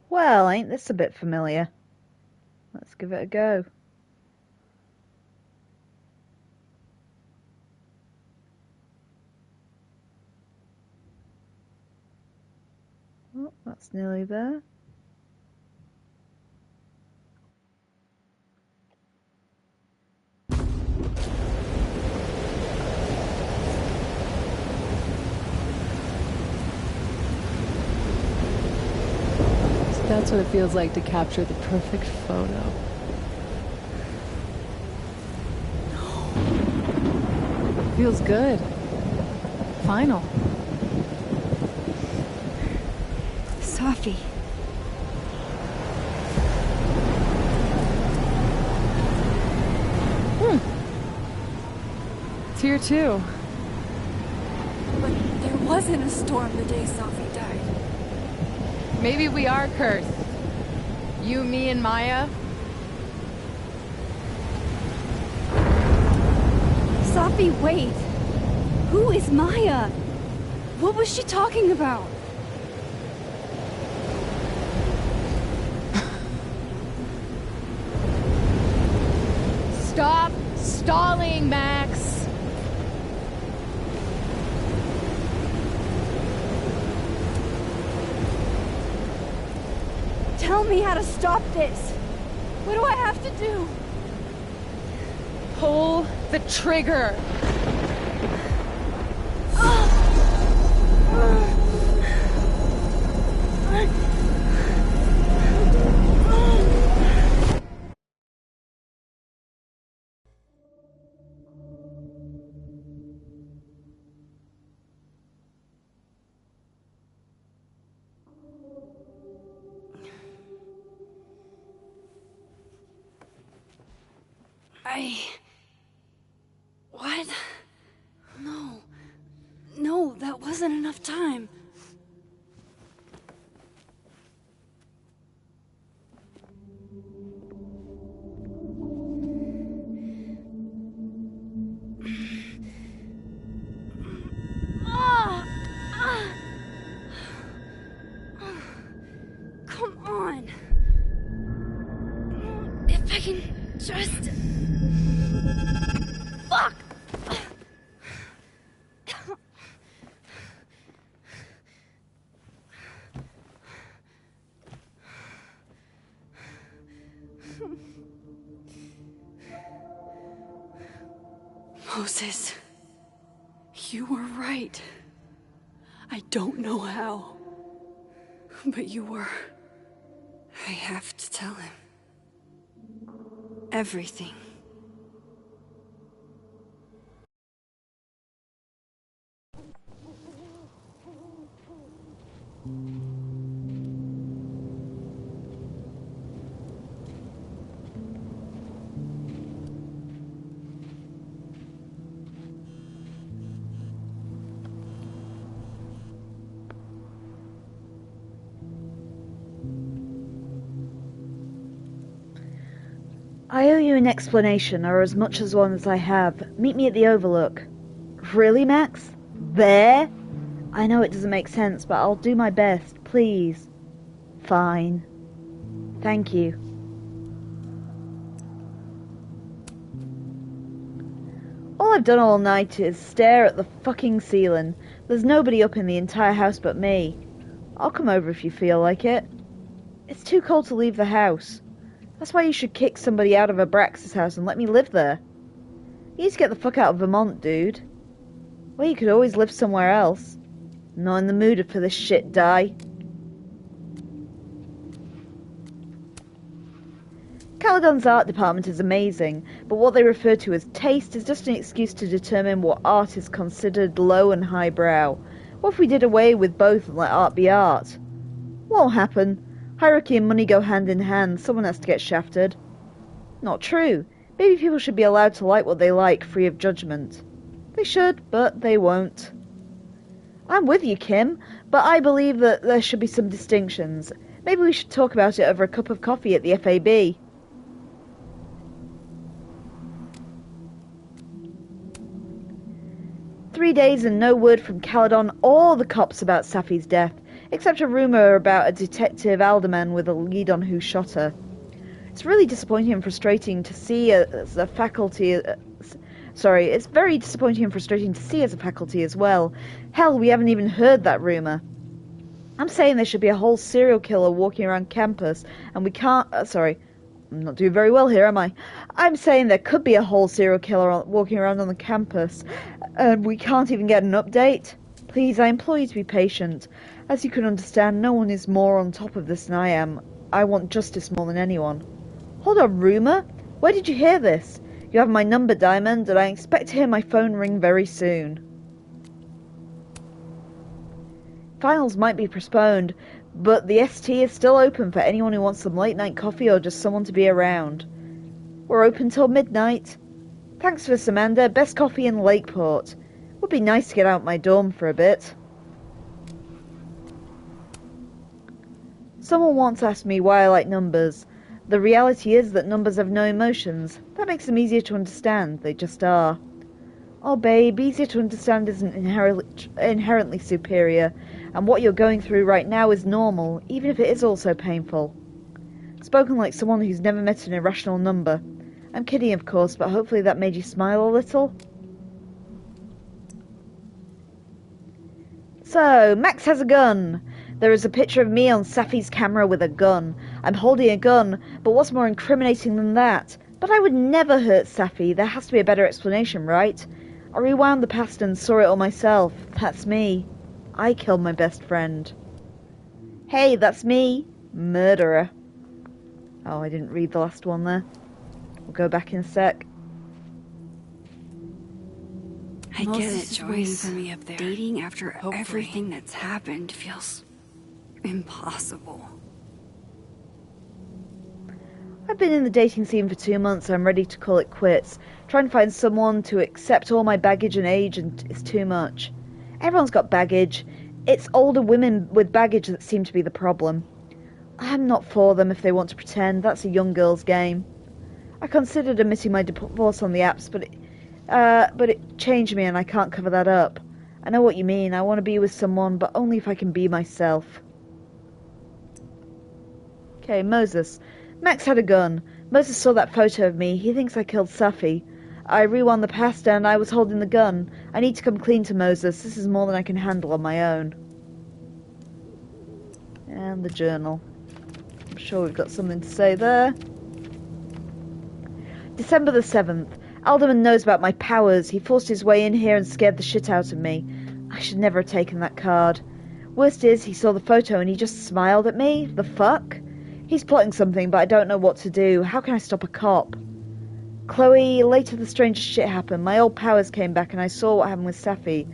Speaker 1: Well, ain't this a bit familiar? Let's give it a go. Oh, that's nearly there.
Speaker 16: That's what it feels like to capture the perfect photo. Feels good. Final.
Speaker 9: Safi.
Speaker 16: It's here too.
Speaker 9: But there wasn't a storm the day Safi died.
Speaker 16: Maybe we are cursed. You, me, and Maya.
Speaker 9: Safi, wait! Who is Maya? What was she talking about?
Speaker 16: Stop stalling, Max!
Speaker 9: Tell me how to stop this. What do I have to do?
Speaker 16: Pull the trigger.
Speaker 9: What? No. No, that wasn't enough time. Come on. If I can just... Fuck! Moses, you were right. I don't know how, but you were. I have to tell him. Everything.
Speaker 1: I owe you an explanation, or as much as one as I have. Meet me at the Overlook. Really, Max? There? I know it doesn't make sense, but I'll do my best, please. Fine. Thank you. All I've done all night is stare at the fucking ceiling. There's nobody up in the entire house but me. I'll come over if you feel like it. It's too cold to leave the house. That's why you should kick somebody out of Abrax's house and let me live there. You need to get the fuck out of Vermont, dude. Well, you could always live somewhere else. I'm not in the mood for this shit, die. Caledon's art department is amazing, but what they refer to as taste is just an excuse to determine what art is considered low and highbrow. What if we did away with both and let art be art? Won't happen. Hierarchy and money go hand in hand. Someone has to get shafted. Not true. Maybe people should be allowed to like what they like, free of judgment. They should, but they won't. I'm with you, Kim, but I believe that there should be some distinctions. Maybe we should talk about it over a cup of coffee at the FAB. "3 days and no word from Caledon or the cops about Safi's death. Except a rumour about a Detective Alderman with a lead on who shot her. It's really disappointing and frustrating to see as a faculty... it's very disappointing and frustrating to see as a faculty as well. Hell, we haven't even heard that rumour. I'm saying there should be a whole serial killer walking around campus, and we can't... I'm not doing very well here, am I? I'm saying there could be a whole serial killer walking around on the campus, and we can't even get an update. Please, I implore you to be patient. As you can understand, no one is more on top of this than I am. I want justice more than anyone." Hold on, rumour? Where did you hear this? You have my number, Diamond, and I expect to hear my phone ring very soon. Finals might be postponed, but the ST is still open for anyone who wants some late night coffee or just someone to be around. We're open till midnight. Thanks for this, Amanda. Best coffee in Lakeport. Would be nice to get out my dorm for a bit. Someone once asked me why I like numbers. The reality is that numbers have no emotions. That makes them easier to understand. They just are. Oh, babe, easier to understand isn't inherently superior, and what you're going through right now is normal, even if it is also painful. Spoken like someone who's never met an irrational number. I'm kidding, of course, but hopefully that made you smile a little. So, Max has a gun. There is a picture of me on Safi's camera with a gun. I'm holding a gun, but what's more incriminating than that? But I would never hurt Safi. There has to be a better explanation, right? I rewound the past and saw it all myself. That's me. I killed my best friend. Hey, that's me. Murderer. Oh, I didn't read the last one there. We'll go back in a sec.
Speaker 4: I get it,
Speaker 2: Moses is waiting
Speaker 4: Joyce.
Speaker 2: for me up there.
Speaker 4: Dating after
Speaker 2: Hopefully.
Speaker 4: everything that's happened feels impossible.
Speaker 1: I've been in the dating scene for 2 months. I'm ready to call it quits. Trying to find someone to accept all my baggage and age is too much. Everyone's got baggage. It's older women with baggage that seem to be the problem. I'm not for them if they want to pretend. That's a young girl's game. I considered admitting my divorce on the apps, but it changed me and I can't cover that up. I know what you mean. I want to be with someone, but only if I can be myself. Okay, Moses. Max had a gun. Moses saw that photo of me. He thinks I killed Safi. I rewound the past and I was holding the gun. I need to come clean to Moses. This is more than I can handle on my own. And the journal. I'm sure we've got something to say there. December the 7th. Alderman knows about my powers. He forced his way in here and scared the shit out of me. I should never have taken that card. Worst is, he saw the photo and he just smiled at me. The fuck? He's plotting something, but I don't know what to do. How can I stop a cop? Chloe, later the strangest shit happened. My old powers came back and I saw what happened with Safi.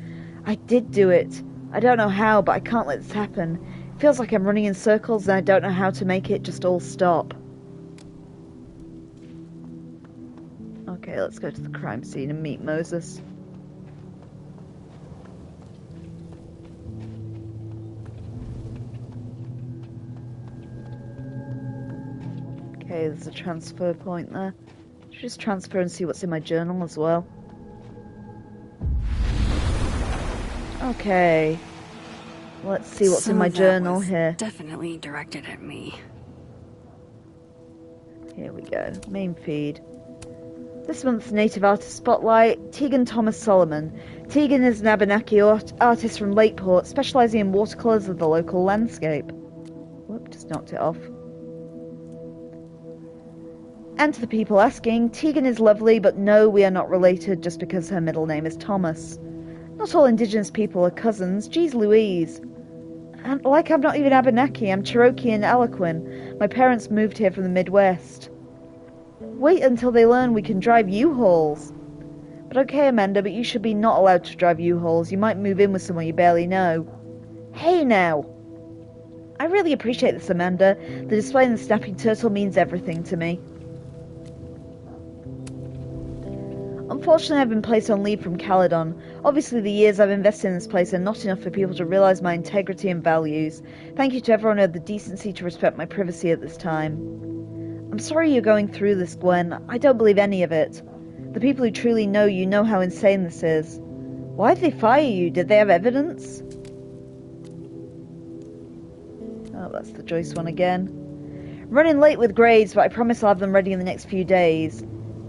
Speaker 1: I did do it. I don't know how, but I can't let this happen. It feels like I'm running in circles and I don't know how to make it just all stop. Okay, let's go to the crime scene and meet Moses. Okay, there's a transfer point there. Should just transfer and see what's in my journal as well. Okay. Let's see what's in my journal here.
Speaker 4: Definitely directed at me.
Speaker 1: Here we go. Main feed. This month's Native Artist Spotlight, Tegan Thomas Solomon. Tegan is an Abenaki artist from Lakeport, specialising in watercolours of the local landscape. Whoop, just knocked it off. And to the people asking, Tegan is lovely, but no, we are not related just because her middle name is Thomas. Not all Indigenous people are cousins. Geez Louise. And like I'm not even Abenaki, I'm Cherokee and Algonquin. My parents moved here from the Midwest. Wait until they learn we can drive U-Hauls. But okay, Amanda, but you should be not allowed to drive U-Hauls. You might move in with someone you barely know. Hey now! I really appreciate this, Amanda. The display in the snapping turtle means everything to me. Unfortunately, I've been placed on leave from Caledon. Obviously, the years I've invested in this place are not enough for people to realise my integrity and values. Thank you to everyone who had the decency to respect my privacy at this time. I'm sorry you're going through this, Gwen. I don't believe any of it. The people who truly know you know how insane this is. Why did they fire you? Did they have evidence? Oh, that's the Joyce one again. Running late with grades, but I promise I'll have them ready in the next few days.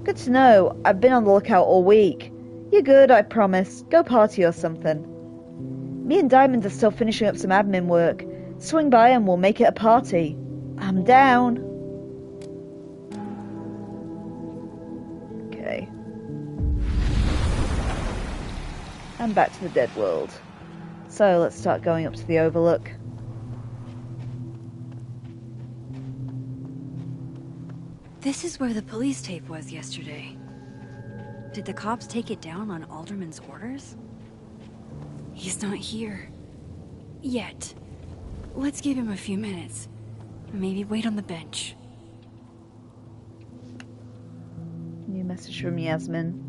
Speaker 1: Good to know. I've been on the lookout all week. You're good, I promise. Go party or something. Me and Diamond are still finishing up some admin work. Swing by and we'll make it a party. I'm down. Okay. And back to the dead world. So let's start going up to the Overlook.
Speaker 2: This is where the police tape was yesterday. Did the cops take it down on Alderman's orders? He's not here. Yet. Let's give him a few minutes. Maybe wait on the bench.
Speaker 1: New message from Yasmin.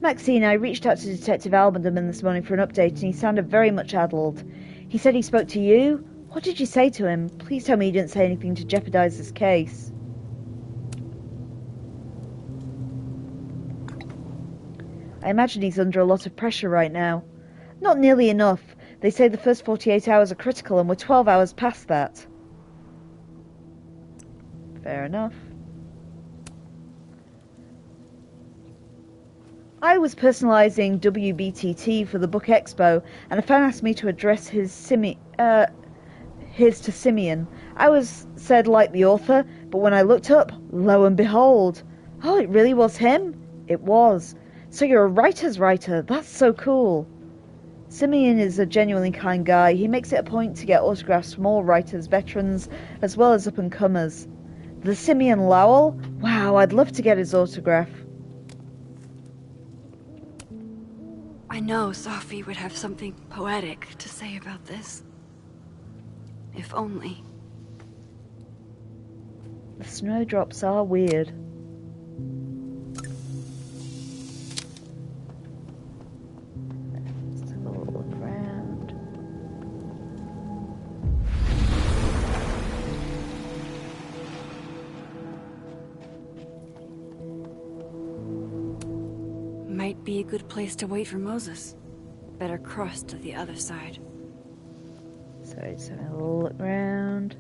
Speaker 1: Maxine, I reached out to Detective Alderman this morning for an update and he sounded very much addled. He said he spoke to you? What did you say to him? Please tell me you didn't say anything to jeopardize this case. I imagine he's under a lot of pressure right now. Not nearly enough. They say the first 48 hours are critical and we're 12 hours past that. Fair enough. I was personalizing WBTT for the book expo, and a fan asked me to address his to Simeon. I said like the author, but when I looked up, lo and behold. Oh, it really was him? It was. So you're a writer's writer. That's so cool. Simeon is a genuinely kind guy. He makes it a point to get autographs from all writers, veterans, as well as up-and-comers. The Simeon Lowell? Wow, I'd love to get his autograph.
Speaker 4: I know Safi would have something poetic to say about this. If only.
Speaker 1: The snowdrops are weird. Let's have a look around.
Speaker 4: Might be a good place to wait for Moses. Better cross to the other side.
Speaker 1: Sorry, just having a look around.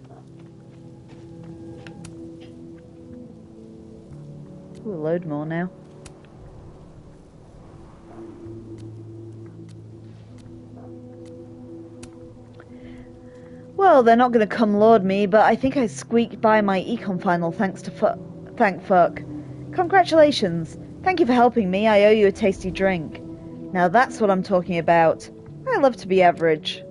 Speaker 1: Ooh, a load more now. Well, they're not going to come lord me, but I think I squeaked by my econ final thanks to thank fuck. Congratulations. Thank you for helping me. I owe you a tasty drink. Now that's what I'm talking about. I love to be average.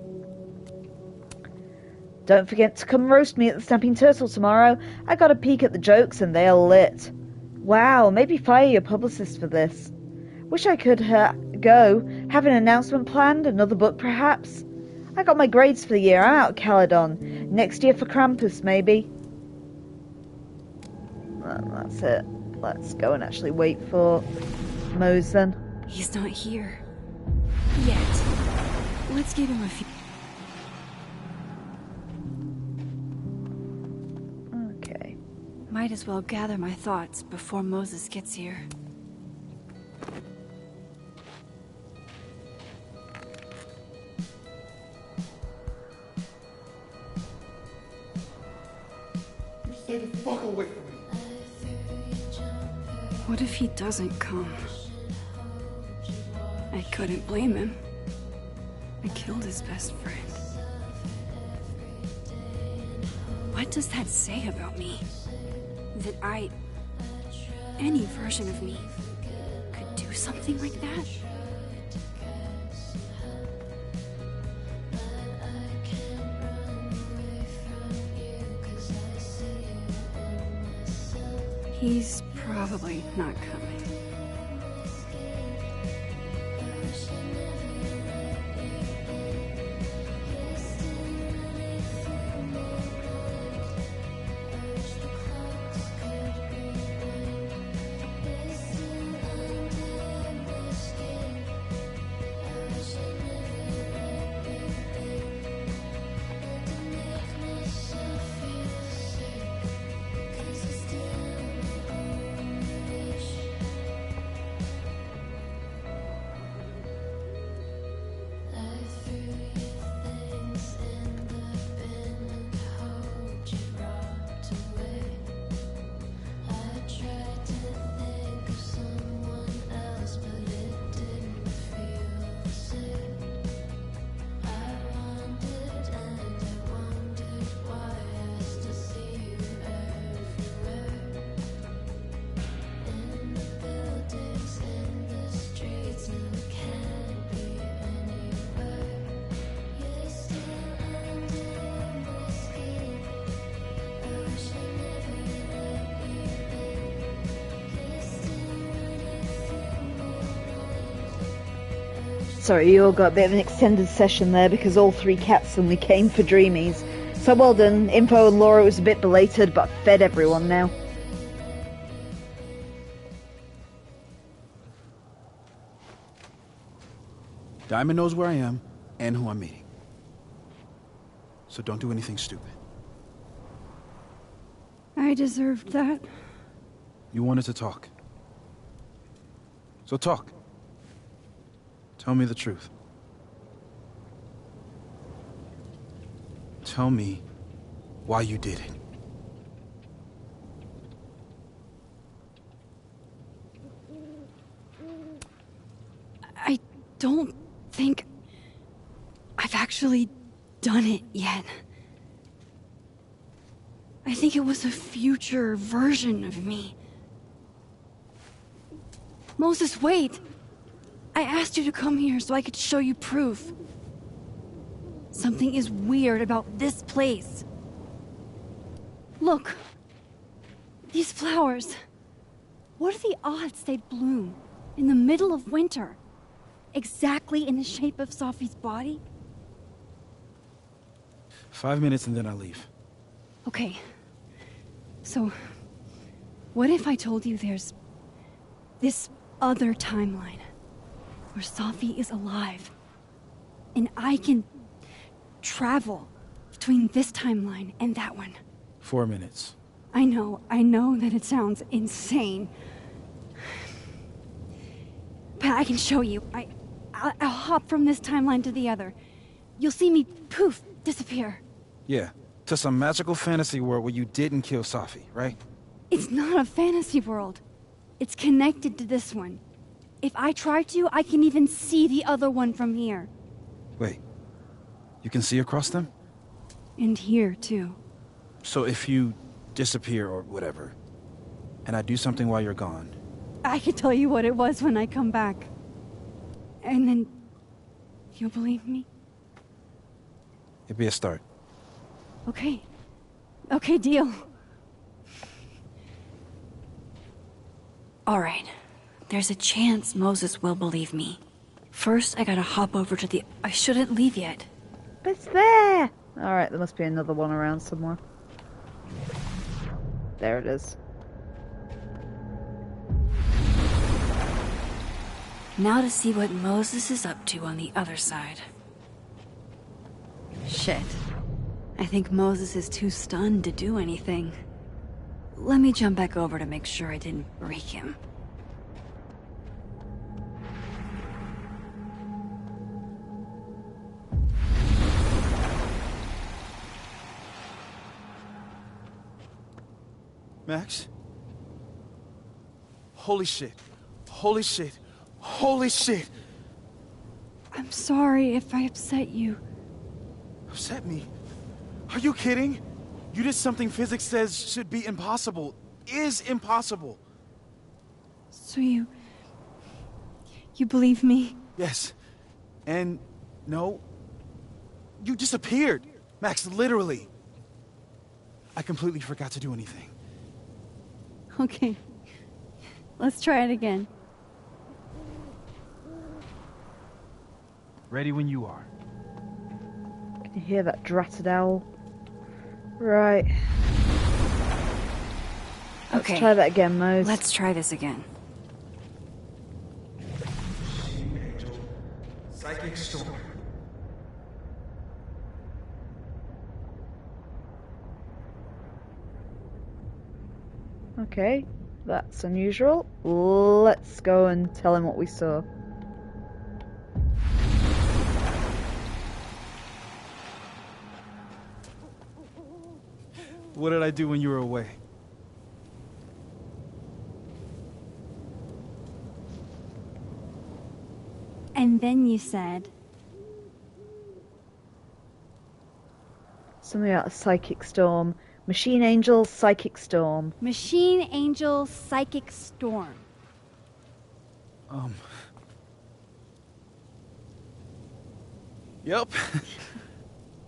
Speaker 1: Don't forget to come roast me at the Stamping Turtle tomorrow. I got a peek at the jokes and they're lit. Wow, maybe fire your publicist for this. Wish I could go. Have an announcement planned, another book perhaps. I got my grades for the year. I'm out of Caledon. Next year for Krampus, maybe. Well, that's it. Let's go and actually wait for Mose then.
Speaker 4: He's not here. Yet. Let's give him a few...
Speaker 1: Okay.
Speaker 4: Might as well gather my thoughts before Moses gets here.
Speaker 18: Stay the fuck away from me.
Speaker 4: What if he doesn't come? I couldn't blame him. I killed his best friend. What does that say about me? That any version of me, could do something like that? He's probably not coming.
Speaker 1: Sorry, you all got a bit of an extended session there because all three cats suddenly came for Dreamies. So well done. Info and Laura was a bit belated, but I've fed everyone now.
Speaker 13: Diamond knows where I am and who I'm meeting. So don't do anything stupid.
Speaker 4: I deserved that.
Speaker 13: You wanted to talk. So talk. Tell me the truth. Tell me why you did it.
Speaker 4: I don't think I've actually done it yet. I think it was a future version of me. Moses, wait! I asked you to come here so I could show you proof. Something is weird about this place. Look. These flowers. What are the odds they'd bloom in the middle of winter? Exactly in the shape of Safi's body?
Speaker 13: 5 minutes and then I leave.
Speaker 4: Okay. So, what if I told you there's this other timeline where Safi is alive and I can travel between this timeline and that one?
Speaker 13: 4 minutes.
Speaker 4: I know that it sounds insane. But I can show you. I'll hop from this timeline to the other. You'll see me, poof, disappear.
Speaker 13: Yeah, to some magical fantasy world where you didn't kill Safi, right?
Speaker 4: It's not a fantasy world. It's connected to this one. If I try to, I can even see the other one from here.
Speaker 13: Wait, you can see across them?
Speaker 4: And here, too.
Speaker 13: So if you disappear or whatever, and I do something while you're gone...
Speaker 4: I can tell you what it was when I come back. And then... you'll believe me?
Speaker 13: It'd be a start.
Speaker 4: Okay. Okay, deal.
Speaker 2: Alright. There's a chance Moses will believe me. First, I gotta hop over to the... I shouldn't leave yet.
Speaker 1: It's there! Alright, there must be another one around somewhere. There it is.
Speaker 2: Now to see what Moses is up to on the other side. Shit. I think Moses is too stunned to do anything. Let me jump back over to make sure I didn't break him.
Speaker 13: Max? Holy shit. Holy shit. Holy shit!
Speaker 4: I'm sorry if I upset you.
Speaker 13: Upset me? Are you kidding? You did something physics says should be impossible. Is impossible.
Speaker 4: So you believe me?
Speaker 13: Yes. And no. You disappeared. Max, literally. I completely forgot to do anything.
Speaker 4: Okay. Let's try it again.
Speaker 13: Ready when you are.
Speaker 1: Can you hear that dratted owl? Right. Let's try that again, Mose.
Speaker 2: Let's try this again.
Speaker 18: Psychic storm.
Speaker 1: Okay, that's unusual. Let's go and tell him what we saw.
Speaker 13: What did I do when you were away?
Speaker 4: And then you said...
Speaker 1: Something about a psychic storm. Machine Angel, Psychic Storm.
Speaker 4: Machine Angel, Psychic Storm.
Speaker 13: Yep.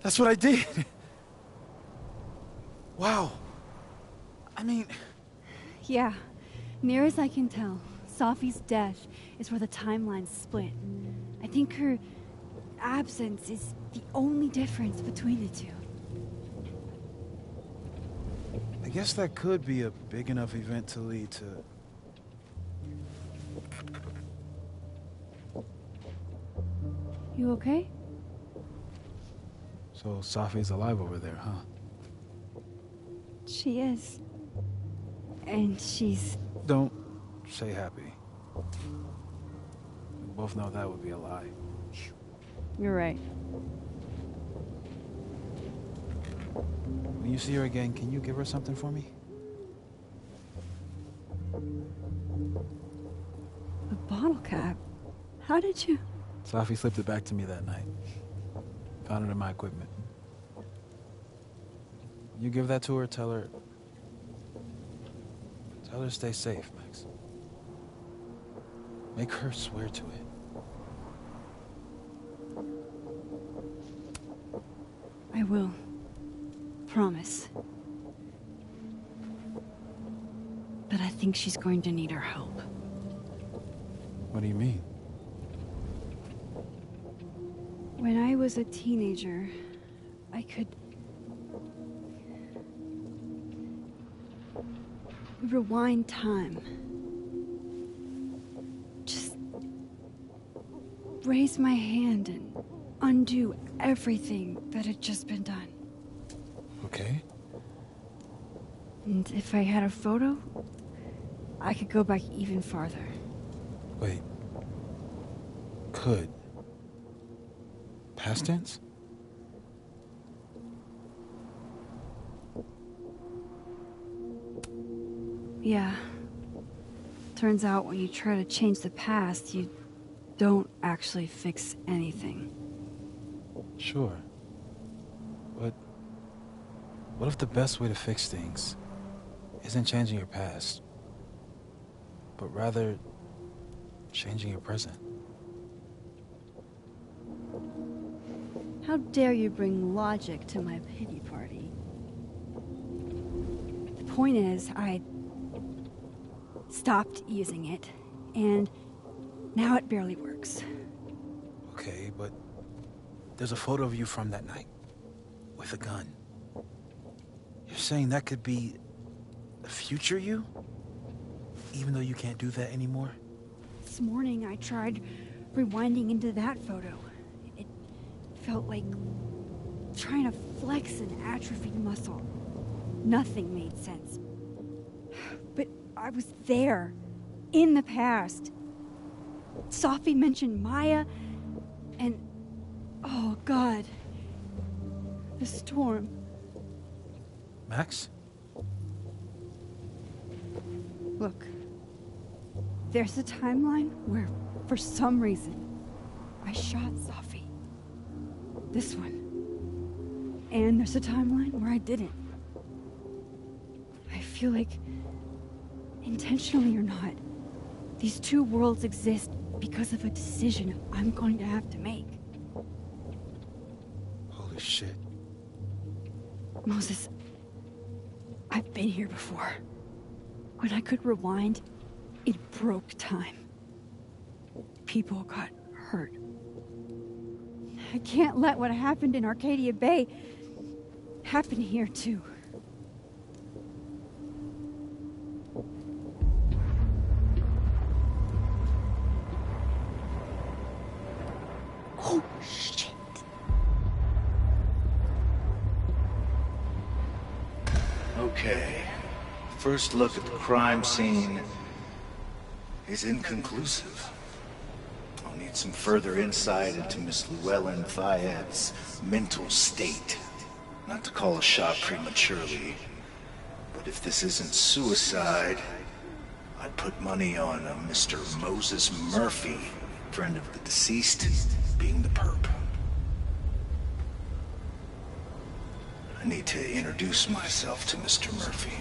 Speaker 13: That's what I did. Wow. I mean...
Speaker 4: Yeah. Near as I can tell, Safi's death is where the timelines split. I think her absence is the only difference between the two.
Speaker 13: I guess that could be a big enough event to lead to...
Speaker 4: You okay?
Speaker 13: So Safi's alive over there, huh?
Speaker 4: She is. And she's...
Speaker 13: Don't say happy. We both know that would be a lie.
Speaker 4: You're right.
Speaker 13: When you see her again, can you give her something for me?
Speaker 4: A bottle cap? How did you...
Speaker 13: Safi slipped it back to me that night. Found it in my equipment. You give that to her, tell her to stay safe, Max. Make her swear to it.
Speaker 4: I will. Promise. But I think she's going to need our help.
Speaker 13: What do you mean?
Speaker 4: When I was a teenager, I could... rewind time. Just raise my hand and undo everything that had just been done.
Speaker 13: Okay.
Speaker 4: And if I had a photo, I could go back even farther.
Speaker 13: Wait. Could. Past tense?
Speaker 4: Yeah. Turns out when you try to change the past, you don't actually fix anything.
Speaker 13: Sure. But what if the best way to fix things isn't changing your past, but rather changing your present?
Speaker 4: How dare you bring logic to my pity party? The point is, I stopped using it, and now it barely works.
Speaker 13: Okay, but there's a photo of you from that night, with a gun. You're saying that could be the future you? Even though you can't do that anymore?
Speaker 4: This morning I tried rewinding into that photo. It felt like trying to flex an atrophied muscle. Nothing made sense. But I was there, in the past. Safi mentioned Maya, and... oh, God. The storm.
Speaker 13: Max?
Speaker 4: Look. There's a timeline where, for some reason, I shot Safi. This one. And there's a timeline where I didn't. I feel like, intentionally or not, these two worlds exist because of a decision I'm going to have to make.
Speaker 13: Holy shit.
Speaker 4: Moses, I've been here before. When I could rewind, it broke time. People got hurt. I can't let what happened in Arcadia Bay happen here, too.
Speaker 14: Oh, shit. Okay. First look at the crime scene is inconclusive. I'll need some further insight into Miss Llewellyn Fayette's mental state. Not to call a shot prematurely, but if this isn't suicide, I'd put money on a Mr. Moses Murphy, friend of the deceased, being the perp. I need to introduce myself to Mr. Murphy.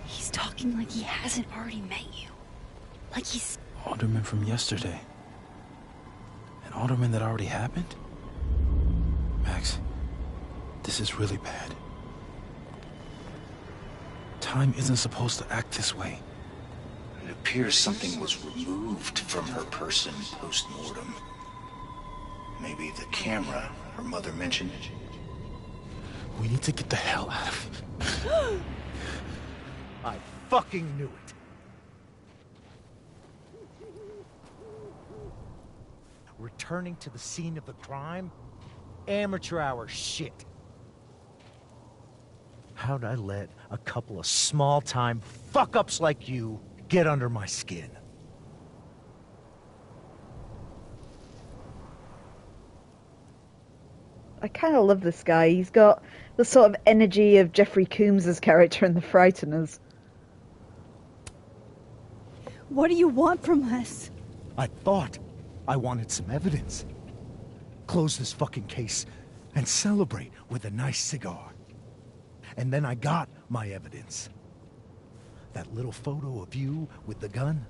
Speaker 2: He's talking like he hasn't already met you. Like he's...
Speaker 13: Alderman from yesterday. An alderman that already happened? Max, this is really bad. Time isn't supposed to act this way.
Speaker 14: It appears something was removed from her person post-mortem. Maybe the camera her mother mentioned.
Speaker 13: We need to get the hell out of here.
Speaker 17: I fucking knew it. Returning to the scene of the crime? amateur hour shit. How'd I let a couple of small-time fuck-ups like you get under my skin?
Speaker 1: I kind of love this guy. He's got the sort of energy of Jeffrey Combs' character in The Frighteners.
Speaker 4: What do you want from us?
Speaker 17: I thought I wanted some evidence. Close this fucking case and celebrate with a nice cigar. And then I got my evidence. That little photo of you with the gun.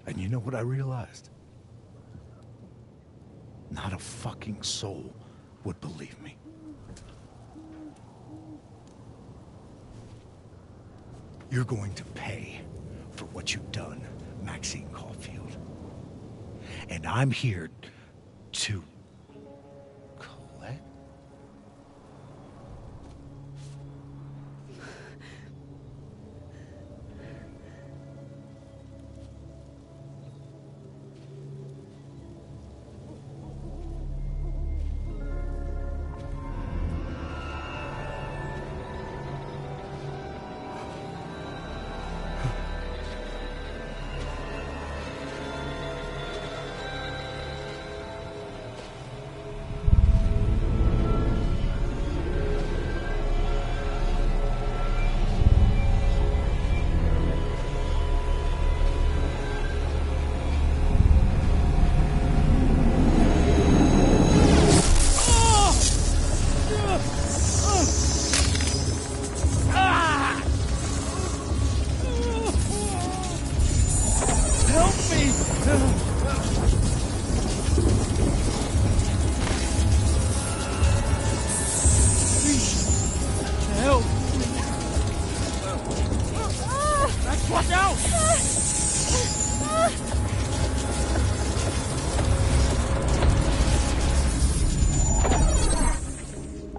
Speaker 17: And you know what I realized? Not a fucking soul would believe me. You're going to pay for what you've done, Maxine Caulfield. And I'm here to collect.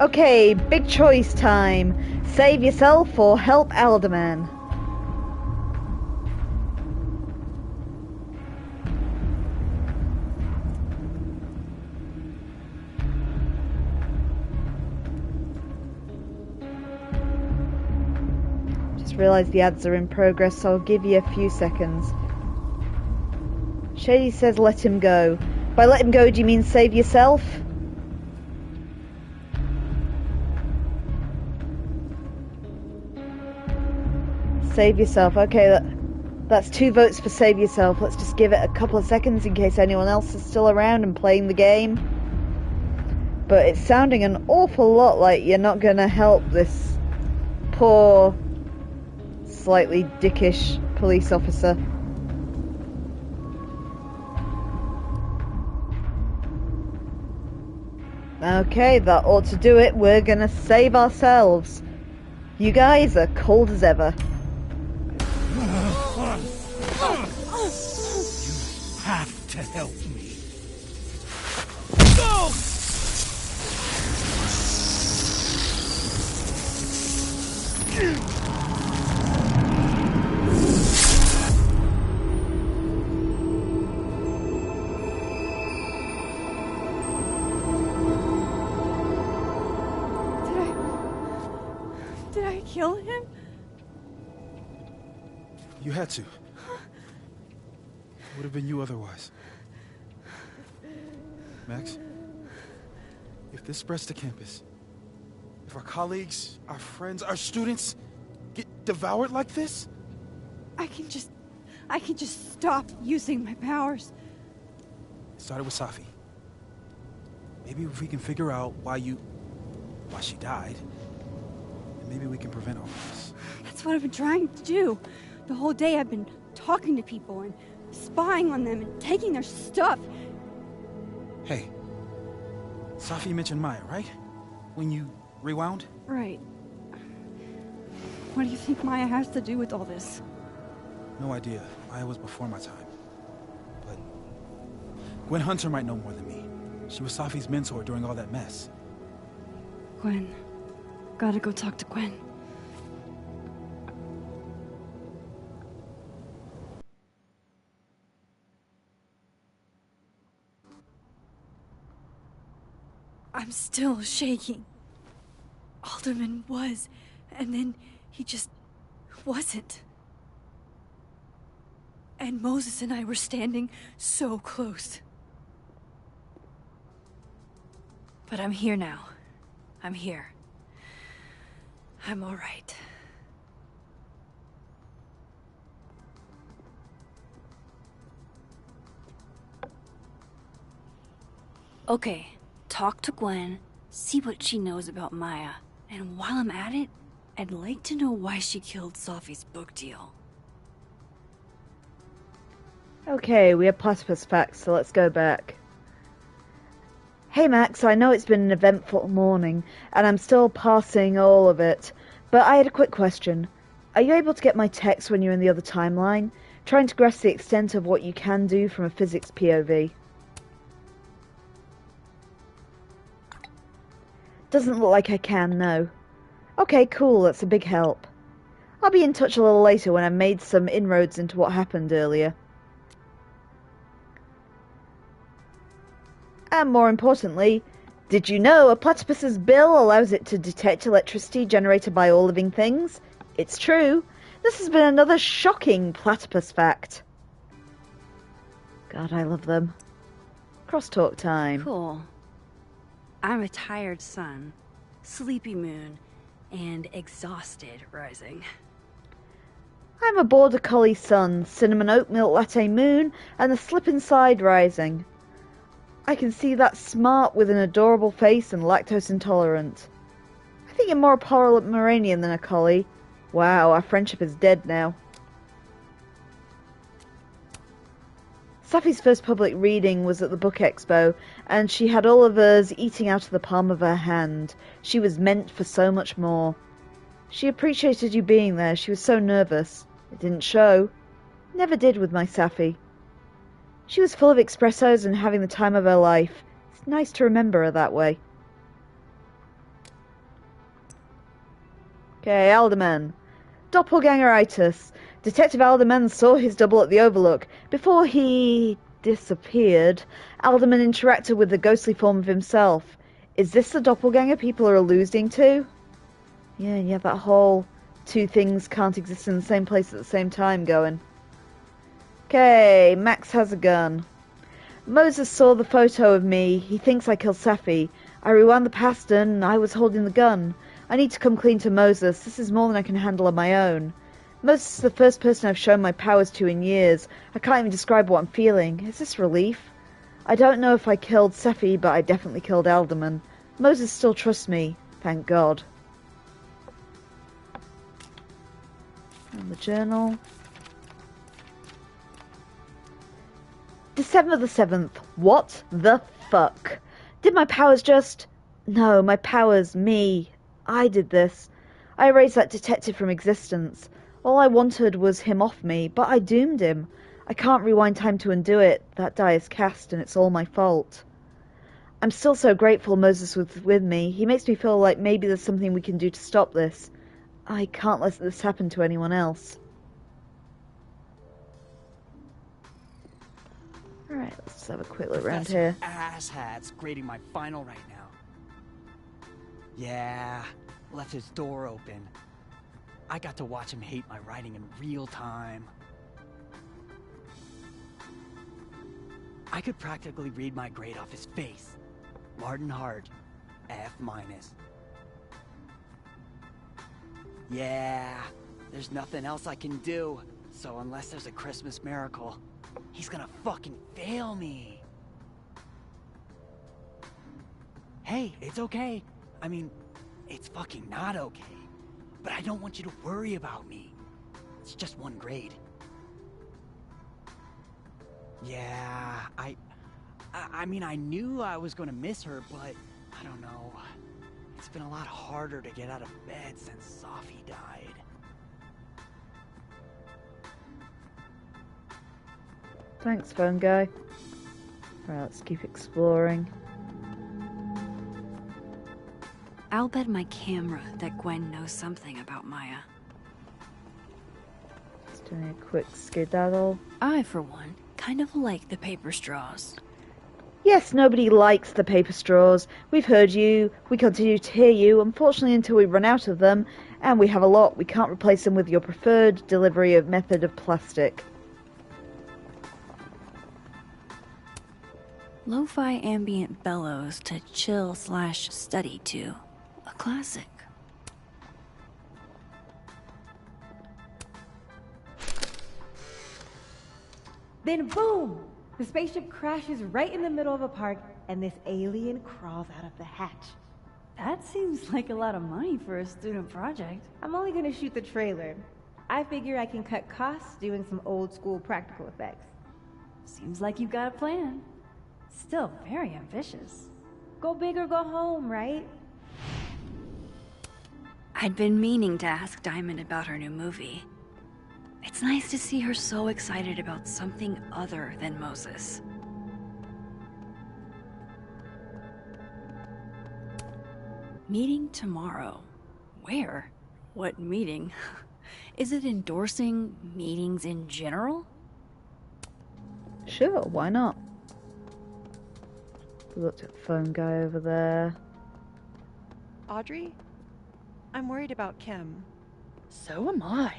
Speaker 1: Okay, big choice time. Save yourself or help Alderman. Just realised the ads are in progress, so I'll give you a few seconds. Shady says let him go. By let him go, do you mean save yourself? Save yourself. Okay, that's 2 votes for save yourself. Let's just give it a couple of seconds in case anyone else is still around and playing the game. But it's sounding an awful lot like you're not going to help this poor, slightly dickish police officer. Okay, that ought to do it. We're going to save ourselves. You guys are cold as ever.
Speaker 17: You have to help me. Go!
Speaker 4: Did I kill him?
Speaker 13: You had to. It would have been you otherwise. Max, if this spreads to campus, if our colleagues, our friends, our students get devoured like this,
Speaker 4: I can just stop using my powers.
Speaker 13: it started with Safi. Maybe if we can figure out why she died, then maybe we can prevent all of this.
Speaker 4: That's what I've been trying to do. The whole day I've been talking to people and spying on them and taking their stuff.
Speaker 13: Hey, Safi mentioned Maya, right? When you rewound?
Speaker 4: Right. What do you think Maya has to do with all this?
Speaker 13: No idea. Maya was before my time. But Gwen Hunter might know more than me. She was Safi's mentor during all that mess.
Speaker 4: Gwen. Gotta go talk to Gwen.
Speaker 9: I'm still shaking. Alderman was, and then he just wasn't. And Moses and I were standing so close. But I'm here now. I'm here. I'm all right. Okay, talk to Gwen, see what she knows about Maya, and while I'm at it, I'd like to know why she killed Safi's book deal.
Speaker 1: Okay, we have platypus facts, so let's go back. Hey Max, I know it's been an eventful morning, and I'm still parsing all of it, but I had a quick question. Are you able to get my text when you're in the other timeline? Trying to grasp the extent of what you can do from a physics POV. Doesn't look like I can, no. Okay, cool, that's a big help. I'll be in touch a little later when I've made some inroads into what happened earlier. And more importantly, did you know a platypus's bill allows it to detect electricity generated by all living things? It's true. This has been another shocking platypus fact. God, I love them. Crosstalk time.
Speaker 2: Cool. I'm a tired sun, sleepy moon, and exhausted rising.
Speaker 1: I'm a border collie sun, cinnamon oat milk latte moon, and a slip inside rising. I can see that smart with an adorable face and lactose intolerant. I think you're more a Pomeranian than a collie. Wow, our friendship is dead now. Safi's first public reading was at the book expo, and she had all of us eating out of the palm of her hand. She was meant for so much more. She appreciated you being there. She was so nervous. It didn't show. Never did with my Safi. She was full of espressos and having the time of her life. It's nice to remember her that way. Okay, Alderman. Doppelgangeritis. Detective Alderman saw his double at the Overlook. Before he disappeared, Alderman interacted with the ghostly form of himself. Is this the doppelganger people are alluding to? Yeah, that whole two things can't exist in the same place at the same time going. Okay, Max has a gun. Moses saw the photo of me. He thinks I killed Safi. I rewound the past and I was holding the gun. I need to come clean to Moses. This is more than I can handle on my own. Moses is the first person I've shown my powers to in years. I can't even describe what I'm feeling. Is this relief? I don't know if I killed Safi, but I definitely killed Alderman. Moses still trusts me. Thank God. And the journal. December the 7th. What the fuck? Did my powers just... No, my powers, me. I did this. I erased that detective from existence. All I wanted was him off me, but I doomed him. I can't rewind time to undo it. That die is cast, and it's all my fault. I'm still so grateful Moses was with me. He makes me feel like maybe there's something we can do to stop this. I can't let this happen to anyone else. Alright, let's just have a quick look around here.
Speaker 19: Asshat's grading my final right now. Yeah, left his door open. I got to watch him hate my writing in real time. I could practically read my grade off his face. Martin Hart, F-. Yeah, there's nothing else I can do, so unless there's a Christmas miracle, he's gonna fucking fail me. Hey, it's okay. I mean, it's fucking not okay. But I don't want you to worry about me. It's just one grade. Yeah, I mean, I knew I was gonna miss her, but I don't know. It's been a lot harder to get out of bed since Safi died.
Speaker 1: Thanks, phone guy. Right, let's keep exploring.
Speaker 2: I'll bet my camera that Gwen knows something about Maya.
Speaker 1: Just doing a quick skedaddle.
Speaker 2: I, for one, kind of like the paper straws.
Speaker 1: Yes, nobody likes the paper straws. We've heard you. We continue to hear you, unfortunately until we run out of them, and we have a lot. We can't replace them with your preferred delivery of method of plastic.
Speaker 9: Lo-fi ambient bellows to chill/study to. A classic.
Speaker 20: Then boom! The spaceship crashes right in the middle of a park, and this alien crawls out of the hatch.
Speaker 9: That seems like a lot of money for a student project.
Speaker 20: I'm only gonna shoot the trailer. I figure I can cut costs doing some old school practical effects.
Speaker 9: Seems like you've got a plan. Still very ambitious.
Speaker 20: Go big or go home, right?
Speaker 2: I'd been meaning to ask Diamond about her new movie. It's nice to see her so excited about something other than Moses. Meeting tomorrow. Where? What meeting? Is it endorsing meetings in general?
Speaker 1: Sure, why not? Looked at the phone guy over there.
Speaker 21: Audrey? I'm worried about Kim.
Speaker 22: So am I.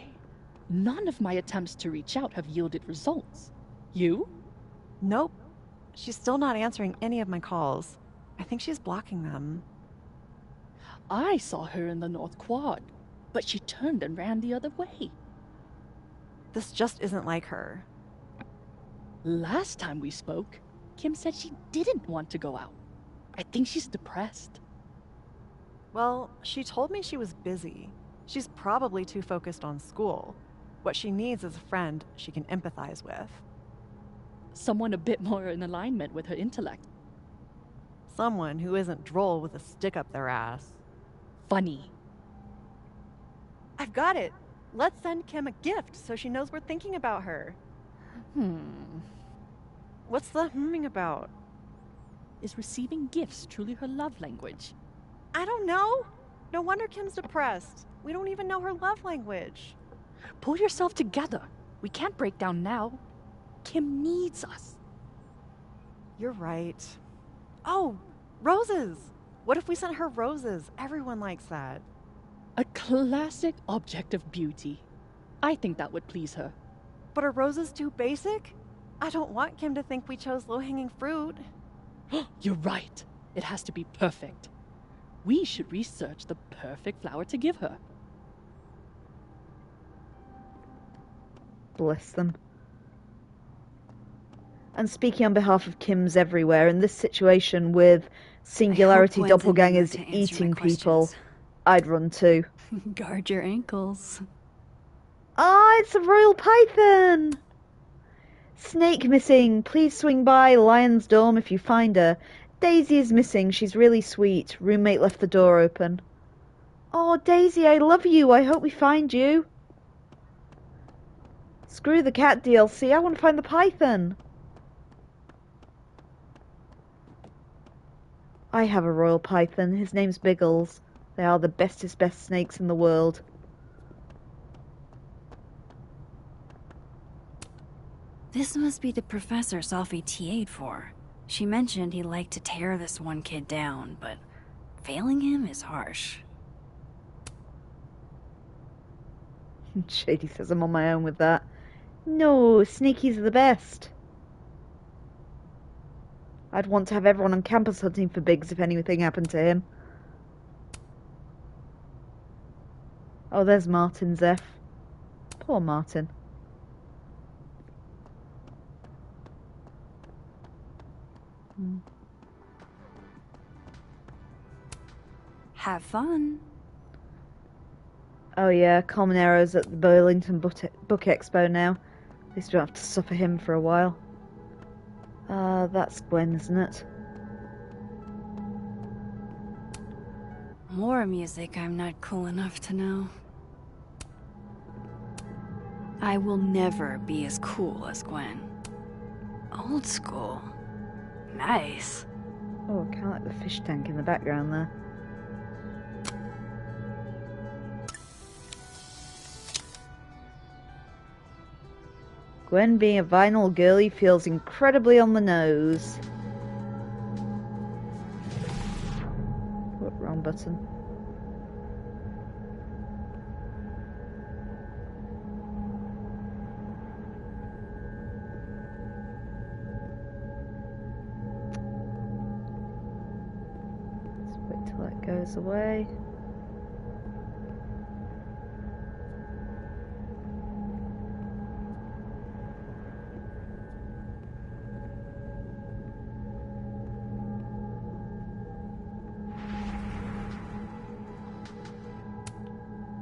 Speaker 22: None of my attempts to reach out have yielded results. You?
Speaker 21: Nope. She's still not answering any of my calls. I think she's blocking them.
Speaker 22: I saw her in the North Quad, but she turned and ran the other way.
Speaker 21: This just isn't like her.
Speaker 22: Last time we spoke, Kim said she didn't want to go out. I think she's depressed.
Speaker 21: Well, she told me she was busy. She's probably too focused on school. What she needs is a friend she can empathize with.
Speaker 22: Someone a bit more in alignment with her intellect.
Speaker 21: Someone who isn't droll with a stick up their ass.
Speaker 22: Funny.
Speaker 21: I've got it! Let's send Kim a gift so she knows we're thinking about her. What's the humming about?
Speaker 22: Is receiving gifts truly her love language?
Speaker 21: I don't know. No wonder Kim's depressed. We don't even know her love language.
Speaker 22: Pull yourself together. We can't break down now. Kim needs us.
Speaker 21: You're right. Oh, roses! What if we sent her roses? Everyone likes that.
Speaker 22: A classic object of beauty. I think that would please her.
Speaker 21: But are roses too basic? I don't want Kim to think we chose low-hanging fruit.
Speaker 22: You're right. It has to be perfect. We should research the perfect flower to give her.
Speaker 1: Bless them. And speaking on behalf of Kim's everywhere, in this situation with singularity doppelgangers eating people, I'd run too.
Speaker 2: Guard your ankles.
Speaker 1: Ah, it's a royal python! Snake missing. Please swing by Lion's Dorm if you find her. Daisy is missing. She's really sweet. Roommate left the door open. Oh, Daisy, I love you. I hope we find you. Screw the cat DLC. I want to find the python. I have a royal python. His name's Biggles. They are the bestest best snakes in the world.
Speaker 2: This must be the professor Safi TA'd for. She mentioned he liked to tear this one kid down, but failing him is harsh.
Speaker 1: Shady says I'm on my own with that. No, sneakies are the best. I'd want to have everyone on campus hunting for Biggs if anything happened to him. Oh, there's Martin, Zeph. Poor Martin.
Speaker 2: Have fun.
Speaker 1: Oh yeah, Common Arrow's at the Burlington Book Expo now. At least we don't have to suffer him for a while. That's Gwen, isn't it?
Speaker 2: More music I'm not cool enough to know. I will never be as cool as Gwen. Old school. Nice.
Speaker 1: Oh, I kind of like the fish tank in the background there. Gwen being a vinyl girly feels incredibly on the nose. Wrong button. Let's wait till that goes away.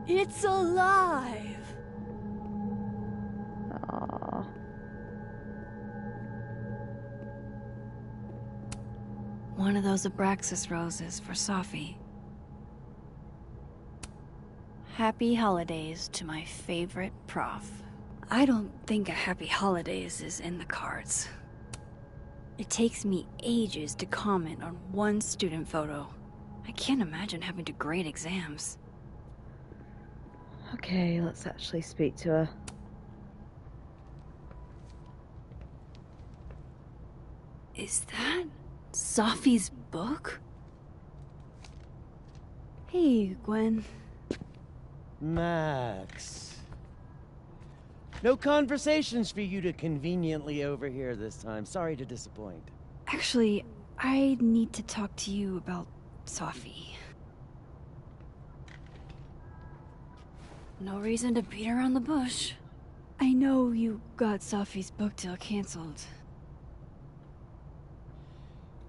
Speaker 9: It's alive!
Speaker 1: Aww.
Speaker 2: One of those Abraxas roses for Safi. Happy holidays to my favorite prof. I don't think a happy holidays is in the cards. It takes me ages to comment on one student photo. I can't imagine having to grade exams.
Speaker 1: Okay, let's actually speak to her.
Speaker 2: Is that Safi's book?
Speaker 9: Hey, Gwen.
Speaker 12: Max. No conversations for you to conveniently overhear this time. Sorry to disappoint.
Speaker 2: Actually, I need to talk to you about Safi. No reason to beat around the bush. I know you got Safi's book deal canceled.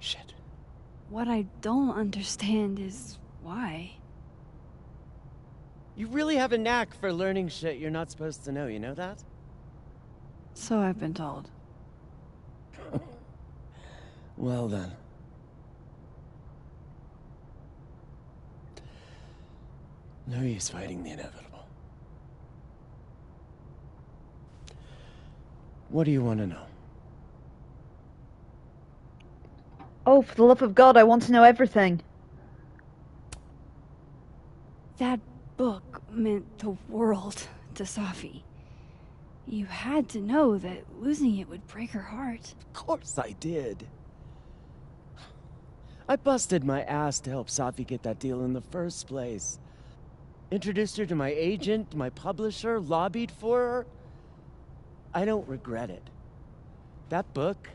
Speaker 12: Shit.
Speaker 2: What I don't understand is why.
Speaker 12: You really have a knack for learning shit you're not supposed to know, you know that?
Speaker 2: So I've been told.
Speaker 12: Well then. No use fighting the inevitable. What do you want to know?
Speaker 1: Oh, for the love of God, I want to know everything.
Speaker 2: That book meant the world to Safi. You had to know that losing it would break her heart.
Speaker 12: Of course I did. I busted my ass to help Safi get that deal in the first place. Introduced her to my agent, my publisher, lobbied for her. I don't regret it. That book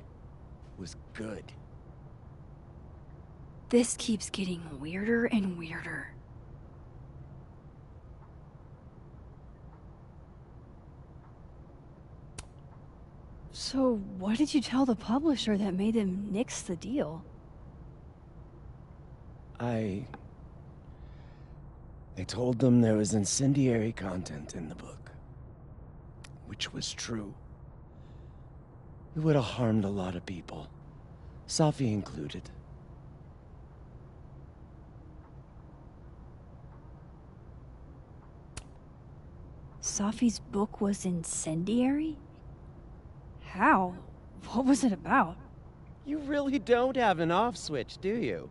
Speaker 12: was good.
Speaker 2: This keeps getting weirder and weirder. So, what did you tell the publisher that made them nix the deal?
Speaker 12: I told them there was incendiary content in the book, which was true. It would have harmed a lot of people, Safi included.
Speaker 2: Safi's book was incendiary? How? What was it about?
Speaker 12: You really don't have an off switch, do you?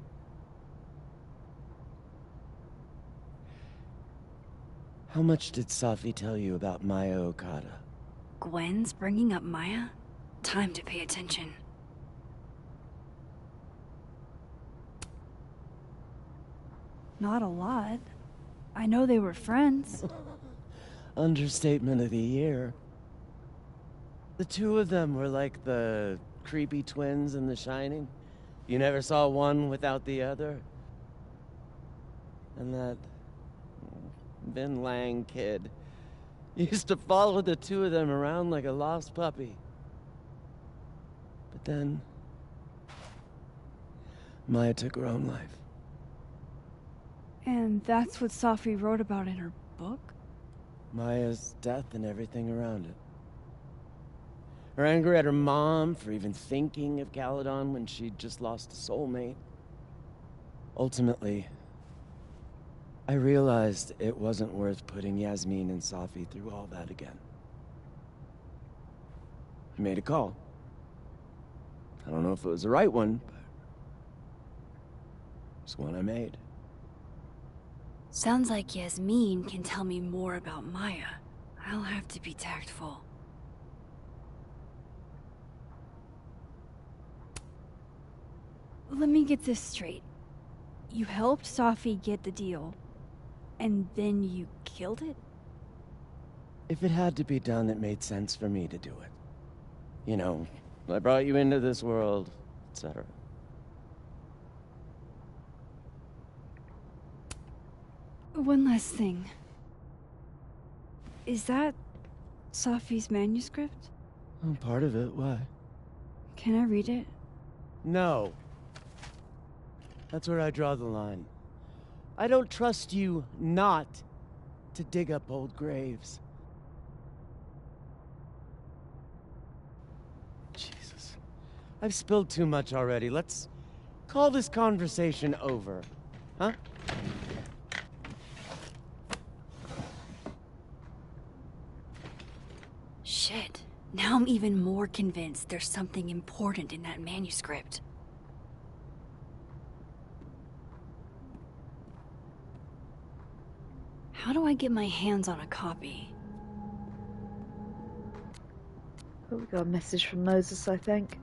Speaker 12: How much did Safi tell you about Maya Okada?
Speaker 2: Gwen's bringing up Maya? Time to pay attention. Not a lot. I know they were friends.
Speaker 12: Understatement of the year. The two of them were like the creepy twins in The Shining. You never saw one without the other. And that Vinh Lang kid used to follow the two of them around like a lost puppy. But then Maya took her own life.
Speaker 2: And that's what Safi wrote about in her book?
Speaker 12: Maya's death and everything around it. Her anger at her mom for even thinking of Caledon when she'd just lost a soulmate. Ultimately, I realized it wasn't worth putting Yasmin and Safi through all that again. I made a call. I don't know if it was the right one, but it's one I made.
Speaker 2: Sounds like Yasmin can tell me more about Maya. I'll have to be tactful. Let me get this straight.
Speaker 4: You helped Safi get the deal, and then you killed it?
Speaker 12: If it had to be done, it made sense for me to do it. You know, I brought you into this world, etc.
Speaker 4: One last thing. Is that Safi's manuscript?
Speaker 12: Oh, part of it, why?
Speaker 4: Can I read it?
Speaker 12: No. That's where I draw the line. I don't trust you not to dig up old graves. Jesus. I've spilled too much already. Let's call this conversation over. Huh?
Speaker 2: Shit. Now I'm even more convinced there's something important in that manuscript. How do I get my hands on a copy?
Speaker 1: Oh, we got a message from Moses, I think.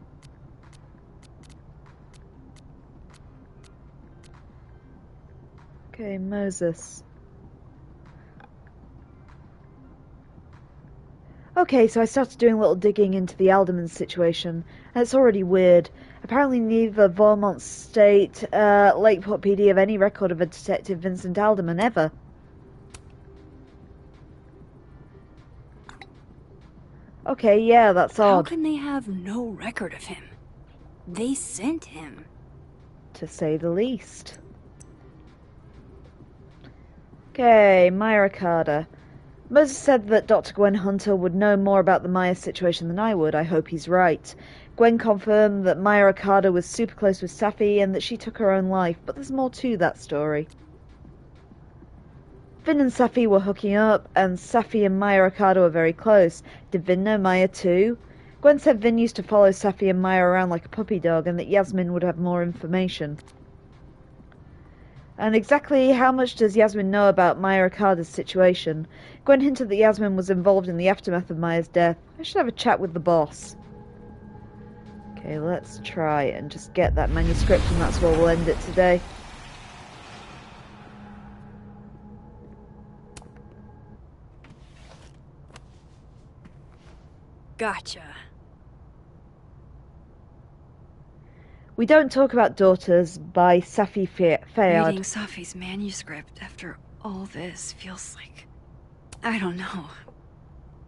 Speaker 1: Okay, Moses. Okay, so I started doing a little digging into the Alderman situation, and it's already weird. Apparently neither Vermont State, Lakeport PD have any record of a Detective Vincent Alderman ever. Okay, yeah, that's
Speaker 2: How
Speaker 1: odd.
Speaker 2: can they have no record of him? They sent him.
Speaker 1: To say the least. Okay, Myra Carter. Moses said that Dr. Gwen Hunter would know more about the Maya situation than I would. I hope he's right. Gwen confirmed that Myra Carter was super close with Safi and that she took her own life, but there's more to that story. Vinh and Safi were hooking up, and Safi and Myra Carter were very close. Did Vinh know Maya too? Gwen said Vinh used to follow Safi and Maya around like a puppy dog, and that Yasmin would have more information. And exactly how much does Yasmin know about Myra Carter's situation? Gwen hinted that Yasmin was involved in the aftermath of Maya's death. I should have a chat with the boss. Okay, let's try and just get that manuscript, and that's where we'll end it today.
Speaker 2: Gotcha.
Speaker 1: We Don't Talk About Daughters by Safi Fayad.
Speaker 2: Reading Safi's manuscript after all this feels like, I don't know,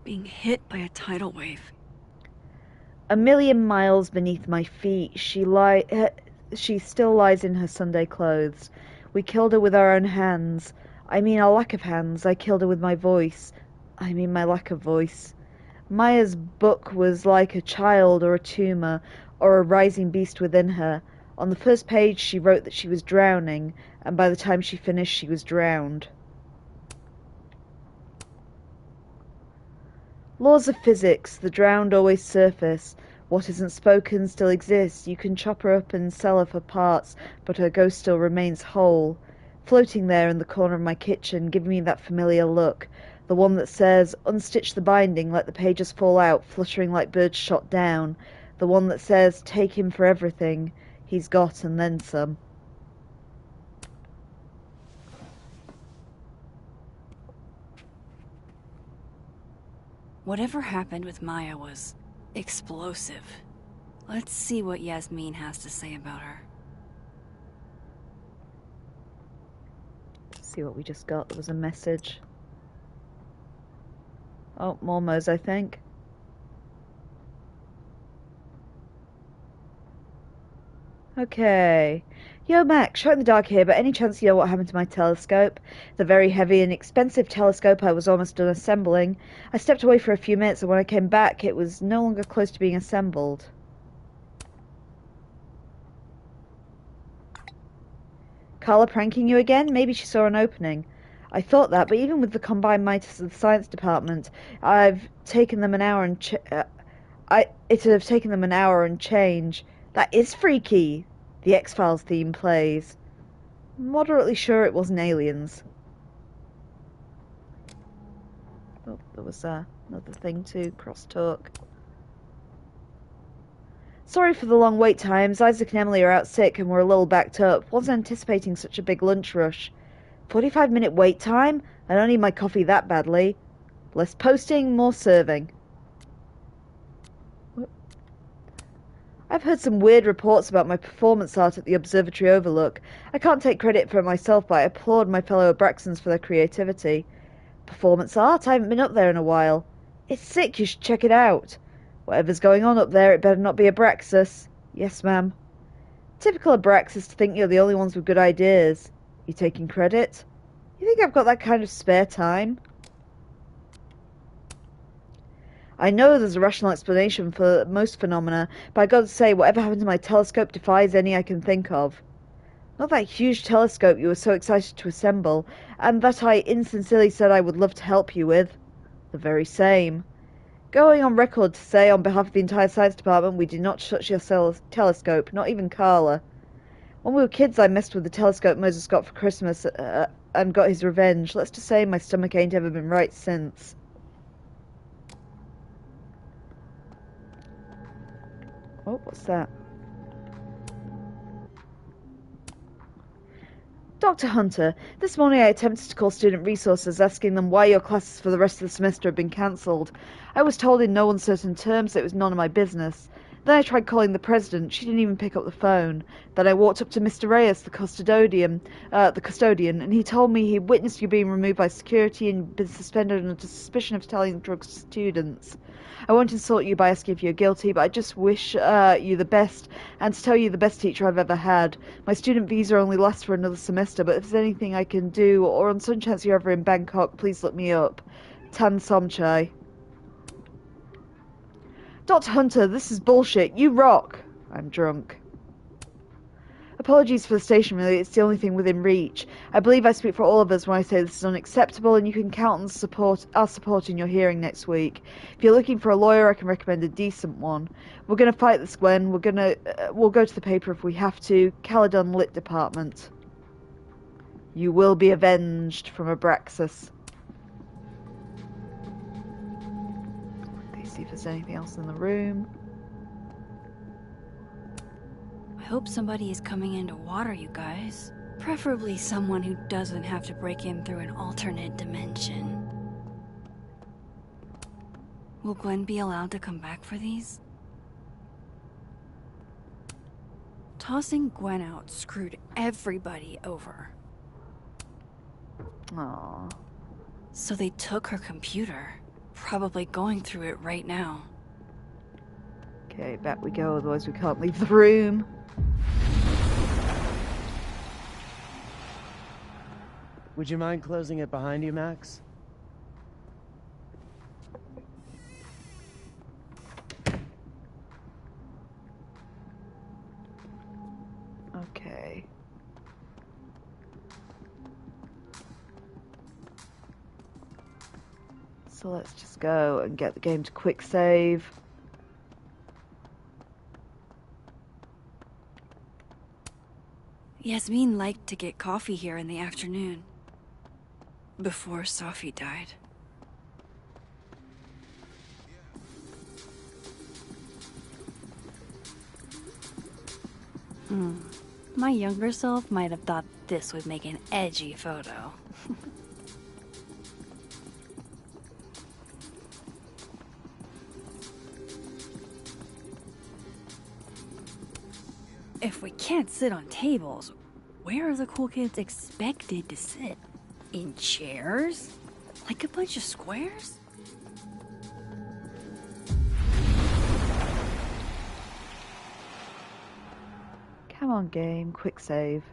Speaker 2: being hit by a tidal wave.
Speaker 1: A million miles beneath my feet, she still lies in her Sunday clothes. We killed her with our own hands. I mean our lack of hands. I killed her with my voice. I mean my lack of voice. Maya's book was like a child or a tumor or a rising beast within her. On the first page she wrote that she was drowning, and by the time she finished she was drowned. Laws of physics. The drowned always surface. What isn't spoken still exists. You can chop her up and sell her for parts, but her ghost still remains whole. Floating there in the corner of my kitchen, giving me that familiar look. The one that says, unstitch the binding, let the pages fall out, fluttering like birds shot down. The one that says, take him for everything he's got and then some.
Speaker 2: Whatever happened with Maya was explosive. Let's see what Yasmin has to say about her.
Speaker 1: See what we just got. There was a message. Oh, more Mo's, I think. Okay. Yo, Max, shot in the dark here, but any chance you know what happened to my telescope? The very heavy and expensive telescope I was almost done assembling. I stepped away for a few minutes, and when I came back, it was no longer close to being assembled. Carla pranking you again? Maybe she saw an opening. I thought that, but even with the combined might of the science department, it'd have taken them an hour and change. That is freaky. The X-Files theme plays. Moderately sure it wasn't aliens. Oh, there was another thing too. Crosstalk. Sorry for the long wait times. Isaac and Emily are out sick and we're a little backed up. Wasn't anticipating such a big lunch rush. 45-minute wait time? I don't need my coffee that badly. Less posting, more serving. I've heard some weird reports about my performance art at the observatory overlook. I can't take credit for it myself, but I applaud my fellow Abraxans for their creativity. Performance art? I haven't been up there in a while. It's sick, you should check it out. Whatever's going on up there, it better not be Abraxas. Yes, ma'am. Typical Abraxas to think you're the only ones with good ideas. You taking credit? You think I've got that kind of spare time? I know there's a rational explanation for most phenomena, but I gotta say, whatever happened to my telescope defies any I can think of. Not that huge telescope you were so excited to assemble, and that I insincerely said I would love to help you with. The very same. Going on record to say, on behalf of the entire science department, we did not touch your telescope, not even Carla. When we were kids, I messed with the telescope Moses got for Christmas, and got his revenge. Let's just say my stomach ain't ever been right since. Oh, what's that? Dr. Hunter, this morning I attempted to call student resources asking them why your classes for the rest of the semester had been cancelled. I was told in no uncertain terms that it was none of my business. Then I tried calling the president. She didn't even pick up the phone. Then I walked up to Mr. Reyes, the custodian, and he told me he witnessed you being removed by security and been suspended under suspicion of selling drugs to students. I won't insult you by asking if you're guilty, but I just wish you the best, and to tell you the best teacher I've ever had. My student visa only lasts for another semester, but if there's anything I can do, or on some chance you're ever in Bangkok, please look me up. Tan Somchai. Dr. Hunter, this is bullshit. You rock. I'm drunk. Apologies for the station, really. It's the only thing within reach. I believe I speak for all of us when I say this is unacceptable, and you can count on our support in your hearing next week. If you're looking for a lawyer, I can recommend a decent one. We're going to fight this, Gwen. We'll go to the paper if we have to. Caledon Lit Department. You will be avenged from Abraxas. Let's see if there's anything else in the room.
Speaker 2: I hope somebody is coming in to water you guys. Preferably someone who doesn't have to break in through an alternate dimension. Will Gwen be allowed to come back for these? Tossing Gwen out screwed everybody over.
Speaker 1: Aww.
Speaker 2: So they took her computer. Probably going through it right now.
Speaker 1: Okay, back we go, otherwise we can't leave the room.
Speaker 12: Would you mind closing it behind you, Max?
Speaker 1: Okay. So let's just go and get the game to quick save.
Speaker 2: Yasmin liked to get coffee here in the afternoon. Before Safi died. My younger self might have thought this would make an edgy photo. If we can't sit on tables, where are the cool kids expected to sit? In chairs? Like a bunch of squares?
Speaker 1: Come on, game, quick save.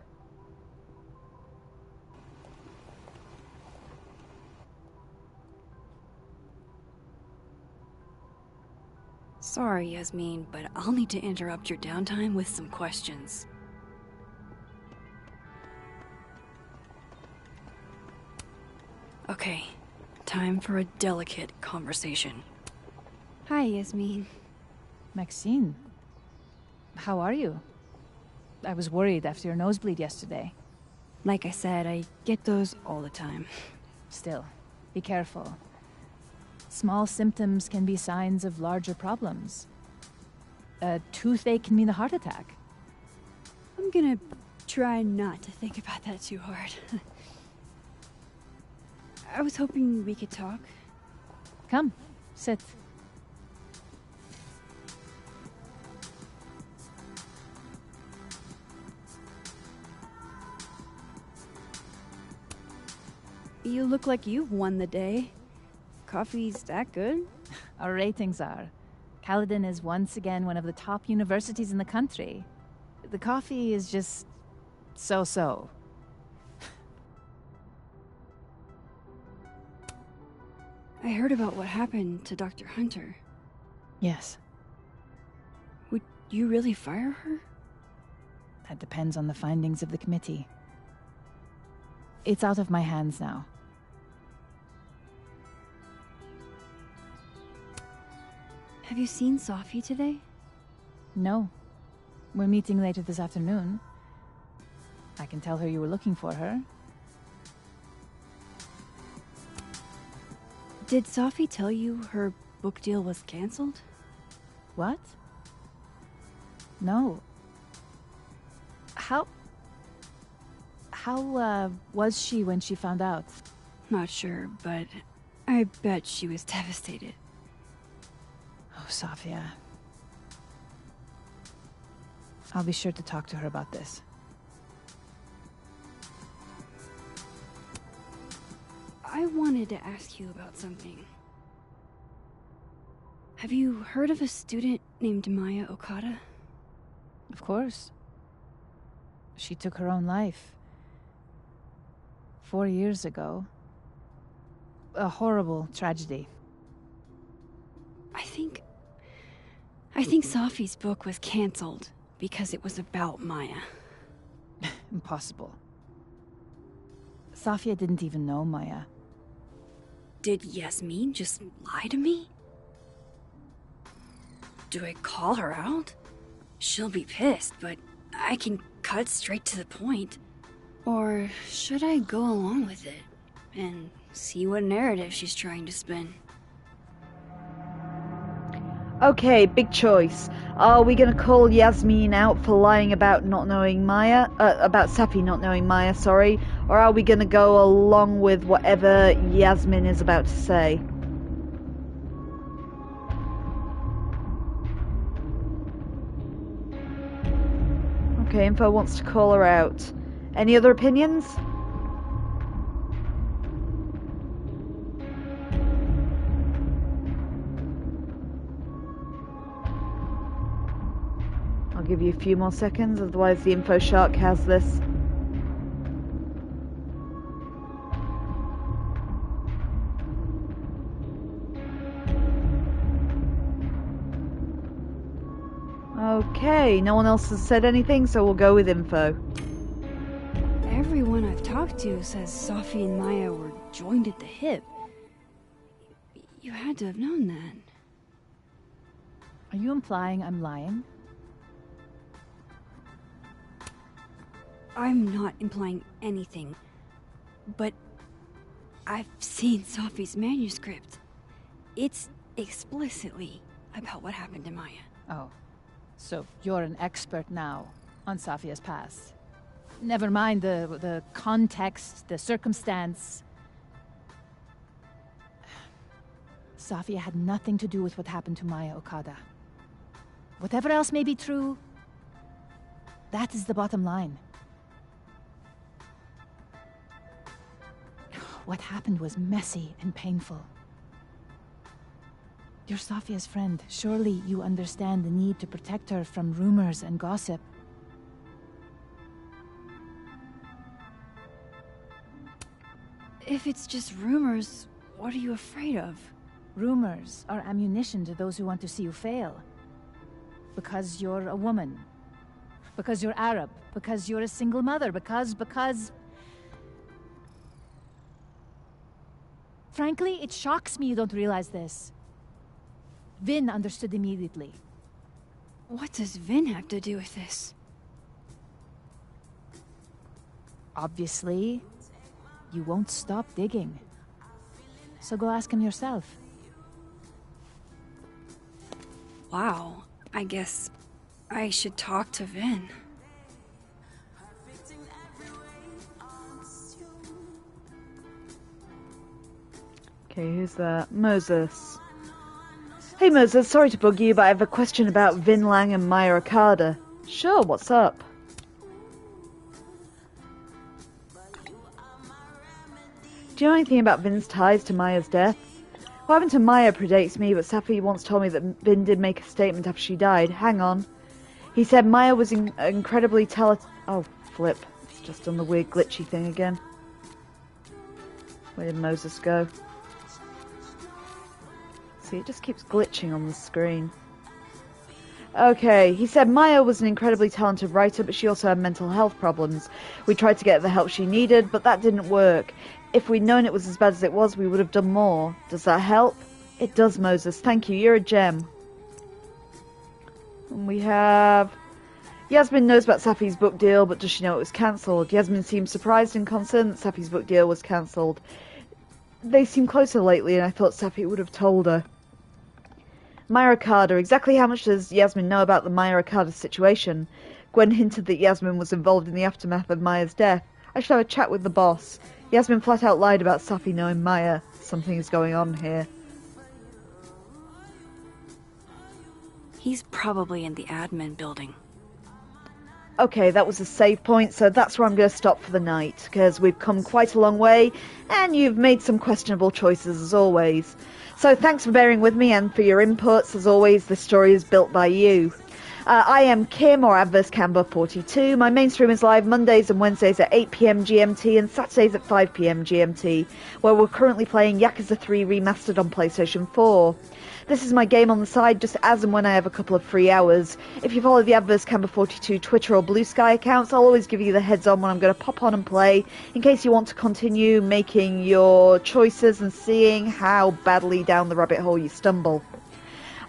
Speaker 2: Sorry, Yasmin, but I'll need to interrupt your downtime with some questions. Okay, time for a delicate conversation.
Speaker 5: Hi, Yasmin. Maxine. How are you? I was worried after your nosebleed yesterday.
Speaker 2: Like I said, I get those all the time.
Speaker 5: Still, be careful. Small symptoms can be signs of larger problems. A toothache can mean a heart attack.
Speaker 4: I'm gonna try not to think about that too hard. I was hoping we could talk.
Speaker 5: Come, sit.
Speaker 4: You look like you've won the day. Coffee's that good?
Speaker 5: Our ratings are. Caledon is once again one of the top universities in the country. The coffee is just so-so.
Speaker 4: I heard about what happened to Dr. Hunter.
Speaker 5: Yes.
Speaker 4: Would you really fire her?
Speaker 5: That depends on the findings of the committee. It's out of my hands now.
Speaker 4: Have you seen Safi today?
Speaker 5: No. We're meeting later this afternoon. I can tell her you were looking for her.
Speaker 4: Did Safi tell you her book deal was cancelled?
Speaker 5: What? No. How was she when she found out?
Speaker 4: Not sure, but I bet she was devastated.
Speaker 5: Oh, Safia. I'll be sure to talk to her about this.
Speaker 4: I wanted to ask you about something. Have you heard of a student named Maya Okada?
Speaker 5: Of course. She took her own life. 4 years ago. A horrible tragedy.
Speaker 4: I think Safi's book was cancelled because it was about Maya.
Speaker 5: Impossible. Safia didn't even know Maya.
Speaker 4: Did Yasmin just lie to me? Do I call her out? She'll be pissed, but I can cut straight to the point. Or should I go along with it and see what narrative she's trying to spin?
Speaker 1: Okay, big choice. Are we gonna call Yasmin out for lying about not knowing Maya? About Safi not knowing Maya, sorry. Or are we gonna go along with whatever Yasmin is about to say? Okay, Info wants to call her out. Any other opinions? I'll give you a few more seconds, otherwise the info shark has this. Okay, no one else has said anything, so we'll go with info.
Speaker 4: Everyone I've talked to says Safi and Maya were joined at the hip. You had to have known that.
Speaker 5: Are you implying I'm lying?
Speaker 4: I'm not implying anything, but I've seen Safi's manuscript. It's explicitly about what happened to Maya.
Speaker 5: Oh, so you're an expert now on Safia's past. Never mind the context, the circumstance. Safia had nothing to do with what happened to Maya Okada. Whatever else may be true, that is the bottom line. What happened was messy and painful. You're Safia's friend. Surely you understand the need to protect her from rumors and gossip.
Speaker 4: If it's just rumors, what are you afraid of?
Speaker 5: Rumors are ammunition to those who want to see you fail. Because you're a woman. Because you're Arab. Because you're a single mother. Because... Frankly, it shocks me you don't realize this. Vinh understood immediately.
Speaker 4: What does Vinh have to do with this?
Speaker 5: Obviously, you won't stop digging. So go ask him yourself.
Speaker 4: Wow.
Speaker 9: I guess I should talk to Vinh.
Speaker 1: Okay, who's that? Moses. Hey Moses, sorry to bug you, but I have a question about Vinh Lang and Maya Okada. Sure, what's up? Do you know anything about Vin's ties to Maya's death? What happened to Maya predates me, but Safi once told me that Vinh did make a statement after she died. Hang on. He said Maya was incredibly talented. Oh, flip. It's just done the weird glitchy thing again. Where did Moses go? See, it just keeps glitching on the screen. Okay, he said Maya was an incredibly talented writer, but she also had mental health problems. We tried to get the help she needed, but that didn't work. If we'd known it was as bad as it was, we would have done more. Does that help? It does, Moses. Thank you. You're a gem. And we have... Yasmin knows about Safi's book deal, but does she know it was cancelled? Yasmin seems surprised and concerned that Safi's book deal was cancelled. They seem closer lately, and I thought Safi would have told her. Maya Okada. Exactly how much does Yasmin know about the Maya Okada situation? Gwen hinted that Yasmin was involved in the aftermath of Maya's death. I should have a chat with the boss. Yasmin flat out lied about Safi knowing Maya. Something is going on here.
Speaker 9: He's probably in the admin building.
Speaker 1: Okay, that was a save point, so that's where I'm going to stop for the night, because we've come quite a long way, and you've made some questionable choices as always. So thanks for bearing with me and for your inputs. As always, this story is built by you. I am Kim, or Adverse Camber 42. My main stream is live Mondays and Wednesdays at 8 PM GMT and Saturdays at 5 PM GMT, where we're currently playing Yakuza 3 Remastered on PlayStation 4. This is my game on the side, just as and when I have a couple of free hours. If you follow the Adverse Camber 42 Twitter or Blue Sky accounts, I'll always give you the heads on when I'm going to pop on and play, in case you want to continue making your choices and seeing how badly down the rabbit hole you stumble.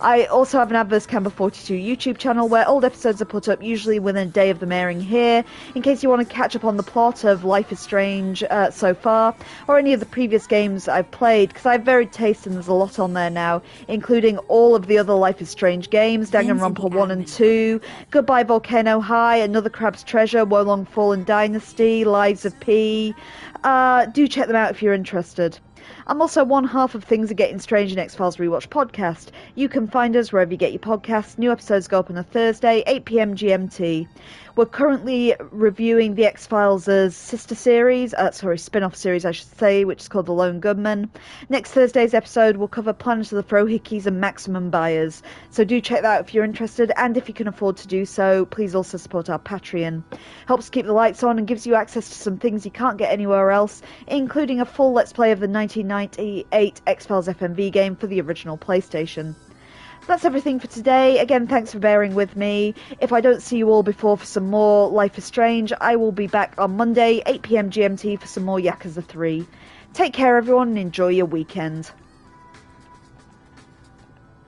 Speaker 1: I also have an Adverse Camber 42 YouTube channel where old episodes are put up usually within a day of them airing here, in case you want to catch up on the plot of Life is Strange so far, or any of the previous games I've played, because I have varied tastes and there's a lot on there now, including all of the other Life is Strange games, Danganronpa 1 and 2, Goodbye Volcano High, Another Crab's Treasure, Wolong Fallen Dynasty, Lives of P. Do check them out if you're interested. I'm also one half of Things Are Getting Strange in X-Files Rewatch Podcast. You can find us wherever you get your podcasts. New episodes go up on a Thursday, 8 PM GMT. We're currently reviewing the X-Files' sister series, spin-off series I should say, which is called The Lone Gunman. Next Thursday's episode will cover Planet of the Frohickeys and Maximum Buyers. So do check that out if you're interested, and if you can afford to do so, please also support our Patreon. Helps keep the lights on and gives you access to some things you can't get anywhere else, including a full Let's Play of the 1998 X-Files FMV game for the original PlayStation. That's everything for today. Again, thanks for bearing with me. If I don't see you all before for some more Life is Strange, I will be back on Monday, 8 PM GMT for some more Yakuza 3. Take care, everyone, and enjoy your weekend.